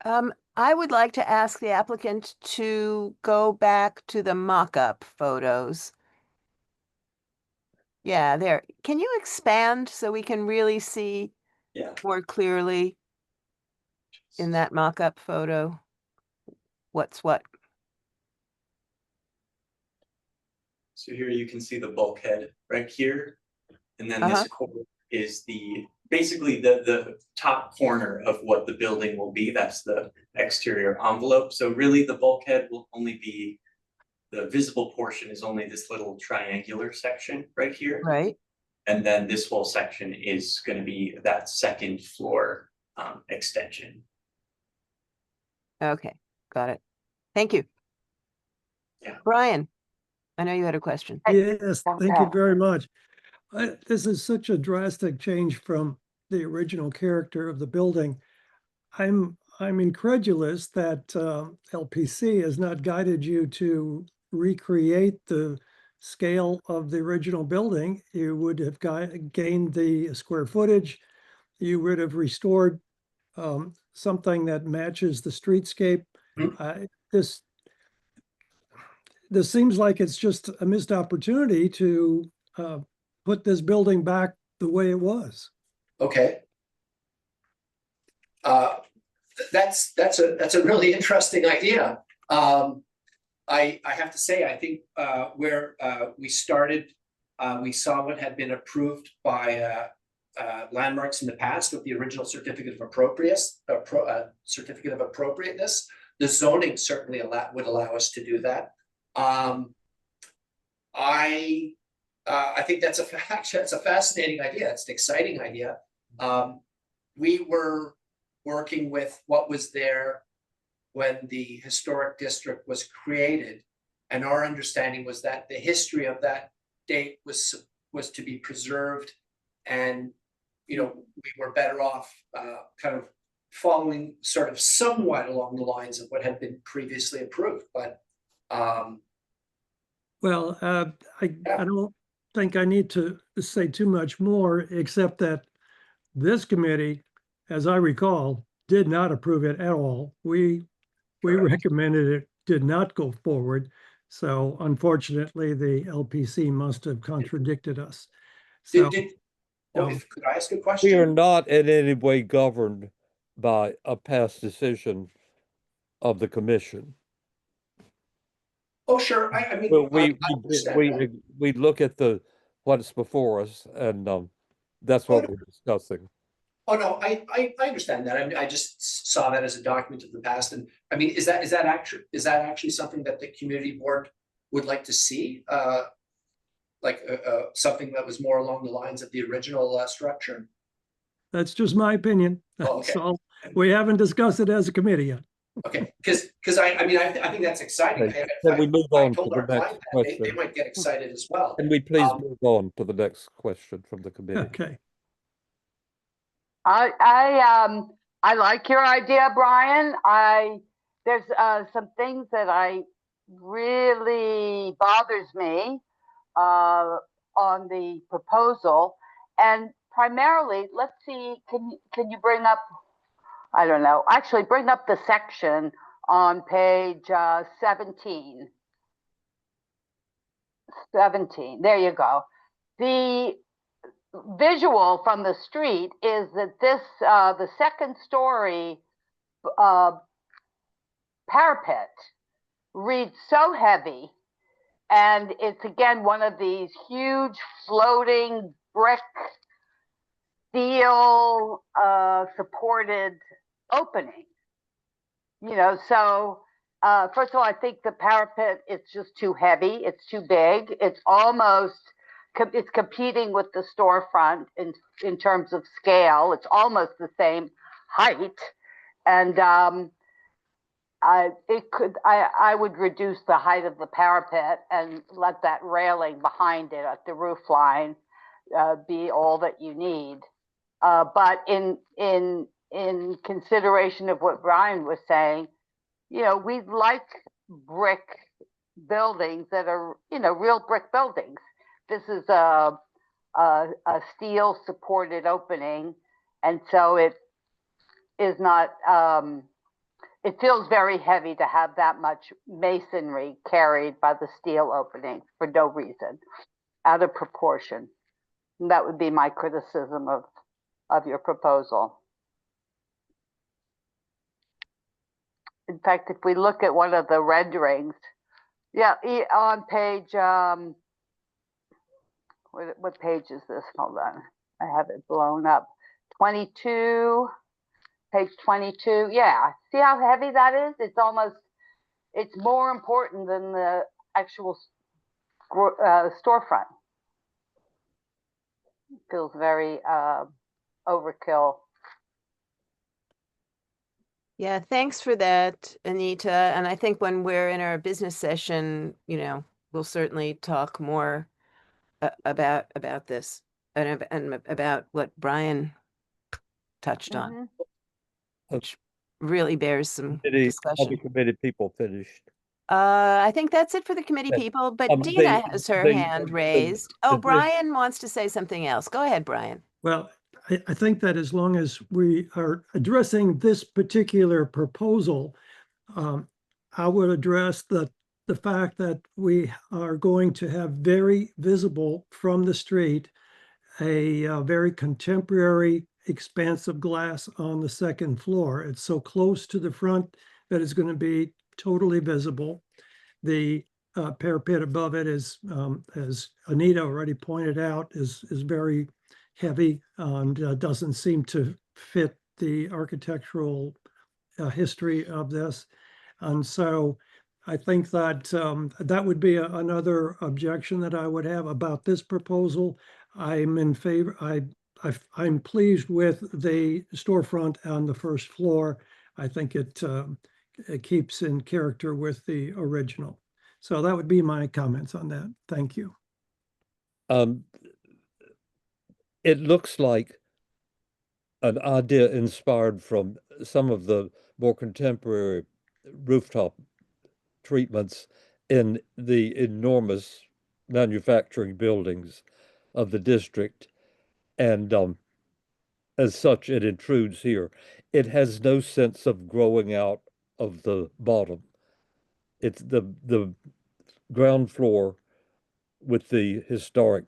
I would like to ask the applicant to go back to the mock-up photos. Yeah, there. Can you expand so we can really see more clearly in that mock-up photo what's what? So here you can see the bulkhead right here. And then this corner is basically the top corner of what the building will be. That's the exterior envelope. So really the bulkhead will only be, the visible portion is only this little triangular section right here. Right. And then this whole section is going to be that second floor extension. Okay, got it. Thank you. Yeah. Brian, I know you had a question. Yes, thank you very much. This is such a drastic change from the original character of the building. I'm incredulous that LPC has not guided you to recreate the scale of the original building. You would have gained the square footage. You would have restored something that matches the streetscape. This seems like it's just a missed opportunity to put this building back the way it was. Okay. That's a really interesting idea. I have to say, I think where we started, we saw what had been approved by landmarks in the past with the original certificate of appropriateness. The zoning certainly would allow us to do that. I think that's a fascinating idea. It's an exciting idea. We were working with what was there when the historic district was created, and our understanding was that the history of that date was to be preserved, and we were better off kind of following sort of somewhat along the lines of what had been previously approved. But well, I don't think I need to say too much more, except that this committee, as I recall, did not approve it at all. We recommended it did not go forward. So unfortunately, the LPC must have contradicted us. So, could I ask a question? We are not in any way governed by a past decision of the commission. Oh, sure. I mean, Well, we look at what's before us, and that's what we're discussing. Oh no, I understand that. I mean, I just saw that as a document of the past, and I mean, is that actually something that the community board would like to see? Something that was more along the lines of the original structure? That's just my opinion. Oh, okay. So we haven't discussed it as a committee yet. Okay, because I mean, I think that's exciting. Okay. Can we move on to the next question? They might get excited as well. Can we please move on to the next question from the committee? Okay. I like your idea, Brian. There's some things that really bothers me on the proposal, and primarily, let's see, can you bring up, I don't know, actually bring up the section on page 17. 17, there you go. The visual from the street is that the second story parapet reads so heavy, and it's again one of these huge floating brick steel supported openings. So first of all, I think the parapet, it's just too heavy, it's too big, it's competing with the storefront in terms of scale. It's almost the same height, and I would reduce the height of the parapet and let that railing behind it at the roof line be all that you need. But in consideration of what Brian was saying, we like brick buildings that are real brick buildings. This is a steel supported opening, and so it is not. It feels very heavy to have that much masonry carried by the steel opening for no reason, out of proportion. And that would be my criticism of your proposal. In fact, if we look at one of the renderings, on page, what page is this? Hold on, I have it blown up. 22, page 22. Yeah, see how heavy that is? It's more important than the actual storefront. It feels very overkill. Yeah, thanks for that, Anita. And I think when we're in our business session, we'll certainly talk more about this and about what Brian touched on, which really bears some discussion. Other committee people finished. I think that's it for the committee people, but Dina has her hand raised. Oh, Brian wants to say something else. Go ahead, Brian. Well, I think that as long as we are addressing this particular proposal, I would address the fact that we are going to have very visible from the street a very contemporary expanse of glass on the second floor. It's so close to the front that it's going to be totally visible. The parapet above it is, as Anita already pointed out, is very heavy and doesn't seem to fit the architectural history of this. And so I think that that would be another objection that I would have about this proposal. I'm in favor. I'm pleased with the storefront on the first floor. I think it keeps in character with the original. So that would be my comments on that. Thank you. It looks like an idea inspired from some of the more contemporary rooftop treatments in the enormous manufacturing buildings of the district. And as such, it intrudes here. It has no sense of growing out of the bottom. It's the ground floor with the historic,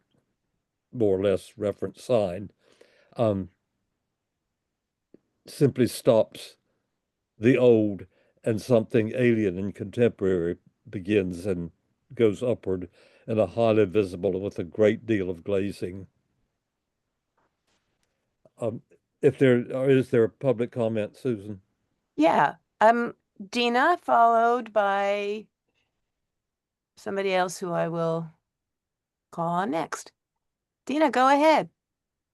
more or less, reference sign simply stops the old, and something alien and contemporary begins and goes upward in a highly visible and with a great deal of glazing. Is there a public comment, Susan? Yeah, Dina, followed by somebody else who I will call on next. Dina, go ahead.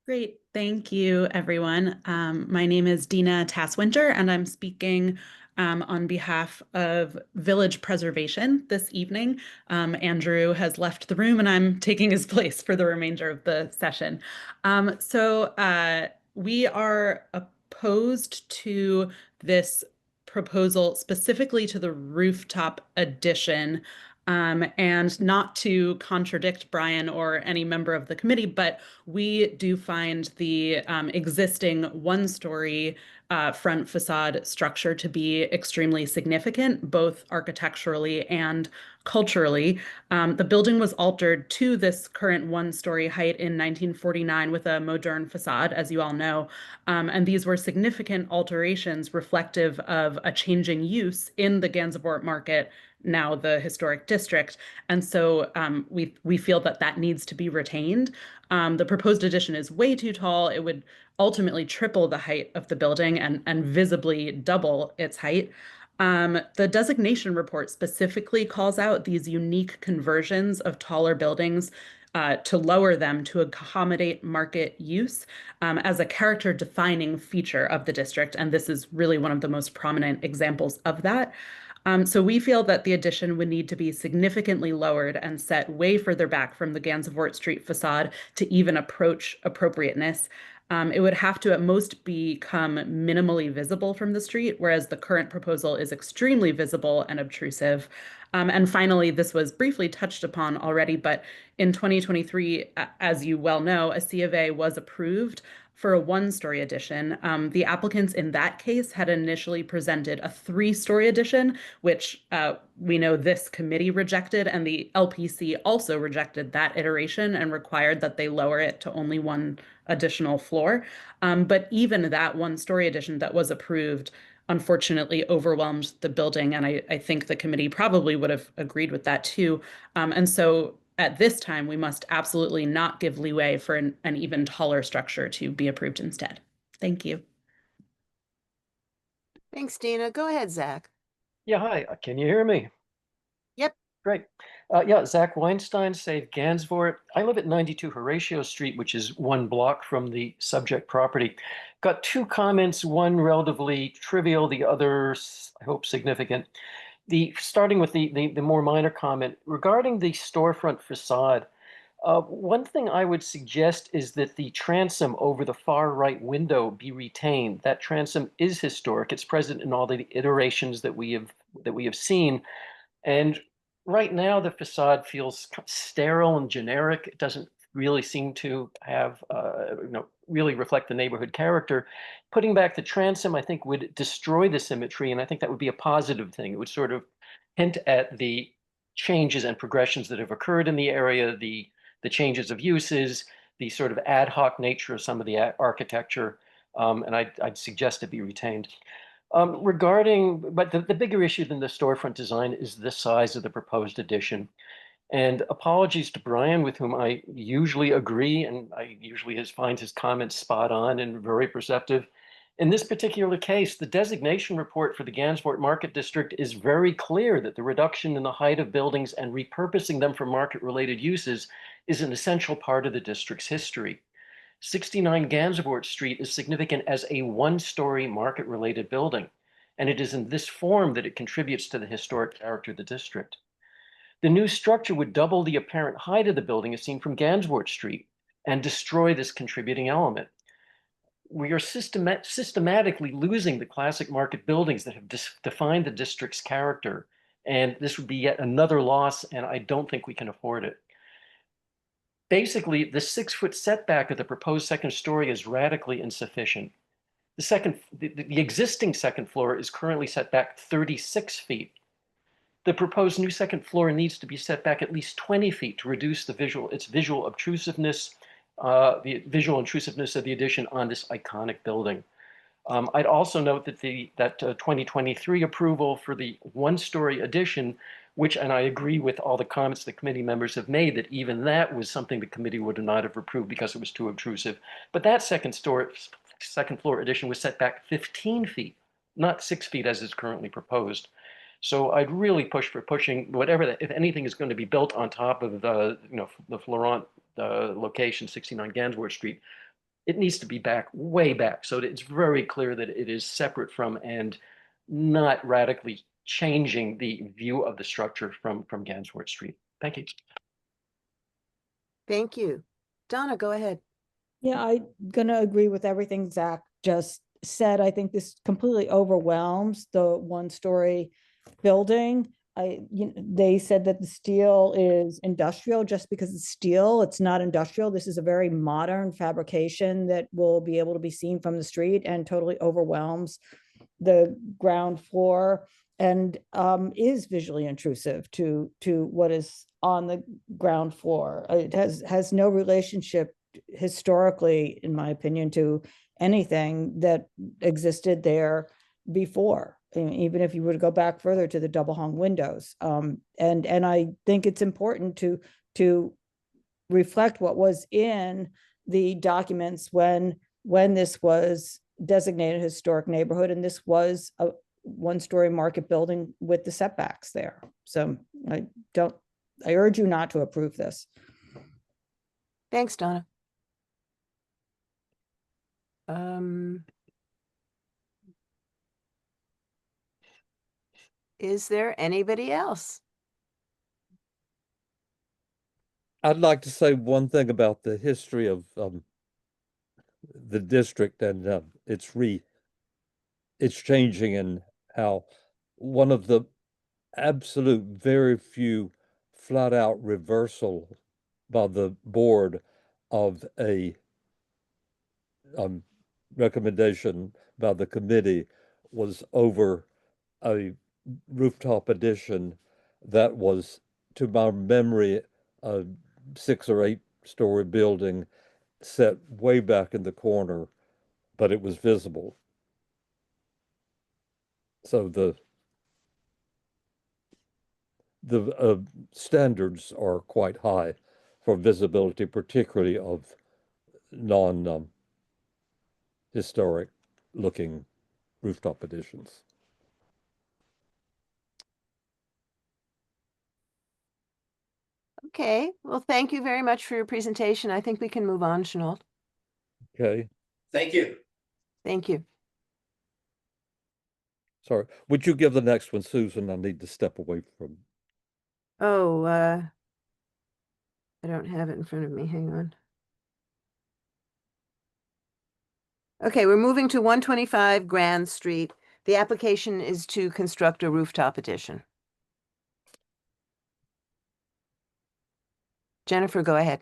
Great. Thank you, everyone. My name is Dina Tasswinter, and I'm speaking on behalf of Village Preservation this evening. Andrew has left the room, and I'm taking his place for the remainder of the session. We are opposed to this proposal, specifically to the rooftop addition. And not to contradict Brian or any member of the committee, but we do find the existing one-story front facade structure to be extremely significant, both architecturally and culturally. The building was altered to this current one-story height in 1949 with a modern facade, as you all know. And these were significant alterations reflective of a changing use in the Gansevoort Market, now the historic district. And so we feel that that needs to be retained. The proposed addition is way too tall. It would ultimately triple the height of the building and visibly double its height. The designation report specifically calls out these unique conversions of taller buildings to lower them to accommodate market use as a character defining feature of the district. And this is really one of the most prominent examples of that. So we feel that the addition would need to be significantly lowered and set way further back from the Gansevoort Street facade to even approach appropriateness. It would have to at most become minimally visible from the street, whereas the current proposal is extremely visible and obtrusive. And finally, this was briefly touched upon already, but in 2023, as you well know, a C of A was approved for a one-story addition. The applicants in that case had initially presented a three-story addition, which we know this committee rejected, and the LPC also rejected that iteration and required that they lower it to only one additional floor. But even that one-story addition that was approved unfortunately overwhelmed the building, and I think the committee probably would have agreed with that too. And so at this time, we must absolutely not give leeway for an even taller structure to be approved instead. Thank you. Thanks, Dina. Go ahead, Zach. Yeah, hi. Can you hear me? Yep. Great. Yeah, Zach Weinstein, Save Gansevoort. I live at 92 Horatio Street, which is one block from the subject property. Got two comments, one relatively trivial, the other, I hope, significant. Starting with the more minor comment regarding the storefront facade. One thing I would suggest is that the transom over the far right window be retained. That transom is historic. It's present in all the iterations that we have seen. And right now the facade feels sterile and generic. It doesn't really seem to have, really reflect the neighborhood character. Putting back the transom, I think, would destroy the symmetry, and I think that would be a positive thing. It would sort of hint at the changes and progressions that have occurred in the area, the changes of uses, the sort of ad hoc nature of some of the architecture, and I'd suggest it be retained. But the bigger issue than the storefront design is the size of the proposed addition. And apologies to Brian, with whom I usually agree, and I usually find his comments spot on and very perceptive. In this particular case, the designation report for the Gansevoort Market District is very clear that the reduction in the height of buildings and repurposing them for market-related uses is an essential part of the district's history. 69 Gansevoort Street is significant as a one-story market-related building, and it is in this form that it contributes to the historic character of the district. The new structure would double the apparent height of the building as seen from Gansevoort Street and destroy this contributing element. We are systematically losing the classic market buildings that have defined the district's character, and this would be yet another loss, and I don't think we can afford it. Basically, the 6-foot setback of the proposed second story is radically insufficient. The existing second floor is currently set back 36 feet. The proposed new second floor needs to be set back at least 20 feet to reduce its visual obtrusiveness, the visual intrusiveness of the addition on this iconic building. I'd also note that that 2023 approval for the one-story addition, and I agree with all the comments the committee members have made, that even that was something the committee would not have approved because it was too obtrusive. But that second floor addition was set back 15 feet, not 6 feet as is currently proposed. So I'd really push for pushing whatever, if anything is going to be built on top of the Florent location, 69 Gansevoort Street, it needs to be back, way back, so that it's very clear that it is separate from and not radically changing the view of the structure from Gansevoort Street. Thank you. Thank you. Donna, go ahead. Yeah, I'm gonna agree with everything Zach just said. I think this completely overwhelms the one-story building. They said that the steel is industrial. Just because it's steel, it's not industrial. This is a very modern fabrication that will be able to be seen from the street and totally overwhelms the ground floor and is visually intrusive to what is on the ground floor. It has no relationship historically, in my opinion, to anything that existed there before. Even if you were to go back further to the double hung windows. And I think it's important to reflect what was in the documents when this was designated historic neighborhood, and this was a one-story market building with the setbacks there. So I urge you not to approve this. Thanks, Donna. Is there anybody else? I'd like to say one thing about the history of the district and its changing, and how one of the absolute very few flat out reversal by the board of a recommendation by the committee was over a rooftop addition that was, to my memory, a 6 or 8 story building set way back in the corner, but it was visible. So the standards are quite high for visibility, particularly of non-historic looking rooftop additions. Okay, well, thank you very much for your presentation. I think we can move on, Chenault. Okay. Thank you. Thank you. Sorry, would you give the next one, Susan? I need to step away from. Oh, I don't have it in front of me. Hang on. Okay, we're moving to 125 Grand Street. The application is to construct a rooftop addition. Jennifer, go ahead.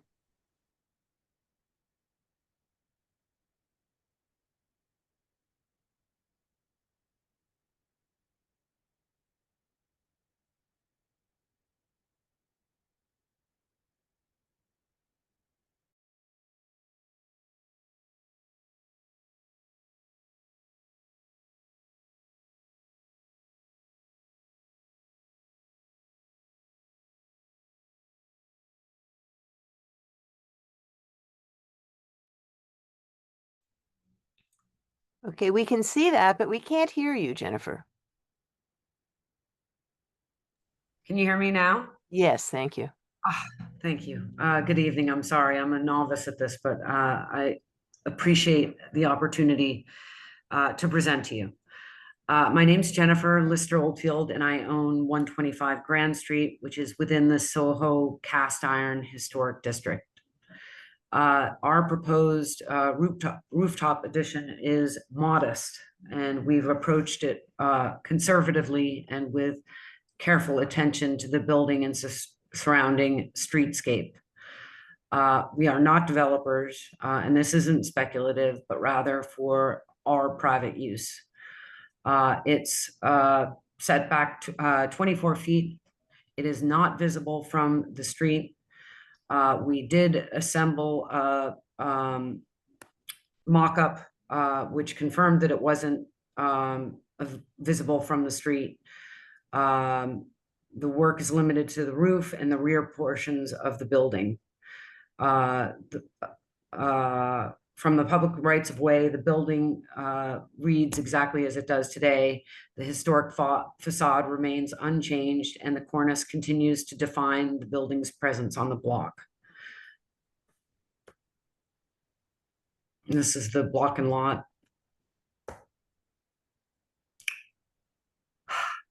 Okay, we can see that, but we can't hear you, Jennifer. Can you hear me now? Yes, thank you. Thank you. Good evening. I'm sorry, I'm a novice at this, but I appreciate the opportunity to present to you. My name's Jennifer Lister Oldfield, and I own 125 Grand Street, which is within the Soho Cast Iron Historic District. Our proposed rooftop addition is modest, and we've approached it conservatively and with careful attention to the building and surrounding streetscape. We are not developers, and this isn't speculative, but rather for our private use. It's set back 24 feet. It is not visible from the street. We did assemble a mock-up which confirmed that it wasn't visible from the street. The work is limited to the roof and the rear portions of the building. From the public rights of way, the building reads exactly as it does today. The historic facade remains unchanged, and the cornice continues to define the building's presence on the block. This is the block and lot.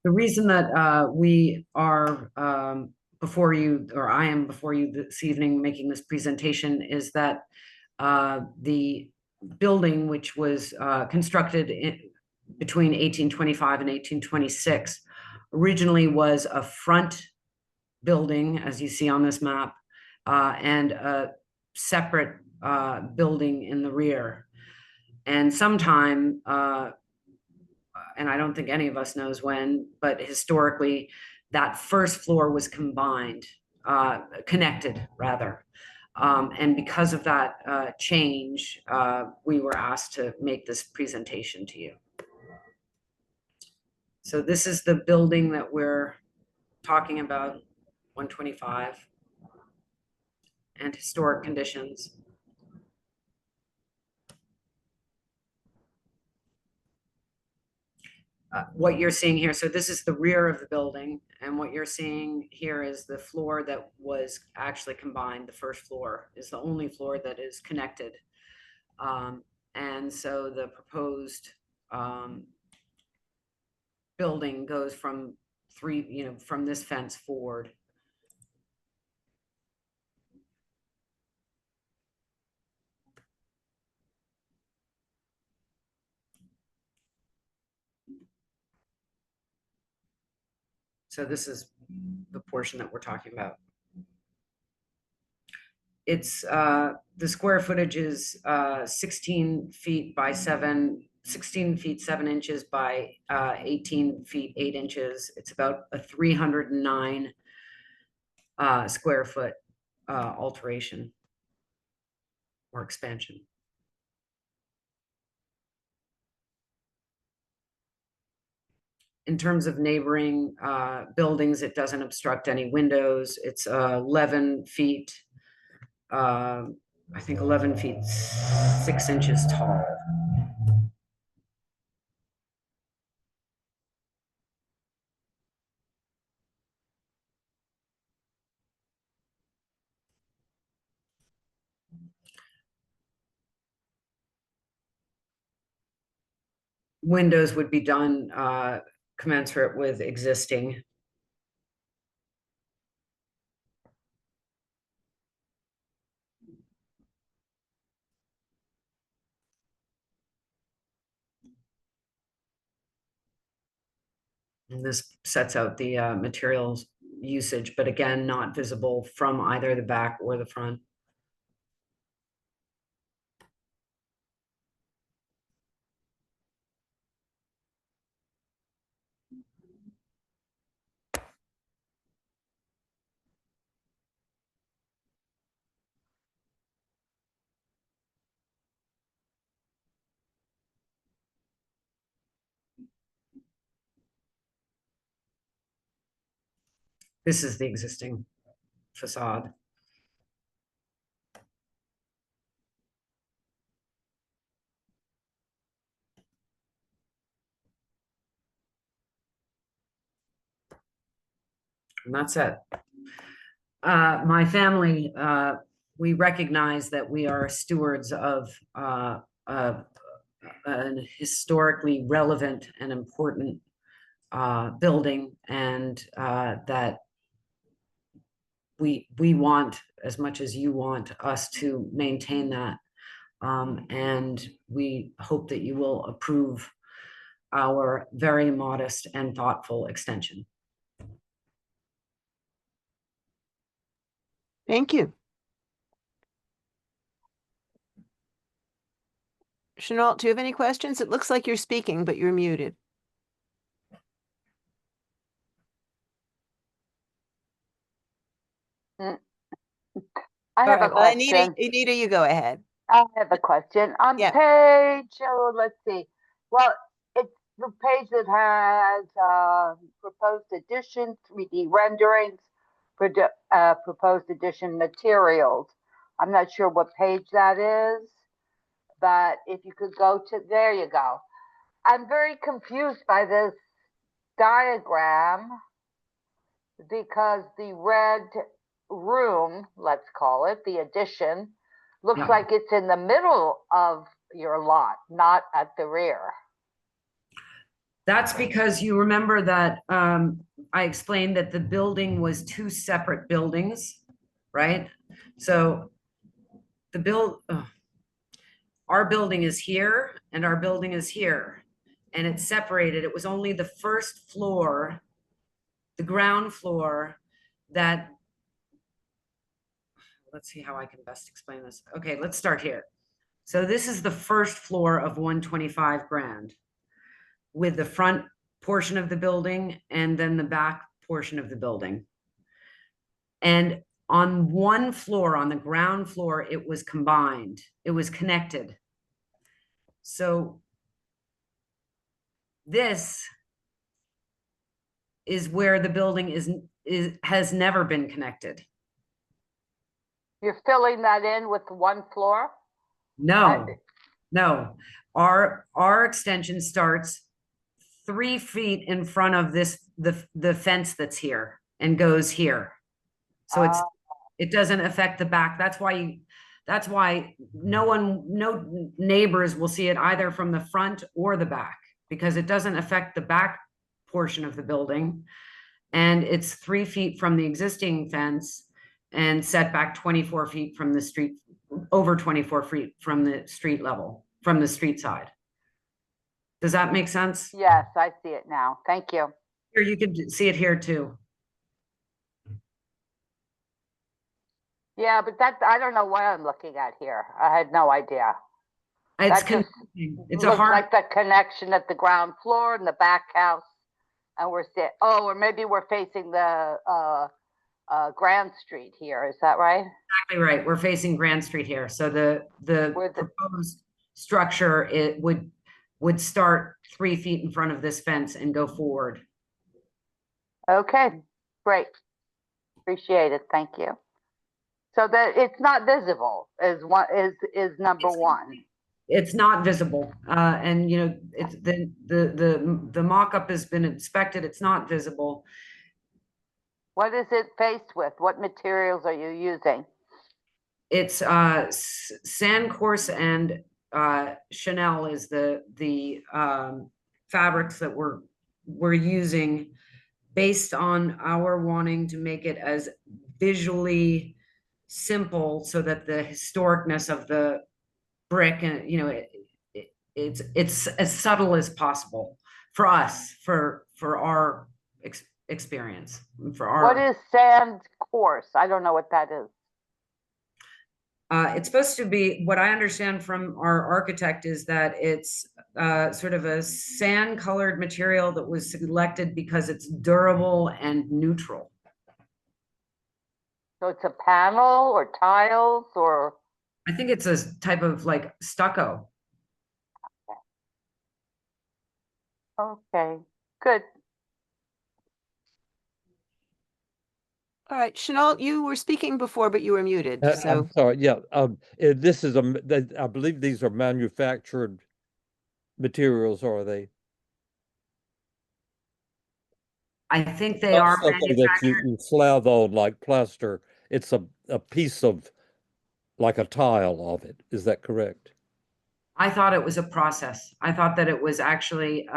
The reason that we are before you, or I am before you this evening making this presentation, is that the building, which was constructed between 1825 and 1826, originally was a front building, as you see on this map, and a separate building in the rear. And sometime, and I don't think any of us knows when, but historically, that first floor was combined, connected rather. And because of that change, we were asked to make this presentation to you. So this is the building that we're talking about, 125, and historic conditions. What you're seeing here, so this is the rear of the building, and what you're seeing here is the floor that was actually combined. The first floor is the only floor that is connected. And so the proposed building goes from from this fence forward. So this is the portion that we're talking about. It's the square footage is 16 feet by 16 feet 7 inches by 18 feet 8 inches. It's about a 309 square foot alteration or expansion. In terms of neighboring buildings, it doesn't obstruct any windows. It's 11 feet, I think 11 feet 6 inches tall. Windows would be done commensurate with existing. And this sets out the materials usage, but again, not visible from either the back or the front. This is the existing facade. And that's it. My family, we recognize that we are stewards of an historically relevant and important building, and that we want, as much as you want us to maintain that. And we hope that you will approve our very modest and thoughtful extension. Thank you. Chenault, do you have any questions? It looks like you're speaking, but you're muted. I have a question. Anita, you go ahead. I have a question. On Yeah. page, let's see. Well, it's the page that has proposed addition, 3D renderings, proposed addition materials. I'm not sure what page that is, but if you could go to, there you go. I'm very confused by this diagram because the red room, let's call it, the addition, looks like it's in the middle of your lot, not at the rear. That's because you remember that I explained that the building was two separate buildings, right? So our building is here and our building is here, and it's separated. It was only the first floor, the ground floor, that, let's see how I can best explain this. Okay, let's start here. So this is the first floor of 125 Grand, with the front portion of the building and then the back portion of the building. And on one floor, on the ground floor, it was combined, it was connected. So this is where the building has never been connected. You're filling that in with one floor? No, no. Our extension starts 3 feet in front of the fence that's here and goes here. So it doesn't affect the back. That's why no neighbors will see it either from the front or the back, because it doesn't affect the back portion of the building. And it's 3 feet from the existing fence and set back 24 feet from the street, over 24 feet from the street level, from the street side. Does that make sense? Yes, I see it now. Thank you. Here, you can see it here too. Yeah, but I don't know what I'm looking at here. I had no idea. It's confusing. It's looks like the connection at the ground floor and the back house, and we're or maybe we're facing the Grand Street here. Is that right? Exactly right. We're facing Grand Street here. So the proposed structure, it would start 3 feet in front of this fence and go forward. Okay, great. Appreciate it. Thank you. So that it's not visible is number one. It's not visible, and you know, it's the mock-up has been inspected. It's not visible. What is it faced with? What materials are you using? It's sand course and Chanel is the fabrics that we're using, based on our wanting to make it as visually simple so that the historicness of the brick, and you know, it's as subtle as possible for us, for our experience, for our. What is sand coarse? I don't know what that is. It's supposed to be, what I understand from our architect is that it's sort of a sand colored material that was selected because it's durable and neutral. So it's a panel or tiles or? I think it's a type of like stucco. Okay, good. All right, Chenault, you were speaking before, but you were muted. So I'm sorry. Yeah. This is I believe these are manufactured materials, are they? I think they Not are something that you slab on like plaster. It's a piece of, like a tile of it. Is that correct? I thought it was a process. I thought that it was actually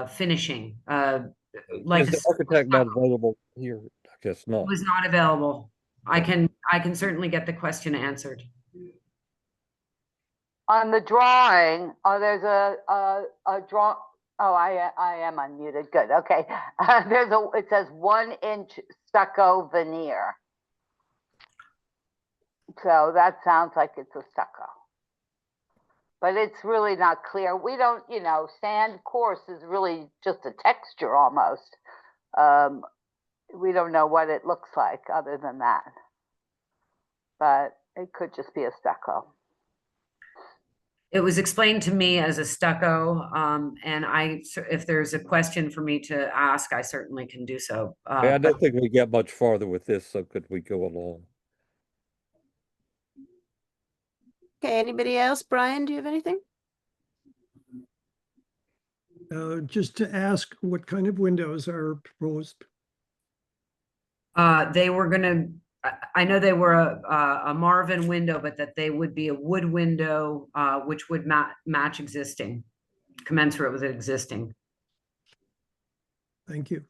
finishing. Like Is the architect not available here? I guess not. was not available. I can certainly get the question answered. On the drawing, there's a draw. Oh, I am unmuted. Good. Okay. It says 1-inch stucco veneer. So that sounds like it's a stucco. But it's really not clear. We don't, sand coarse is really just a texture almost. We don't know what it looks like other than that. But it could just be a stucco. It was explained to me as a stucco, and if there's a question for me to ask, I certainly can do so. I don't think we get much farther with this, so could we go along? Okay, anybody else? Brian, do you have anything? Just to ask, what kind of windows are proposed? They were gonna, I know they were a Marvin window, but that they would be a wood window, which would match existing, commensurate with existing. Thank you.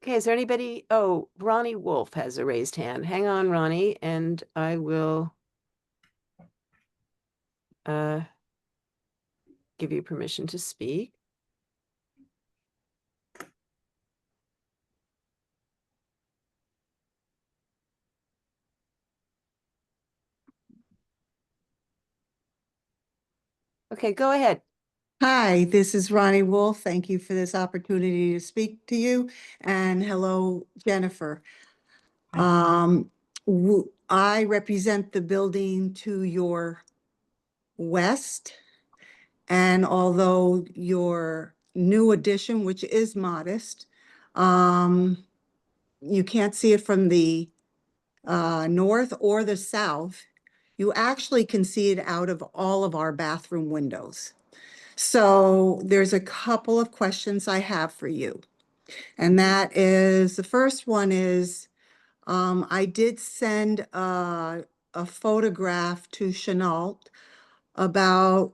Okay, is there anybody? Oh, Ronnie Wolf has a raised hand. Hang on, Ronnie, and I will give you permission to speak. Okay, go ahead. Hi, this is Ronnie Wolf. Thank you for this opportunity to speak to you. And hello, Jennifer. I represent the building to your west. And although your new addition, which is modest, you can't see it from the north or the south, you actually can see it out of all of our bathroom windows. So there's a couple of questions I have for you. And that is, the first one is, I did send a photograph to Chenault about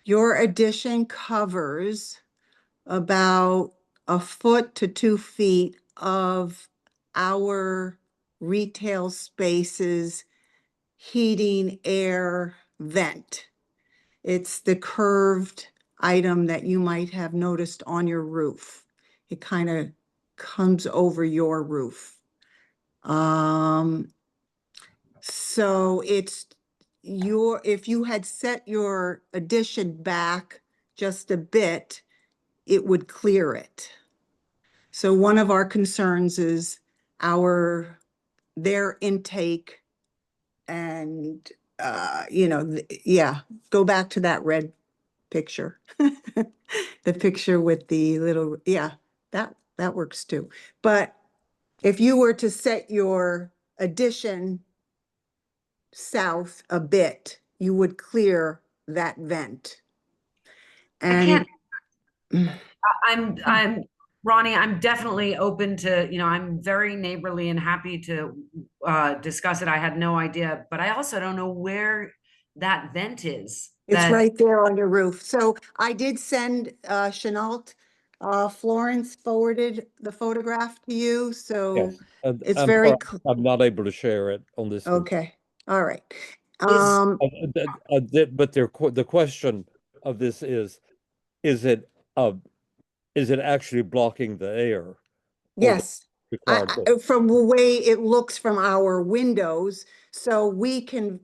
your addition covers about 1 foot to 2 feet of our retail spaces, heating, air, vent. It's the curved item that you might have noticed on your roof. It kind of comes over your roof. So if you had set your addition back just a bit, it would clear it. So one of our concerns is their intake and go back to that red picture. The picture with the little, that works too. But if you were to set your addition south a bit, you would clear that vent. And I'm Ronnie, I'm definitely open to, I'm very neighborly and happy to discuss it. I had no idea, but I also don't know where that vent is. It's right there on your roof. So I did send Chenault. Florence forwarded the photograph to you, so yes. it's I'm very. I'm not able to share it on this. Okay, all right. But the question of this is it actually blocking the air? Yes. From the way it looks from our windows, so we can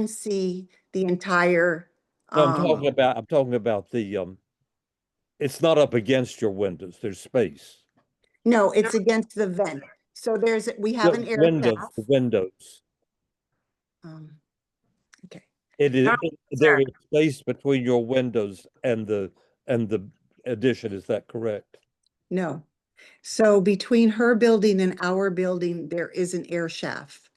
see the entire. No, I'm talking about the it's not up against your windows. There's space. No, it's against the vent. So we have an air shaft. The windows. Okay. There is space between your windows and the addition. Is that correct? No. So between her building and our building, there is an air shaft,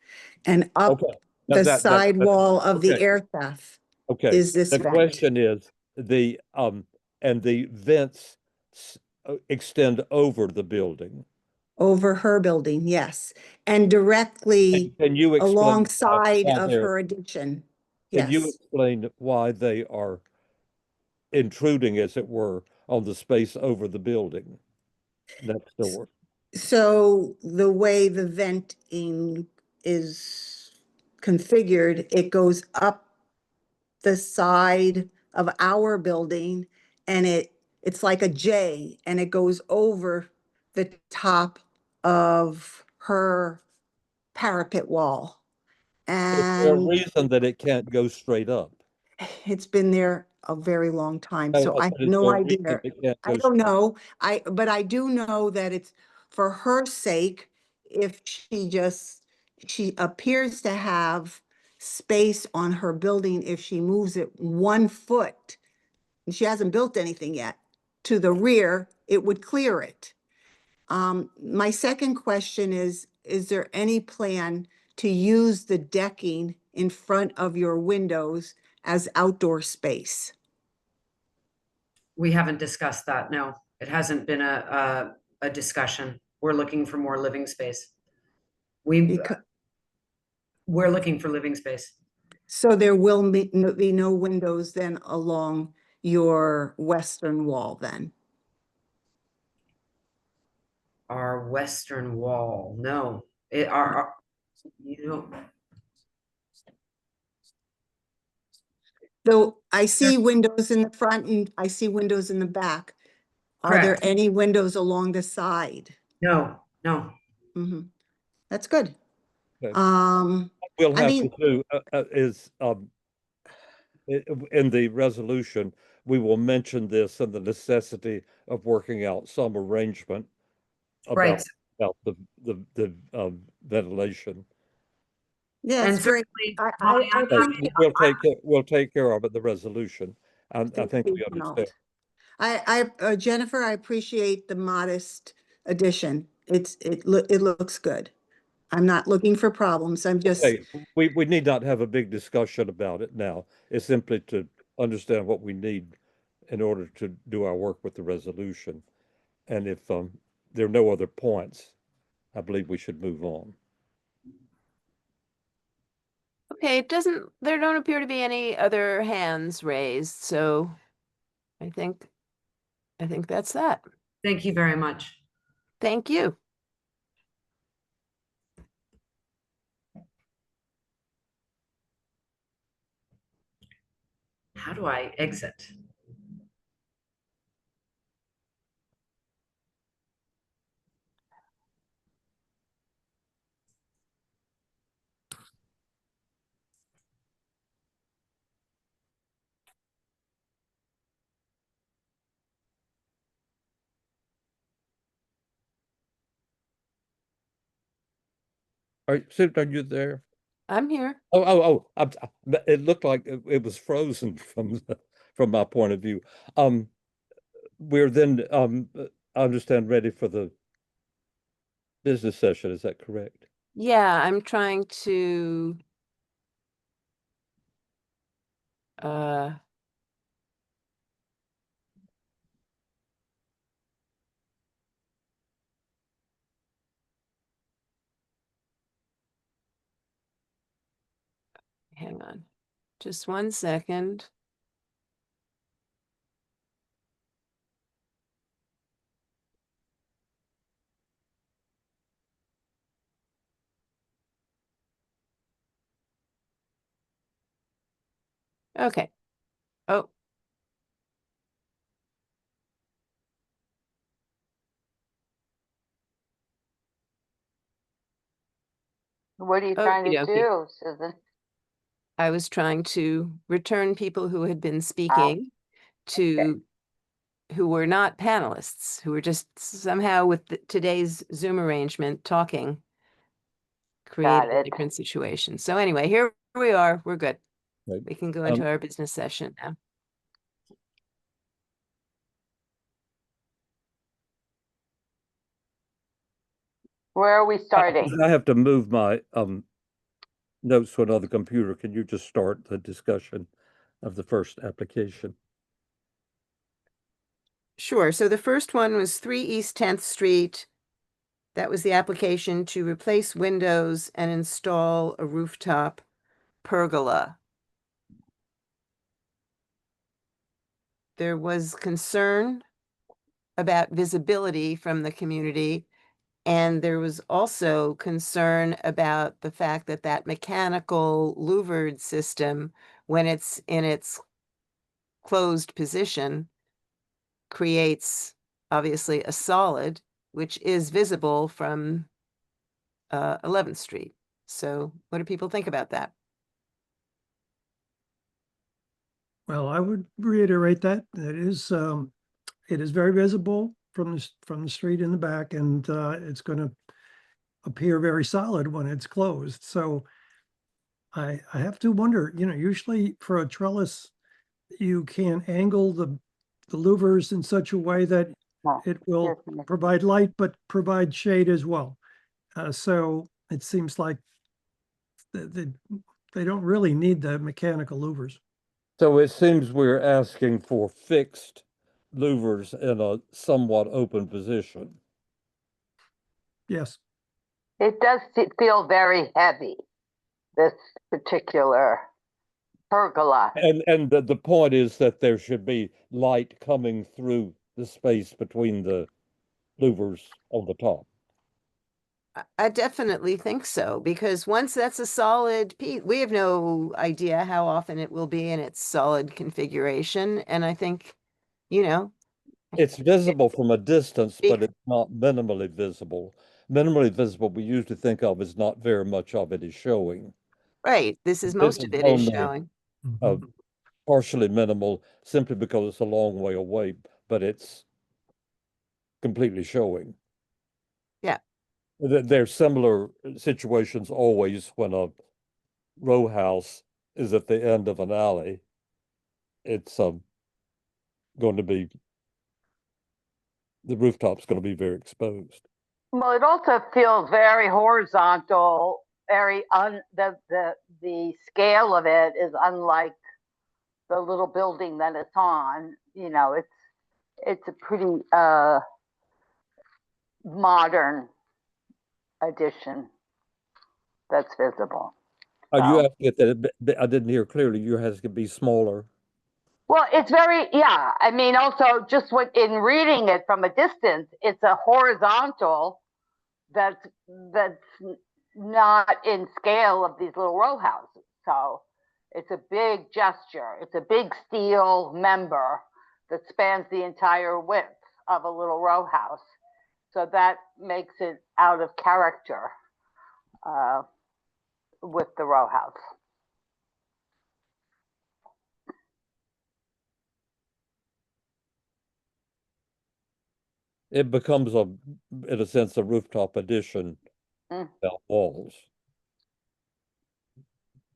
and up the side wall of the air shaft. Okay, is this the vent. question is and the vents extend over the building. Over her building, yes, and directly Can you explain alongside why of they're- her addition. Can you Yes. explain why they are intruding, as it were, on the space over the building next door? So the way the venting is configured, it goes up the side of our building and it's like a J and it goes over the top of her parapet wall. Is there a And reason that it can't go straight up? it's been there a very long time, No, so I have but is no there a reason idea. it can't I go don't straight- know. But I do know that it's for her sake, if she appears to have space on her building, if she moves it 1 foot, and she hasn't built anything yet, to the rear, it would clear it. My second question is there any plan to use the decking in front of your windows as outdoor space? We haven't discussed that, no. It hasn't been a discussion. We're looking for more living space. We're looking for living space. So there will be no windows then along your western wall then? Our western wall, no. You know, So I see windows in the front and I see windows in the back. Are there Correct. any windows along the side? No, no. Mhm. That's good. Okay. I We'll have mean, to do in the resolution, we will mention this and the necessity of working out some arrangement Right. about the ventilation. yeah, And it's great. certainly, We'll take care of it, the resolution. I think we understand. Jennifer, I appreciate the modest addition. It looks good. I'm not looking for problems. I'm just, Okay, we need not have a big discussion about it now. It's simply to understand what we need in order to do our work with the resolution. And if there are no other points, I believe we should move on. Okay, there don't appear to be any other hands raised, so I think that's that. Thank you very much. Thank you. How do I exit? Are you there? I'm here. It looked like it was frozen from my point of view. We're then, I understand, ready for the business session. Is that correct? Yeah, I'm trying to hang on. Just 1 second. Okay. Oh. What are you trying to Okey-dokey. do, Susan? I was trying to return people who had been speaking who were not panelists, who were just somehow with today's Zoom arrangement talking, created a it. different situation. So anyway, here we are. We're good. Right. We can go into our business session now. Where are we starting? I have to move my notes to another computer. Can you just start the discussion of the first application. Sure. So the first one was 3 East 10th Street. That was the application to replace windows and install a rooftop pergola. There was concern about visibility from the community, and there was also concern about the fact that that mechanical louvered system, when it's in its closed position, creates obviously a solid, which is visible from 11th Street. So what do people think about that? Well, I would reiterate that it is very visible from the street in the back, and it's going to appear very solid when it's closed. So I have to wonder, usually for a trellis, you can angle the louvers in such a way that it will provide light but provide shade as well. So it seems like they don't really need the mechanical louvers. So it seems we're asking for fixed louvers in a somewhat open position. Yes. It does feel very heavy, this particular pergola. And the point is that there should be light coming through the space between the louvers on the top. I definitely think so, because once that's a solid piece, we have no idea how often it will be in its solid configuration. And I think, it's visible from a distance, but it's not minimally visible. Minimally visible, we usually think of as not very much of it is showing. Right. This is most of it is showing. Partially minimal simply because it's a long way away, but it's completely showing. Yeah. There's similar situations always when a row house is at the end of an alley. It's going to be, the rooftop's going to be very exposed. Well, it also feels very horizontal, very the scale of it is unlike the little building that it's on. It's a pretty modern addition that's visible. Are you asking that I didn't hear clearly? You has to be smaller. Well, it's very, yeah. I mean, also just in reading it from a distance, it's a horizontal that's not in scale of these little row houses. So it's a big gesture. It's a big steel member that spans the entire width of a little row house. So that makes it out of character with the row house. It becomes in a sense, a rooftop addition without walls.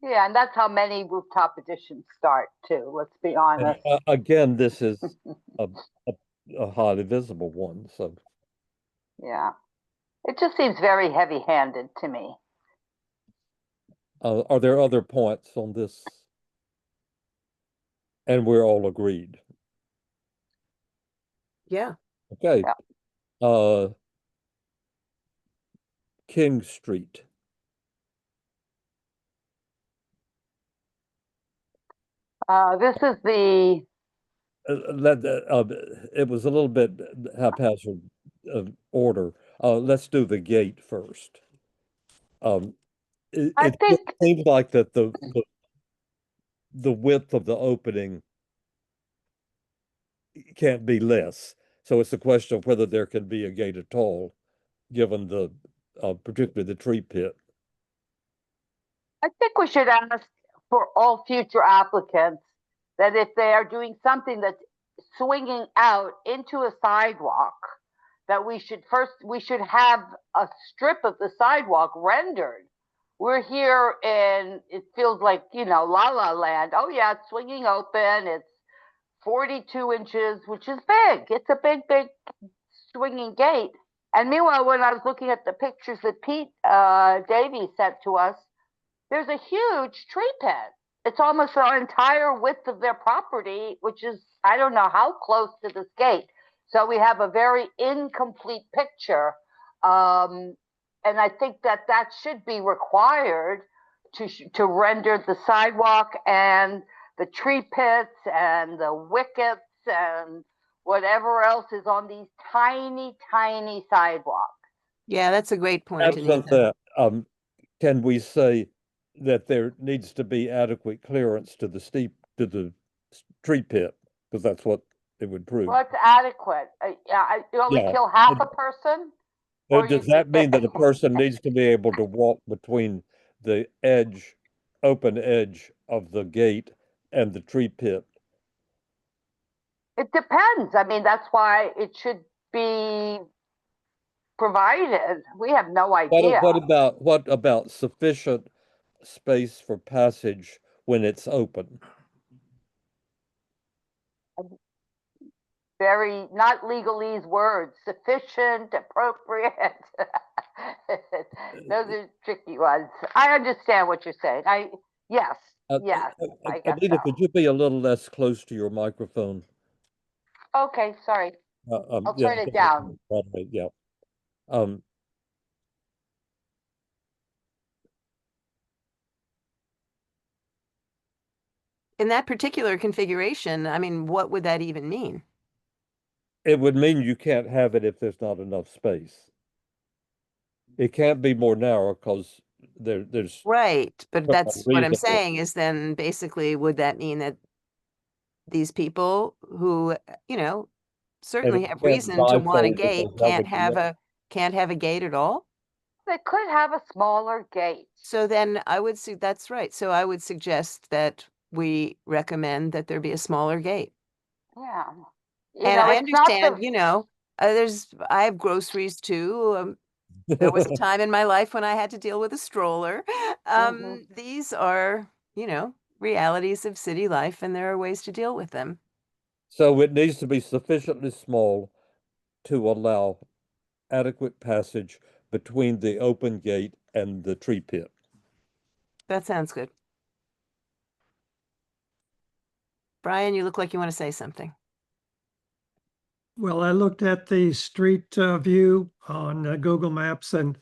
Yeah, and that's how many rooftop additions start too, let's be honest. And, again, this is a highly visible one, so. Yeah, it just seems very heavy-handed to me. Are there other points on this? And we're all agreed. Yeah. Okay. King Street. This is the. It was a little bit haphazard order. Let's do the gate first. It seems like that the width of the opening can't be less. So it's a question of whether there can be a gate at all, given the particularly the tree pit. I think we should ask for all future applicants that if they are doing something that's swinging out into a sidewalk, that we should have a strip of the sidewalk rendered. We're here in, it feels like, La La Land. Oh yeah, it's swinging open. It's 42 inches, which is big. It's a big, big swinging gate. And meanwhile, when I was looking at the pictures that Pete Davies sent to us, there's a huge tree pit it's almost the entire width of their property, which is, I don't know how close to this gate. So we have a very incomplete picture. And I think that that should be required to render the sidewalk and the tree pits and the wickets and whatever else is on these tiny, tiny sidewalks. Yeah, that's a great point, Absent Anita. that, can we say that there needs to be adequate clearance to the tree pit? Because that's what it would prove. What's adequate? You only Yeah. kill half a person? Does that mean that a person needs to be able to walk between the open edge of the gate and the tree pit? It depends. I mean, that's why it should be provided. We have no idea. What about sufficient space for passage when it's open? Very not legalese words, sufficient, appropriate. Those are tricky ones. I understand what you're saying. Yes, I guess Anita, so. could you be a little less close to your microphone? Okay, sorry. I'll Yeah, turn it down. Yeah. In that particular configuration, I mean, what would that even mean? It would mean you can't have it if there's not enough space. It can't be more narrow because there's Right, but that's what I'm reasonable. saying is then basically would that mean that these people who, certainly have reason to want a gate can't have a gate at all? They could have a smaller gate. So then I would see, that's right. So I would suggest that we recommend that there be a smaller gate. Yeah. And I understand, I have groceries too. There was a time in my life when I had to deal with a stroller. These are, realities of city life, and there are ways to deal with them. So it needs to be sufficiently small to allow adequate passage between the open gate and the tree pit. That sounds good. Brian, you look like you want to say something. Well, I looked at the street view on Google Maps, and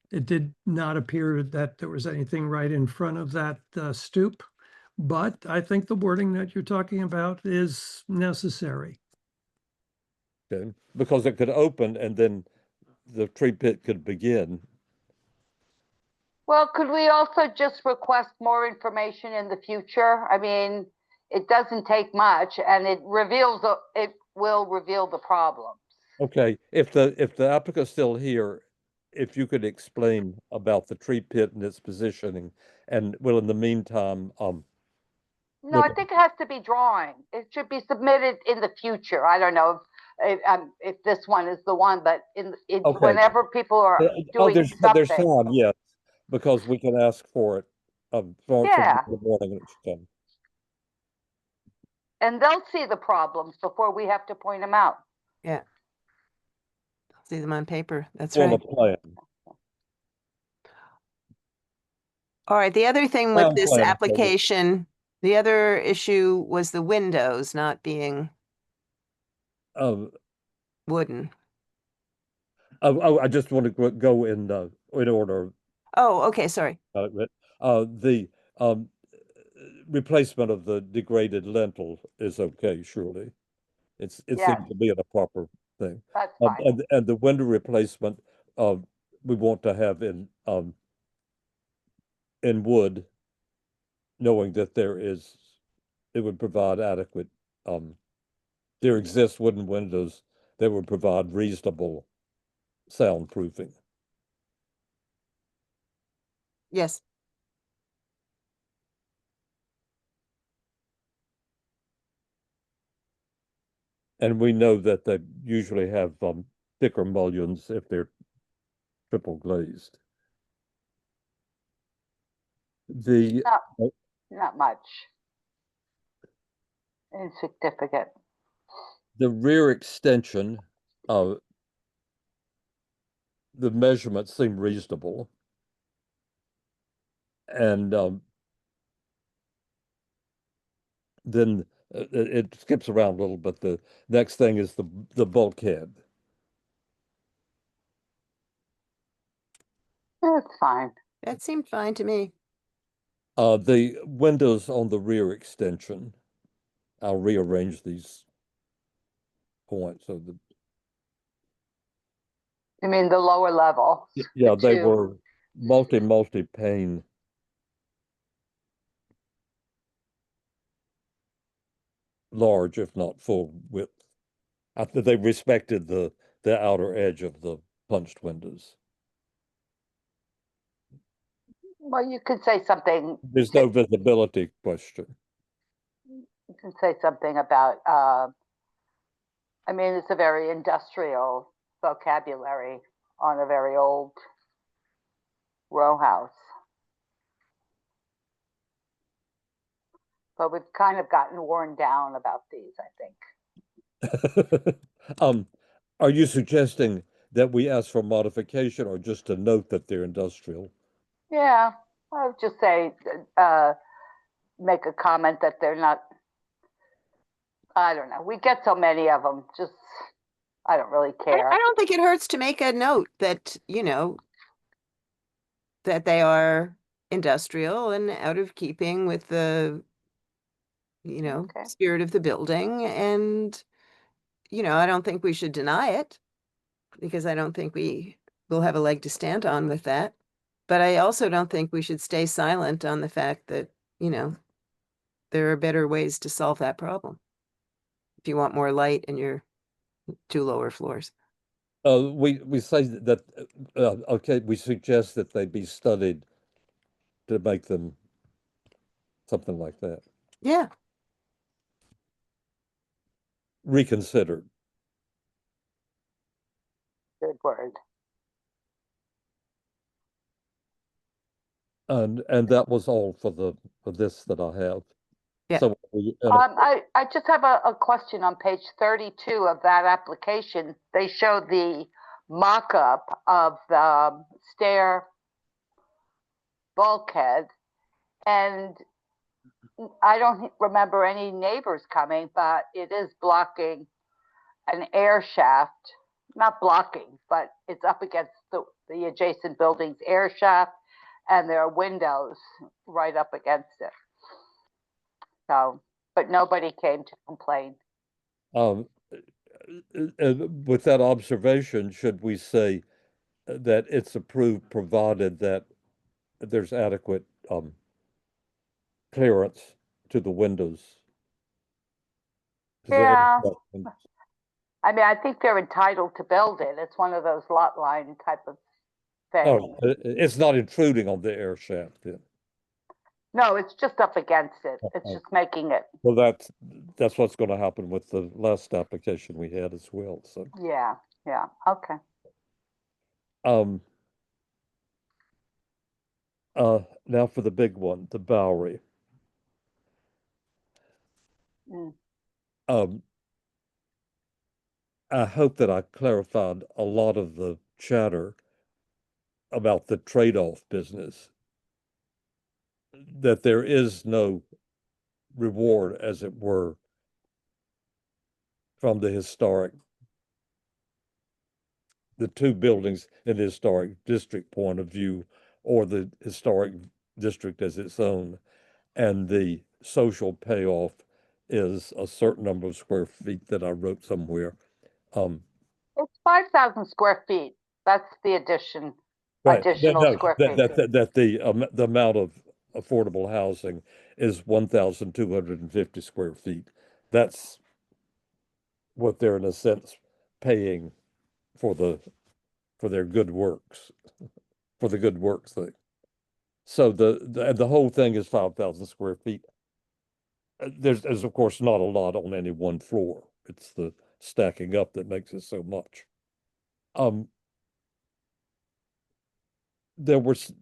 it did not appear that there was anything right in front of that stoop. But I think the wording that you're talking about is necessary. Okay, because it could open and then the tree pit could begin. Well, could we also just request more information in the future? I mean, it doesn't take much, and it will reveal the problems. Okay, if the applicant's still here, if you could explain about the tree pit and its positioning, and well, in the meantime, No, I think it has to be drawing. It should be submitted in the future. I don't know if this one is the one, but okay. Whenever people are doing there's something. time, yes, because we can ask for it from the morning when it should come. And they'll see the problems before we have to point them out. Yeah. See them on paper. That's On right. the plan. All right. The other thing with this application, the other issue was the windows not being wooden. I just want to go in order. Oh, okay. Sorry. The replacement of the degraded lintel is okay, surely. It seems to be in a proper thing. That's fine. And the window replacement, we want to have in wood, knowing that it would provide adequate. There exist wooden windows that would provide reasonable soundproofing. Yes. And we know that they usually have thicker mullions if they're triple glazed. Not much. Insignificant. The rear extension, the measurements seem reasonable. And then it skips around a little, but the next thing is the bulkhead. That's fine. That seemed fine to me. The windows on the rear extension. I'll rearrange these points so the You mean the lower level? yeah, they two. were multi-pane. Large, if not full width. After they respected the outer edge of the punched windows. Well, you could say something. There's no visibility question. You can say something about. I mean, it's a very industrial vocabulary on a very old row house. But we've kind of gotten worn down about these, I think. Are you suggesting that we ask for modification or just to note that they're industrial? Yeah, I would just say, make a comment that they're not, I don't know. We get so many of them, just, I don't really care. I don't think it hurts to make a note that, you know, that they are industrial and out of keeping with the, you know, spirit of the building. And, you know, I don't think we should deny it because I don't think we will have a leg to stand on with that. But I also don't think we should stay silent on the fact that, you know, there are better ways to solve that problem. If you want more light in your 2 lower floors. We say that, okay, we suggest that they be studied to make them something like that. Yeah. Reconsidered. Good word. And that was all for this that I have. Yeah. So I just have a question on page 32 of that application. They show the mock-up of the stair bulkhead, and I don't remember any neighbors coming, but it is blocking an air shaft. Not blocking, but it's up against the adjacent building's air shaft, and there are windows right up against it. So, but nobody came to complain. With that observation, should we say that it's approved provided that there's adequate clearance to the windows? Yeah. I mean, I think they're entitled to build it. It's one of those lot line type of things. Oh, it's not intruding on the air shaft then. No, it's just up against it. It's just making it. Well, that's what's going to happen with the last application we had as well. So yeah, okay. Now for the big one, the Bowery. I hope that I clarified a lot of the chatter about the trade-off business, that there is no reward, as it were, from the two buildings in the historic district point of view, or the historic district as its own, and the social payoff is a certain number of square feet that I wrote somewhere. It's 5,000 square feet. That's the addition. Right. Additional square feet. That the amount of affordable housing is 1,250 square feet. That's what they're in a sense paying for their good works, for the good works thing. So the whole thing is 5,000 square feet. There's of course not a lot on any one floor. It's the stacking up that makes it so much. There was,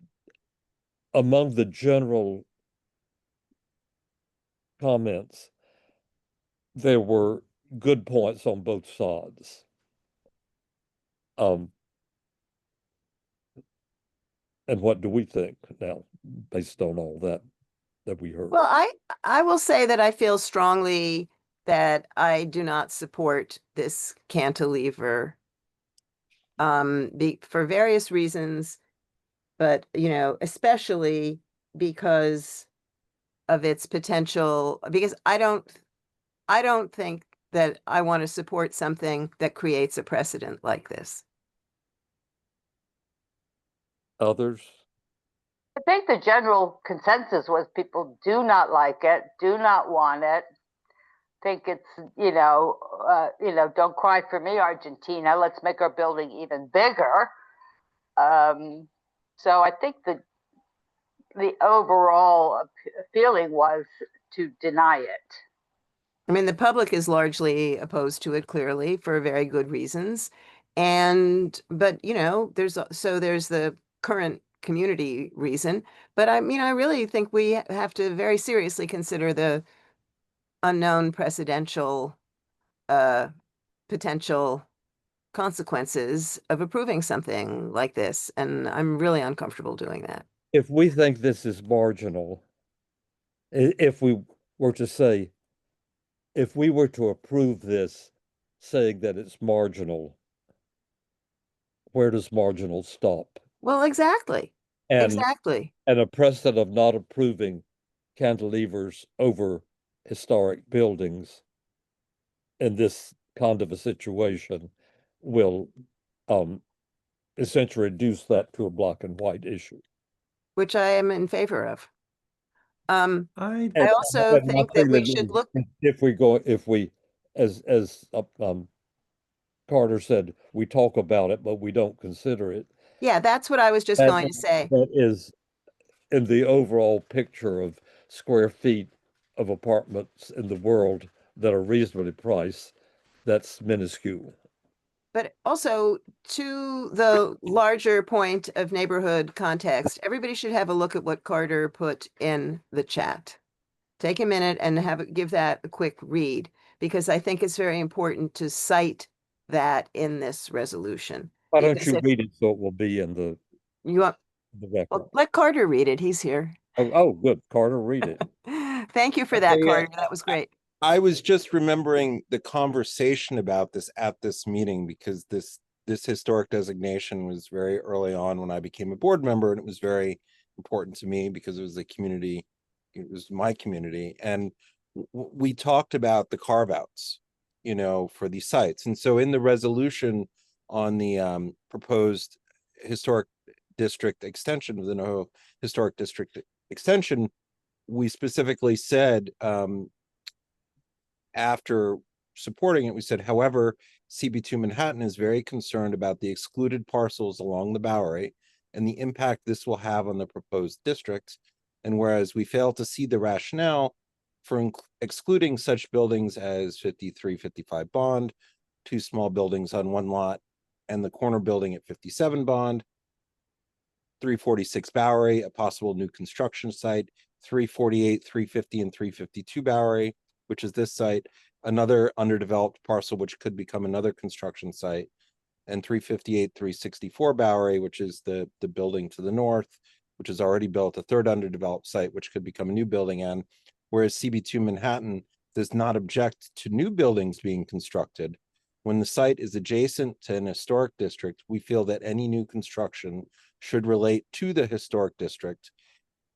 among the general comments, there were good points on both sides. And what do we think now, based on all that that we heard. Well, I will say that I feel strongly that I do not support this cantilever for various reasons, but especially because of its potential, because I don't think that I want to support something that creates a precedent like this. Others? I think the general consensus was people do not like it, do not want it. Think it's, don't cry for me, Argentina. Let's make our building even bigger. So I think the overall feeling was to deny it. I mean, the public is largely opposed to it, clearly, for very good reasons. But there's the current community reason. But I really think we have to very seriously consider the unknown precedential potential consequences of approving something like this. And I'm really uncomfortable doing that. If we think this is marginal, if we were to say, if we were to approve this, saying that it's marginal, where does marginal stop? Well, exactly. Exactly. And a precedent of not approving cantilevers over historic buildings in this kind of a situation will essentially reduce that to a black and white issue. Which I am in favor of. I And also think that we that should look. if we, as Carter said, we talk about it, but we don't consider it. Yeah, that's what I was just going to say. That is in the overall picture of square feet of apartments in the world that are reasonably priced, that's minuscule. But also, to the larger point of neighborhood context, everybody should have a look at what Carter put in the chat. Take a minute and give that a quick read, because I think it's very important to cite that in this resolution. Why don't you read it so it will be in the record? Well, let Carter read it. He's here. Oh, good. Carter, read it. Thank you for that, Carter. That was great. I was just remembering the conversation about this at this meeting, because this historic designation was very early on when I became a board member, and it was very important to me because it was it was my community. And we talked about the carve-outs, for these sites. And so in the resolution on the proposed historic district extension of the NoHo Historic District Extension, we specifically said, after supporting it, we said, however, CB2 Manhattan is very concerned about the excluded parcels along the Bowery and the impact this will have on the proposed district. And whereas we fail to see the rationale for excluding such buildings as 5355 Bond, 2 small buildings on 1 lot, and the corner building at 57 Bond, 346 Bowery, a possible new construction site, 348, 350, and 352 Bowery, which is this site, another underdeveloped parcel, which could become another construction site, and 358, 364 Bowery, which is the building to the north, which is already built, a third underdeveloped site, which could become a new building. And whereas CB2 Manhattan does not object to new buildings being constructed, when the site is adjacent to an historic district, we feel that any new construction should relate to the historic district.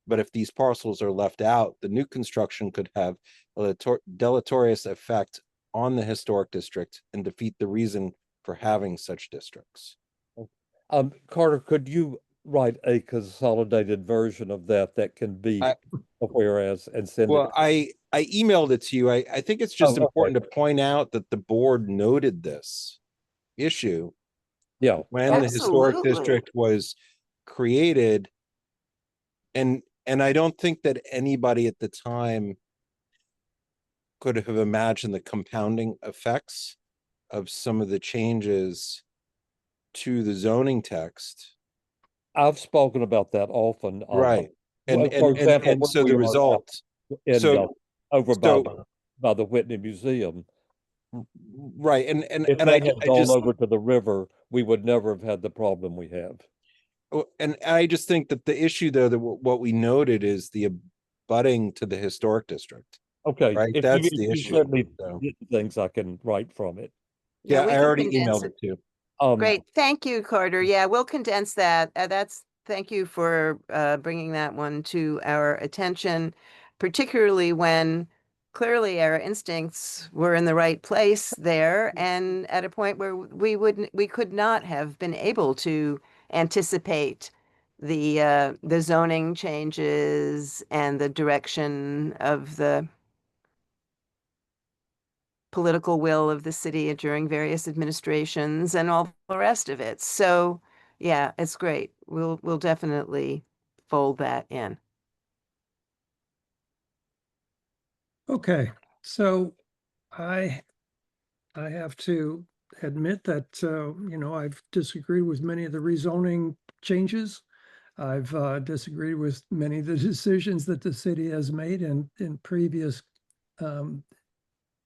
But if these parcels are left out, the new construction could have a deleterious effect on the historic district and defeat the reason for having such districts. Carter, could you write a consolidated version of that can be a whereas and send it? Well, I emailed it to you. I think it's just important to point out that the board noted this issue. Yeah. When the historic district was created, and I don't think that anybody at the time could have imagined the compounding effects of some of the changes to the zoning text. I've spoken about that often. Right. And so the result by the Whitney Museum. Right. And I had gone over to the river, we would never have had the problem we have. And I just think that the issue, though, that what we noted is butting to the historic district. Okay, Right, if that's you, the if you issue. send me So, things I can write from it. yeah, we I can already condense emailed it. it to you. Great, thank you, Carter. Yeah, we'll condense that. Thank you for bringing that one to our attention, particularly when clearly our instincts were in the right place there and at a point where we could not have been able to anticipate the zoning changes and the direction of the political will of the city during various administrations and all the rest of it. So yeah, it's great. We'll definitely fold that in. Okay, so I have to admit that, you know, I've disagreed with many of the rezoning changes. I've disagreed with many of the decisions that the city has made in previous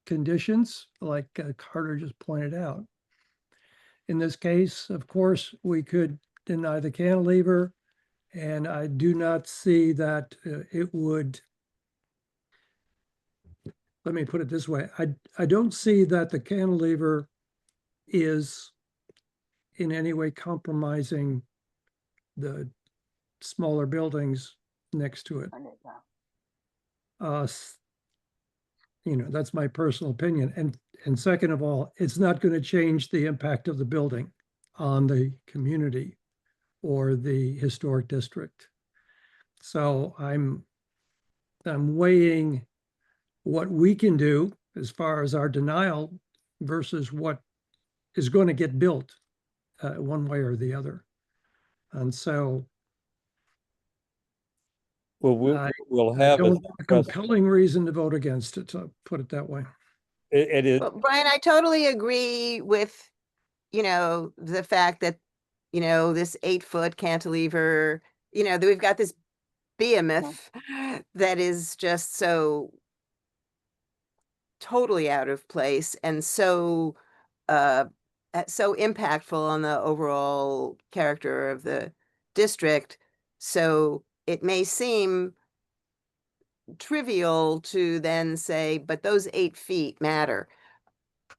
conditions, like Carter just pointed out. In this case, of course, we could deny the cantilever, and I do not see that it would, let me put it this way, I don't see that the cantilever is in any way compromising the smaller buildings next to it. You know, that's my personal opinion. And second of all, it's not going to change the impact of the building on the community or the historic district. So I'm weighing what we can do as far as our denial versus what is going to get built one way or the other. And so well, we'll have I don't have a compelling reason to vote against it, to put it that way. It is. Well, Brian, I totally agree with, you know, the fact that, you know, this 8-foot cantilever, you know, that we've got this behemoth that is just so totally out of place and so impactful on the overall character of the district. So it may seem trivial to then say, but those 8 feet matter.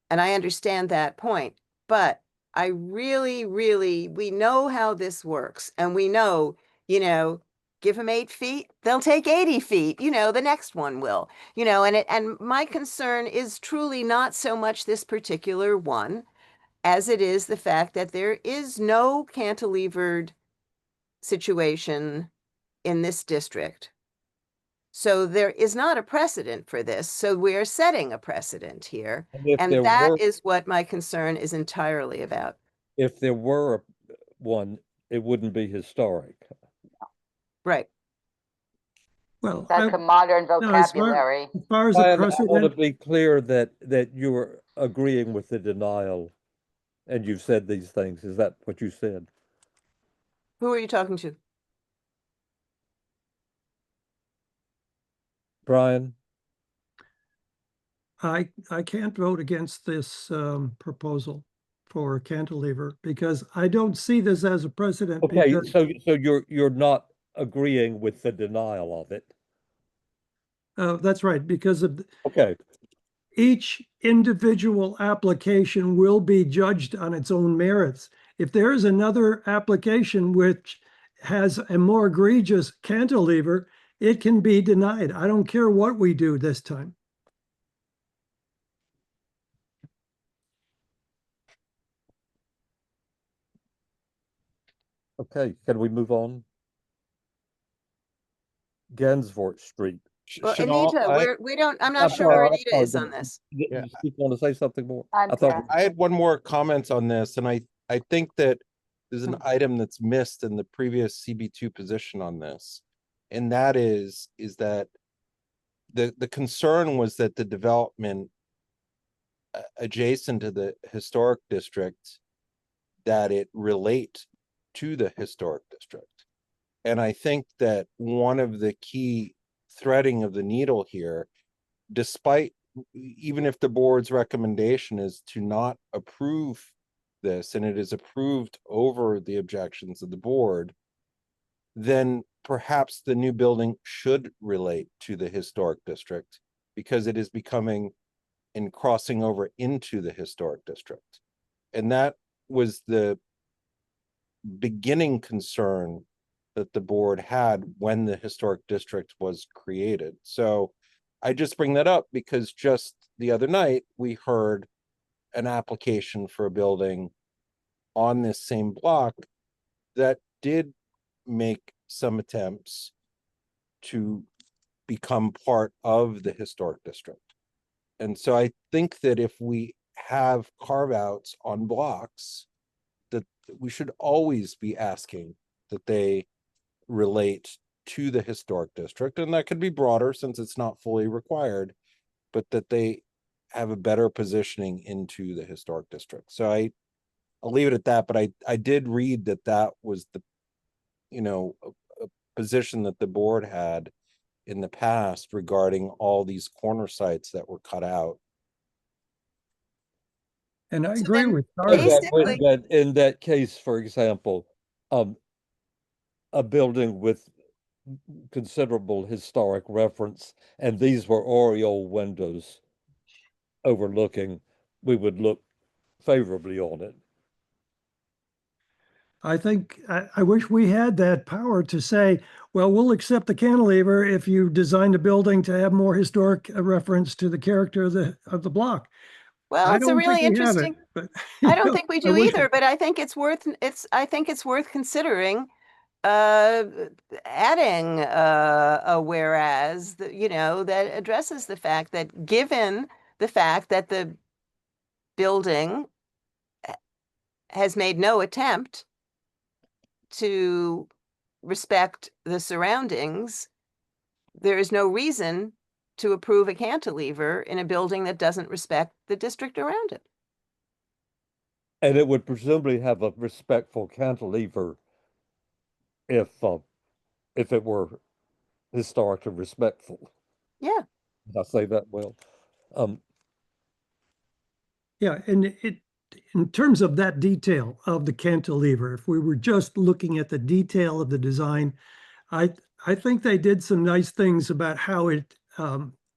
And I understand that point, but I really, we know how this works. And we know, you know, give them 8 feet, they'll take 80 feet, you know, the next one will, you know, and my concern is truly not so much this particular one as it is the fact that there is no cantilevered situation in this district. So there is not a precedent for this. So we are setting a precedent here. And that is what my concern is entirely about. If there were one, it wouldn't be historic. Right. Well, That's a modern vocabulary. As far as the precedent, I want to be clear that you were agreeing with the denial and you've said these things. Is that what you said? Who are you talking to? Brian? I can't vote against this proposal for cantilever because I don't see this as a precedent. Okay, because, so you're not agreeing with the denial of it. That's right, because of okay. Each individual application will be judged on its own merits. If there is another application which has a more egregious cantilever, it can be denied. I don't care what we do this time. Okay, can we move on? Gansevoort Street. Well, Anita, we don't, I'm not sure where Anita is on this. Yeah. You want to say something more? I had one more comment on this, and I think that there's an item that's missed in the previous CB2 position on this. And that is that the concern was that the development adjacent to the historic district, that it relate to the historic district. And I think that one of the key threading of the needle here, despite even if the board's recommendation is to not approve this and it is approved over the objections of the board, then perhaps the new building should relate to the historic district because it is becoming and crossing over into the historic district. And that was the beginning concern that the board had when the historic district was created. So I just bring that up because just the other night we heard an application for a building on this same block that did make some attempts to become part of the historic district. And so I think that if we have carve outs on blocks, that we should always be asking that they relate to the historic district. And that could be broader since it's not fully required, but that they have a better positioning into the historic district. So I'll leave it at that, but I did read that that was the, you know, a position that the board had in the past regarding all these corner sites that were cut out. And I So agree then with And Charlie. that in that case, for example, a building with considerable historic reference, and these were oriel windows overlooking, we would look favorably on it. I think, I wish we had that power to say, well, we'll accept the cantilever if you design the building to have more historic reference to the character of the block. Well, I it's a don't really think we have it, interesting. but I don't think we I do wish either, but I think it's worth considering adding a whereas that, you know, that addresses the fact that given the fact that the building has made no attempt to respect the surroundings, there is no reason to approve a cantilever in a building that doesn't respect the district around it. And it would presumably have a respectful cantilever if it were historically respectful. Yeah. Did I say that well? Yeah, and in terms of that detail of the cantilever, if we were just looking at the detail of the design, I think they did some nice things about how it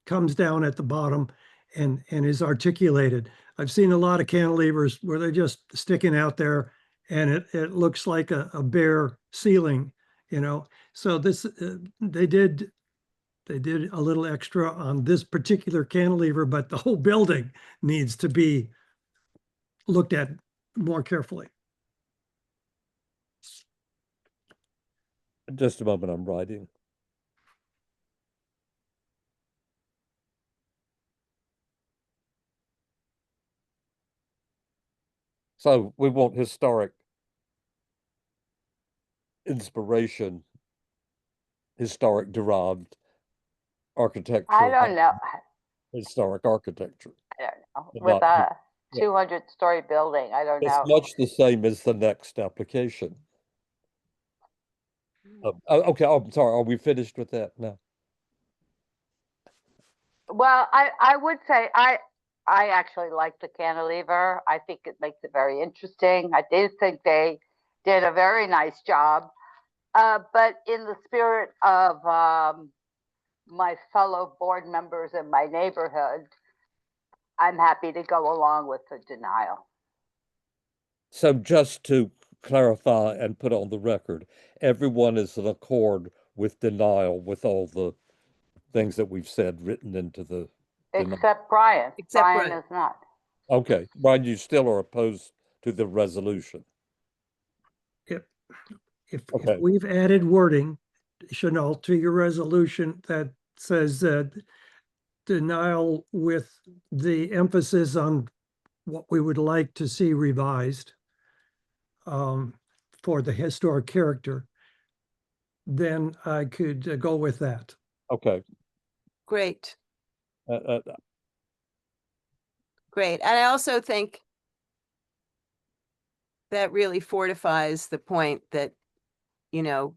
comes down at the bottom and is articulated. I've seen a lot of cantilevers where they're just sticking out there and it looks like a bare ceiling, you know. So this they did a little extra on this particular cantilever, but the whole building needs to be looked at more carefully. Just a moment, I'm writing. So we want historic inspiration, historic derived architecture. I don't know. Historic architecture. I don't know. But With not- a 200-story building, I don't It's know. much the same as the next application. Okay, I'm sorry, are we finished with that now? Well, I would say I actually like the cantilever. I think it makes it very interesting. I did think they did a very nice job. But in the spirit of my fellow board members in my neighborhood, I'm happy to go along with the denial. So just to clarify and put on the record, everyone is in accord with denial with all the things that we've said written into the denial. Except Brian. Except Brian Brian. is not. Okay, Brian, you still are opposed to the resolution. If Okay. we've added wording, Chanel, to your resolution that says that denial with the emphasis on what we would like to see revised for the historic character, then I could go with that. Okay. Great. Great. And I also think that really fortifies the point that, you know,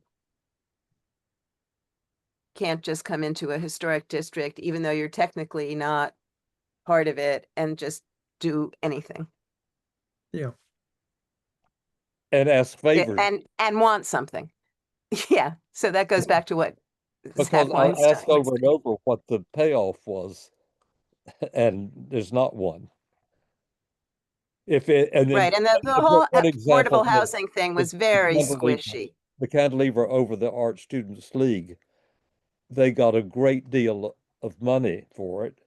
can't just come into a historic district, even though you're technically not part of it, and just do anything. Yeah. And ask favors. And want something. Yeah, so that goes back to what Because Zach I Weinstein asked over was and over what the payoff was, and there's not one. If it, and then right, and the to whole put one example, affordable housing thing was very squishy. the cantilever over the Art Students League, they got a great deal of money for it,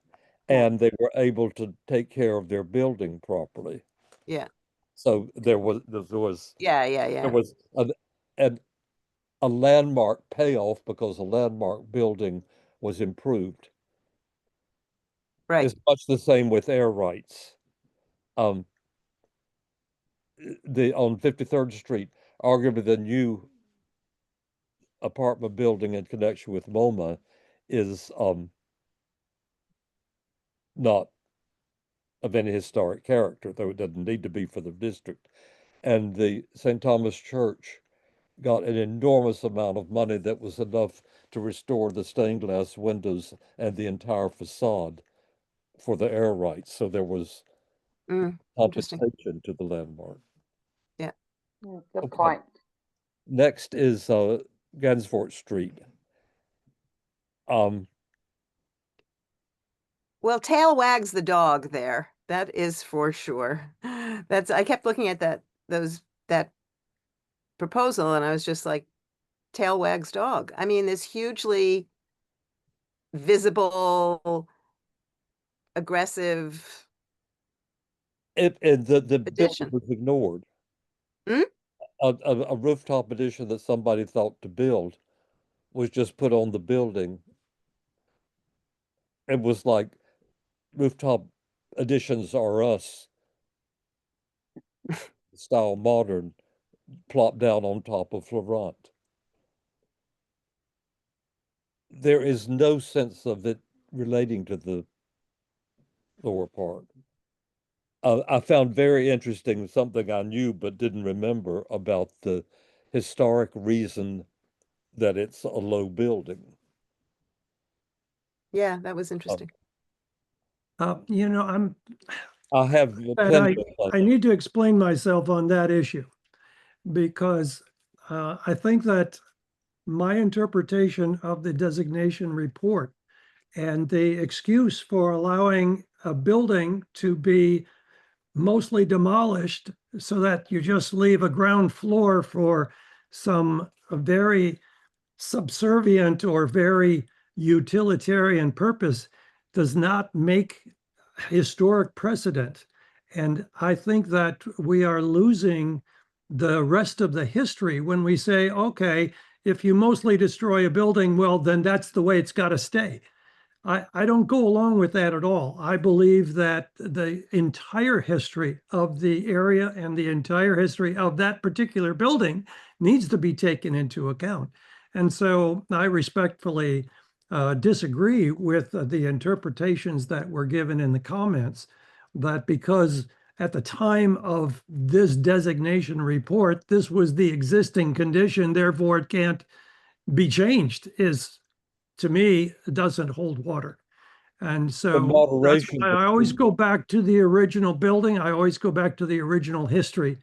and they were able to take care of their building properly. Yeah. So there was Yeah. there was a landmark payoff because a landmark building was improved. Right. It's much the same with air rights. On 53rd Street, arguably the new apartment building in connection with MoMA is not of any historic character, though it doesn't need to be for the district. And the St. Thomas Church got an enormous amount of money that was enough to restore the stained glass windows and the entire facade for the air rights. So there was compensation to the landmark. Yeah. Good point. Next is Gansevoort Street. Well, tail wags the dog there. That is for sure. I kept looking at that proposal and I was just like, tail wags dog. I mean, this hugely visible, aggressive. The building was ignored. A rooftop addition that somebody thought to build was just put on the building. It was like rooftop additions are us, style modern, plopped down on top of Florent. There is no sense of it relating to the lower part. I found very interesting something I knew but didn't remember about the historic reason that it's a low building. Yeah, that was interesting. You know, I need to explain myself on that issue because I think that my interpretation of the designation report and the excuse for allowing a building to be mostly demolished so that you just leave a ground floor for some very subservient or very utilitarian purpose does not make historic precedent. And I think that we are losing the rest of the history when we say, okay, if you mostly destroy a building, well, then that's the way it's got to stay. I don't go along with that at all. I believe that the entire history of the area and the entire history of that particular building needs to be taken into account. And so I respectfully disagree with the interpretations that were given in the comments, that because at the time of this designation report, this was the existing condition, therefore it can't be changed, is, to me, doesn't hold water. And so I always go back to the original building. I always go back to the original history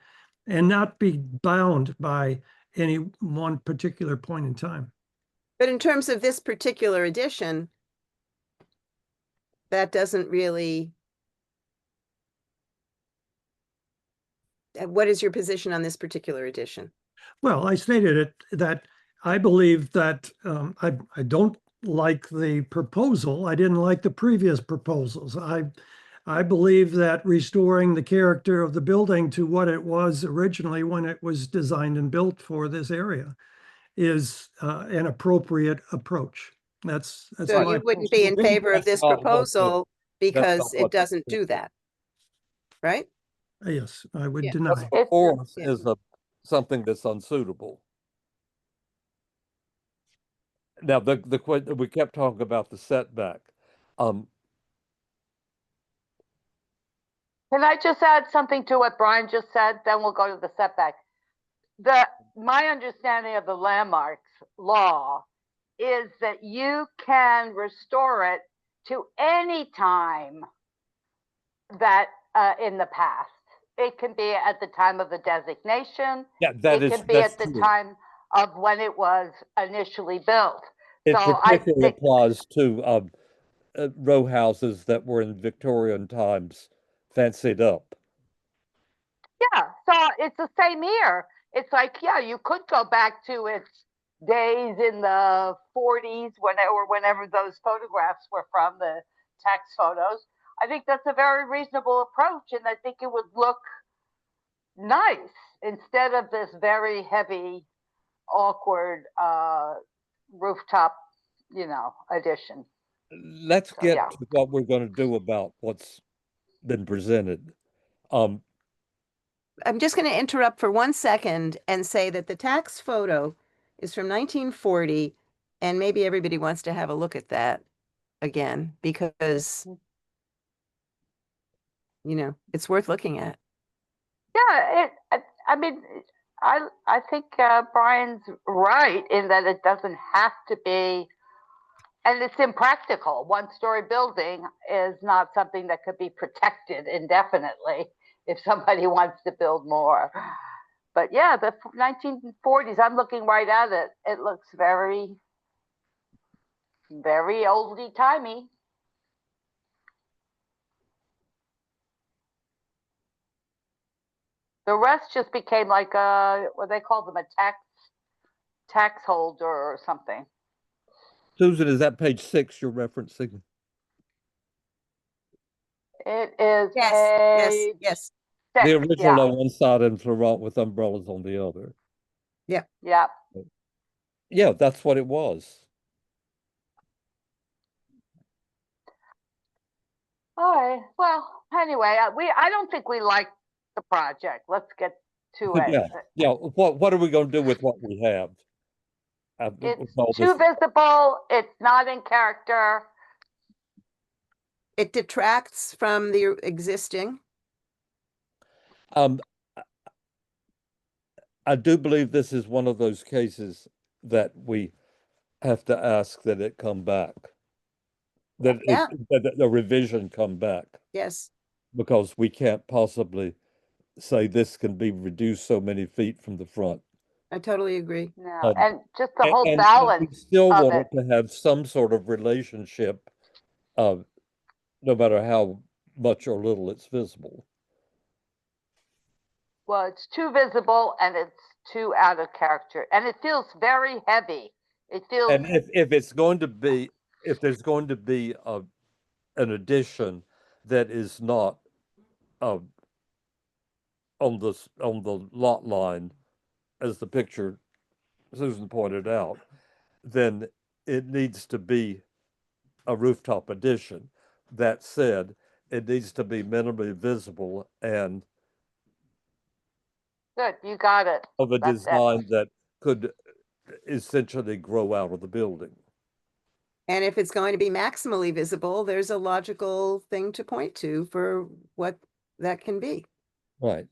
and not be bound by any one particular point in time. But in terms of this particular edition, that doesn't really. What is your position on this particular edition? Well, I stated it that I believe that I don't like the proposal. I didn't like the previous proposals. I believe that restoring the character of the building to what it was originally when it was designed and built for this area is an appropriate approach. So you wouldn't be in favor of this proposal because it doesn't do that, right? Yes, I would deny. Force is something that's unsuitable. Now, we kept talking about the setback. Can I just add something to what Brian just said? Then we'll go to the setback. My understanding of the landmarks law is that you can restore it to any time that in the past. It can be at the time of the designation. Yeah, it can be at the time of when it was initially built. It So I particularly think, applies to row houses that were in Victorian times, fancied up. yeah, so it's the same here. It's like, yeah, you could go back to its days in the 40s, whenever those photographs were from, the tax photos. I think that's a very reasonable approach, and I think it would look nice instead of this very heavy, awkward rooftop, addition. Let's So, get yeah. to what we're going to do about what's been presented. I'm just going to interrupt for 1 second and say that the tax photo is from 1940, and maybe everybody wants to have a look at that again, because, it's worth looking at. Yeah, I mean, I think Brian's right in that it doesn't have to be, and it's impractical. One-story building is not something that could be protected indefinitely if somebody wants to build more. But yeah, the 1940s, I'm looking right at it. It looks very, very oldie-timey. The rest just became like what they call them, a tax holder or something. Susan, is that page 6 you're referencing? It is Yes. six, The original yeah. on one side and Florent with umbrellas on the other. Yeah. Yeah. Yeah, that's what it was. All right. Well, anyway, I don't think we like the project. Let's get to it. Yeah. What are we going to do with what we have? It's too visible. It's not in character. It detracts from the existing. I do believe this is one of those cases that we have to ask that it come back. That the revision come back. Yes. Because we can't possibly say this can be reduced so many feet from the front. I totally agree. No, and just the whole and balance we still of want it. it to have some sort of relationship, no matter how much or little it's visible. Well, it's too visible and it's too out of character, and it feels very heavy. It feels. And if there's going to be an addition that is not on the lot line, as the picture Susan pointed out, then it needs to be a rooftop addition. That said, it needs to be minimally visible and Good, you got it. of a design that could essentially grow out of the building. And if it's going to be maximally visible, there's a logical thing to point to for what that can be. Right.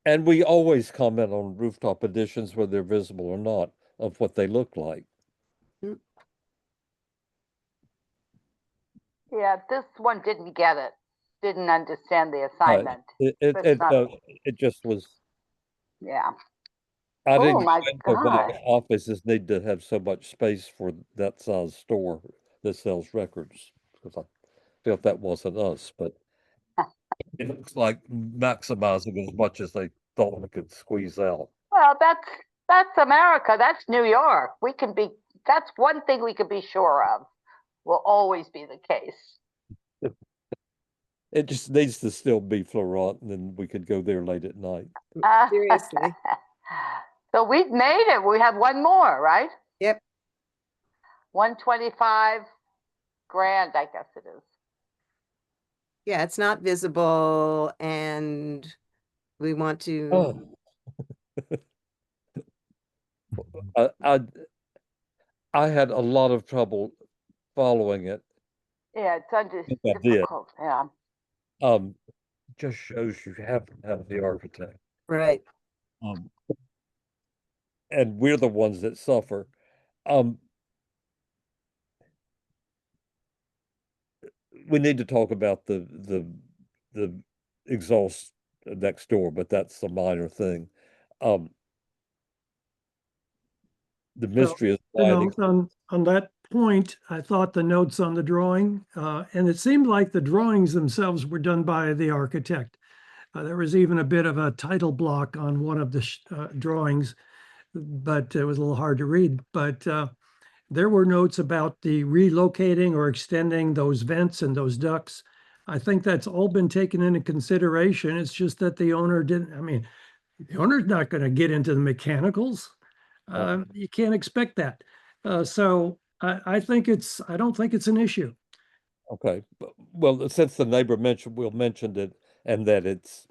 And we always comment on rooftop additions, whether they're visible or not, of what they look like. Yeah, this one didn't get it. Didn't understand the assignment. It just was. Yeah. I Oh didn't my think that God. offices need to have so much space for that size store that sells records, because I felt that wasn't us, but it looks like maximizing as much as they thought we could squeeze out. Well, that's America. That's New York. That's one thing we can be sure of. Will always be the case. It just needs to still be Florent, and then we could go there late at night. Seriously. So we've made it. We have one more, right? Yep. 125 grand, I guess it is. Yeah, it's not visible, and we want to. I had a lot of trouble following it. Yeah, it's did. difficult. Yeah. Just shows you haven't had the architect. Right. And we're the ones that suffer. We need to talk about the exhaust next door, but that's a minor thing. the mystery is You why know, on that point, I thought the notes on the drawing, and it seemed like the drawings themselves were done by the architect. There was even a bit of a title block on one of the drawings, but it was a little hard to read. But there were notes about the relocating or extending those vents and those ducts. I think that's all been taken into consideration. It's just that the owner didn't, I mean, the owner's not going to get into the mechanicals. You can't expect that. So I think I don't think it's an issue. Okay, well, since the neighbor mentioned it and that it's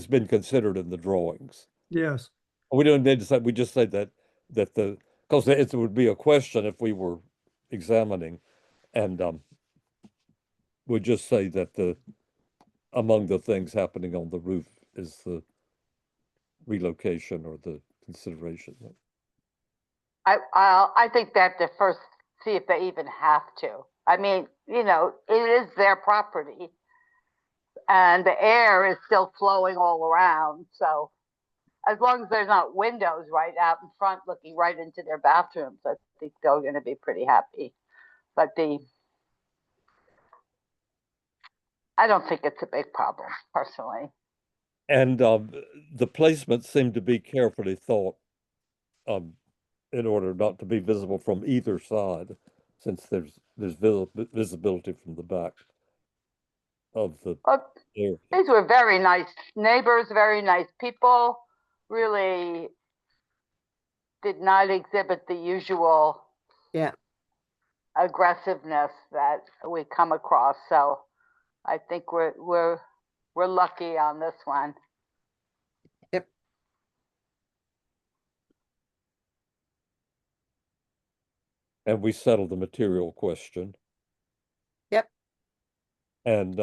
been considered in the drawings. Yes. We don't need to say, we just say that because it would be a question if we were examining, and we just say that among the things happening on the roof is the relocation or the consideration. I think they have to first see if they even have to. I mean, you know, it is their property, and the air is still flowing all around. So as long as there's not windows right out in front looking right into their bathrooms, I think they're going to be pretty happy. But I don't think it's a big problem, personally. And the placements seem to be carefully thought in order not to be visible from either side, since there's visibility from the back of the area. These were very nice neighbors, very nice people, really did not exhibit the usual aggressiveness that we come across. So I think we're lucky on this one. Yep. And we settled the material question. Yep. And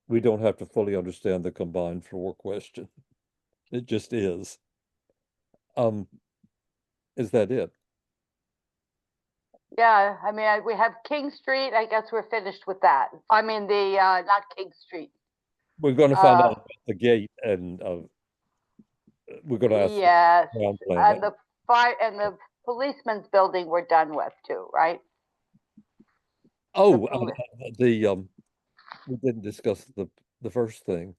we don't have to fully understand the combined floor question. It just is. Is that it? Yeah, I mean, we have King Street. I guess we're finished with that. I mean, not King Street. We're going to find out about the gate, and we're going to ask. Yes, and the fire and the policeman's building we're done with too, right? Oh, we didn't discuss the first thing.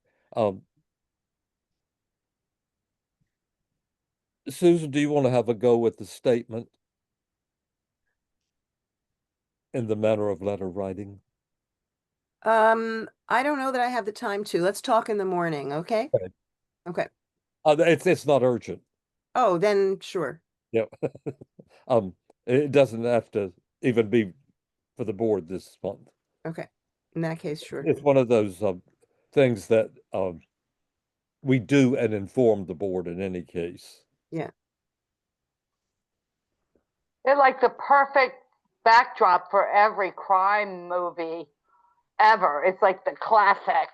Susan, do you want to have a go with the statement in the manner of letter writing? I don't know that I have the time to. Let's talk in the morning, okay? Okay. It's not urgent. Oh, then sure. Yeah. It doesn't have to even be for the board this month. Okay. In that case, sure. It's one of those things that we do and inform the board in any case. Yeah. They're like the perfect backdrop for every crime movie ever. It's like the classic,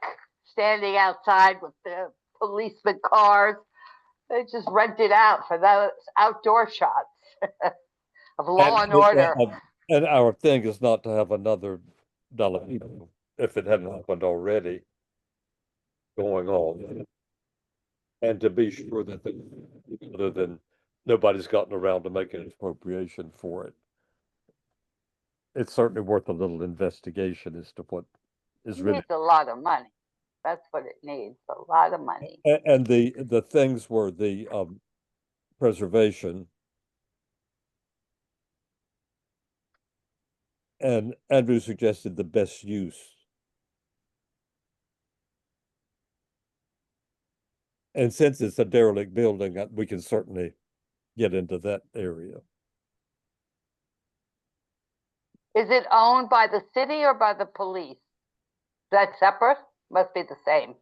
standing outside with the policeman cars. They just rent it out for those outdoor shots of Law and Order. And our thing is not to have another if it hadn't happened already, going on. And to be sure that other than nobody's gotten around to making an appropriation for it. It's certainly worth a little investigation as to what is It really. needs a lot of money. That's what it needs, a lot of money. And the things were the preservation. And Andrew suggested the best use. And since it's a derelict building, we can certainly get into that area. Is it owned by the city or by the police? That's separate? Must be the same.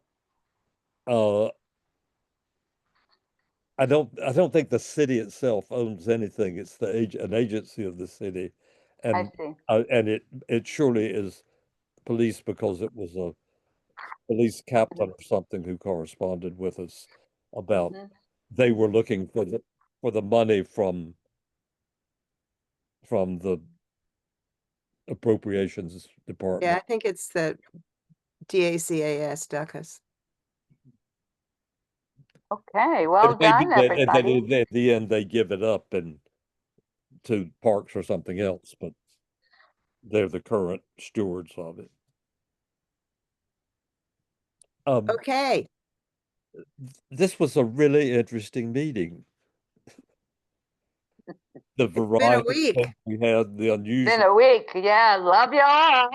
I don't think the city itself owns anything. It's an agency of the city, and I see. And it surely is police because it was a police captain or something who corresponded with us about they were looking for the money from the appropriations department. Yeah, I think it's the DACAS, DUCAS. Okay, well done, And then everybody. at the end, they give it up and to parks or something else, but they're the current stewards of it. Okay. This was a really interesting meeting. The variety of week. things we had, the unusual, Been a week, yeah, love you all.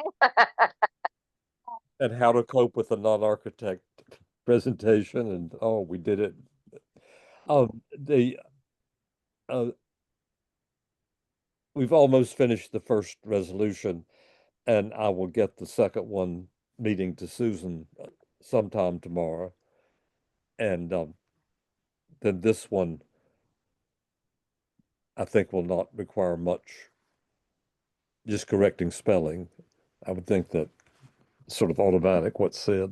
and how to cope with a non-architect presentation, and oh, we did it. We've almost finished the first resolution, and I will get the second one meeting to Susan sometime tomorrow. And then this one, I think, will not require much, just correcting spelling. I would think that sort of automatic what's said.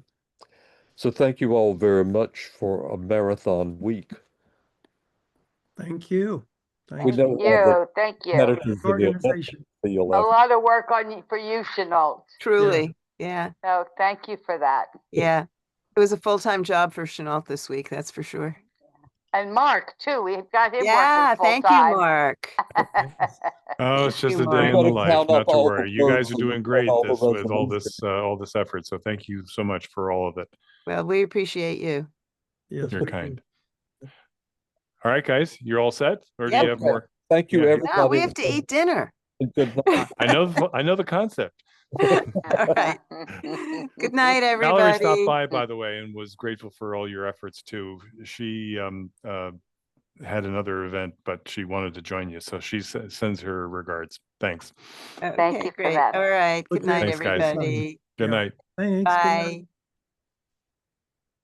So thank you all very much for a marathon week. Thank you. We know all the Thank you. competitors for the event, Organization. so you'll A have- lot of work for you, Chenault. Truly. Yeah. So thank you for that. Yeah. It was a full-time job for Chenault this week, that's for sure. And Mark too, we've got him Yeah, working full thank you, time. Mark. Oh, it's just you, a day in Mark. the Gotta life, count not up to all the worry. You guys are words doing and great all the with all resolutions. all this effort. So thank you so much for all of it. Well, we appreciate you. Yes, You're we do. kind. All right, guys, you're all set? Or do Yep. you have more? Thank you, Yeah. everybody. No, we have to eat dinner. And good night. I know the concept. All right. Good night, Valerie stopped everybody. by the way, and was grateful for all your efforts too. She had another event, but she wanted to join you, so she sends her regards. Thanks. Thank Okay, you for great. that. All right. Good Okay. night, Thanks, guys. everybody. Good Yeah. night. Thanks. Good night. Bye.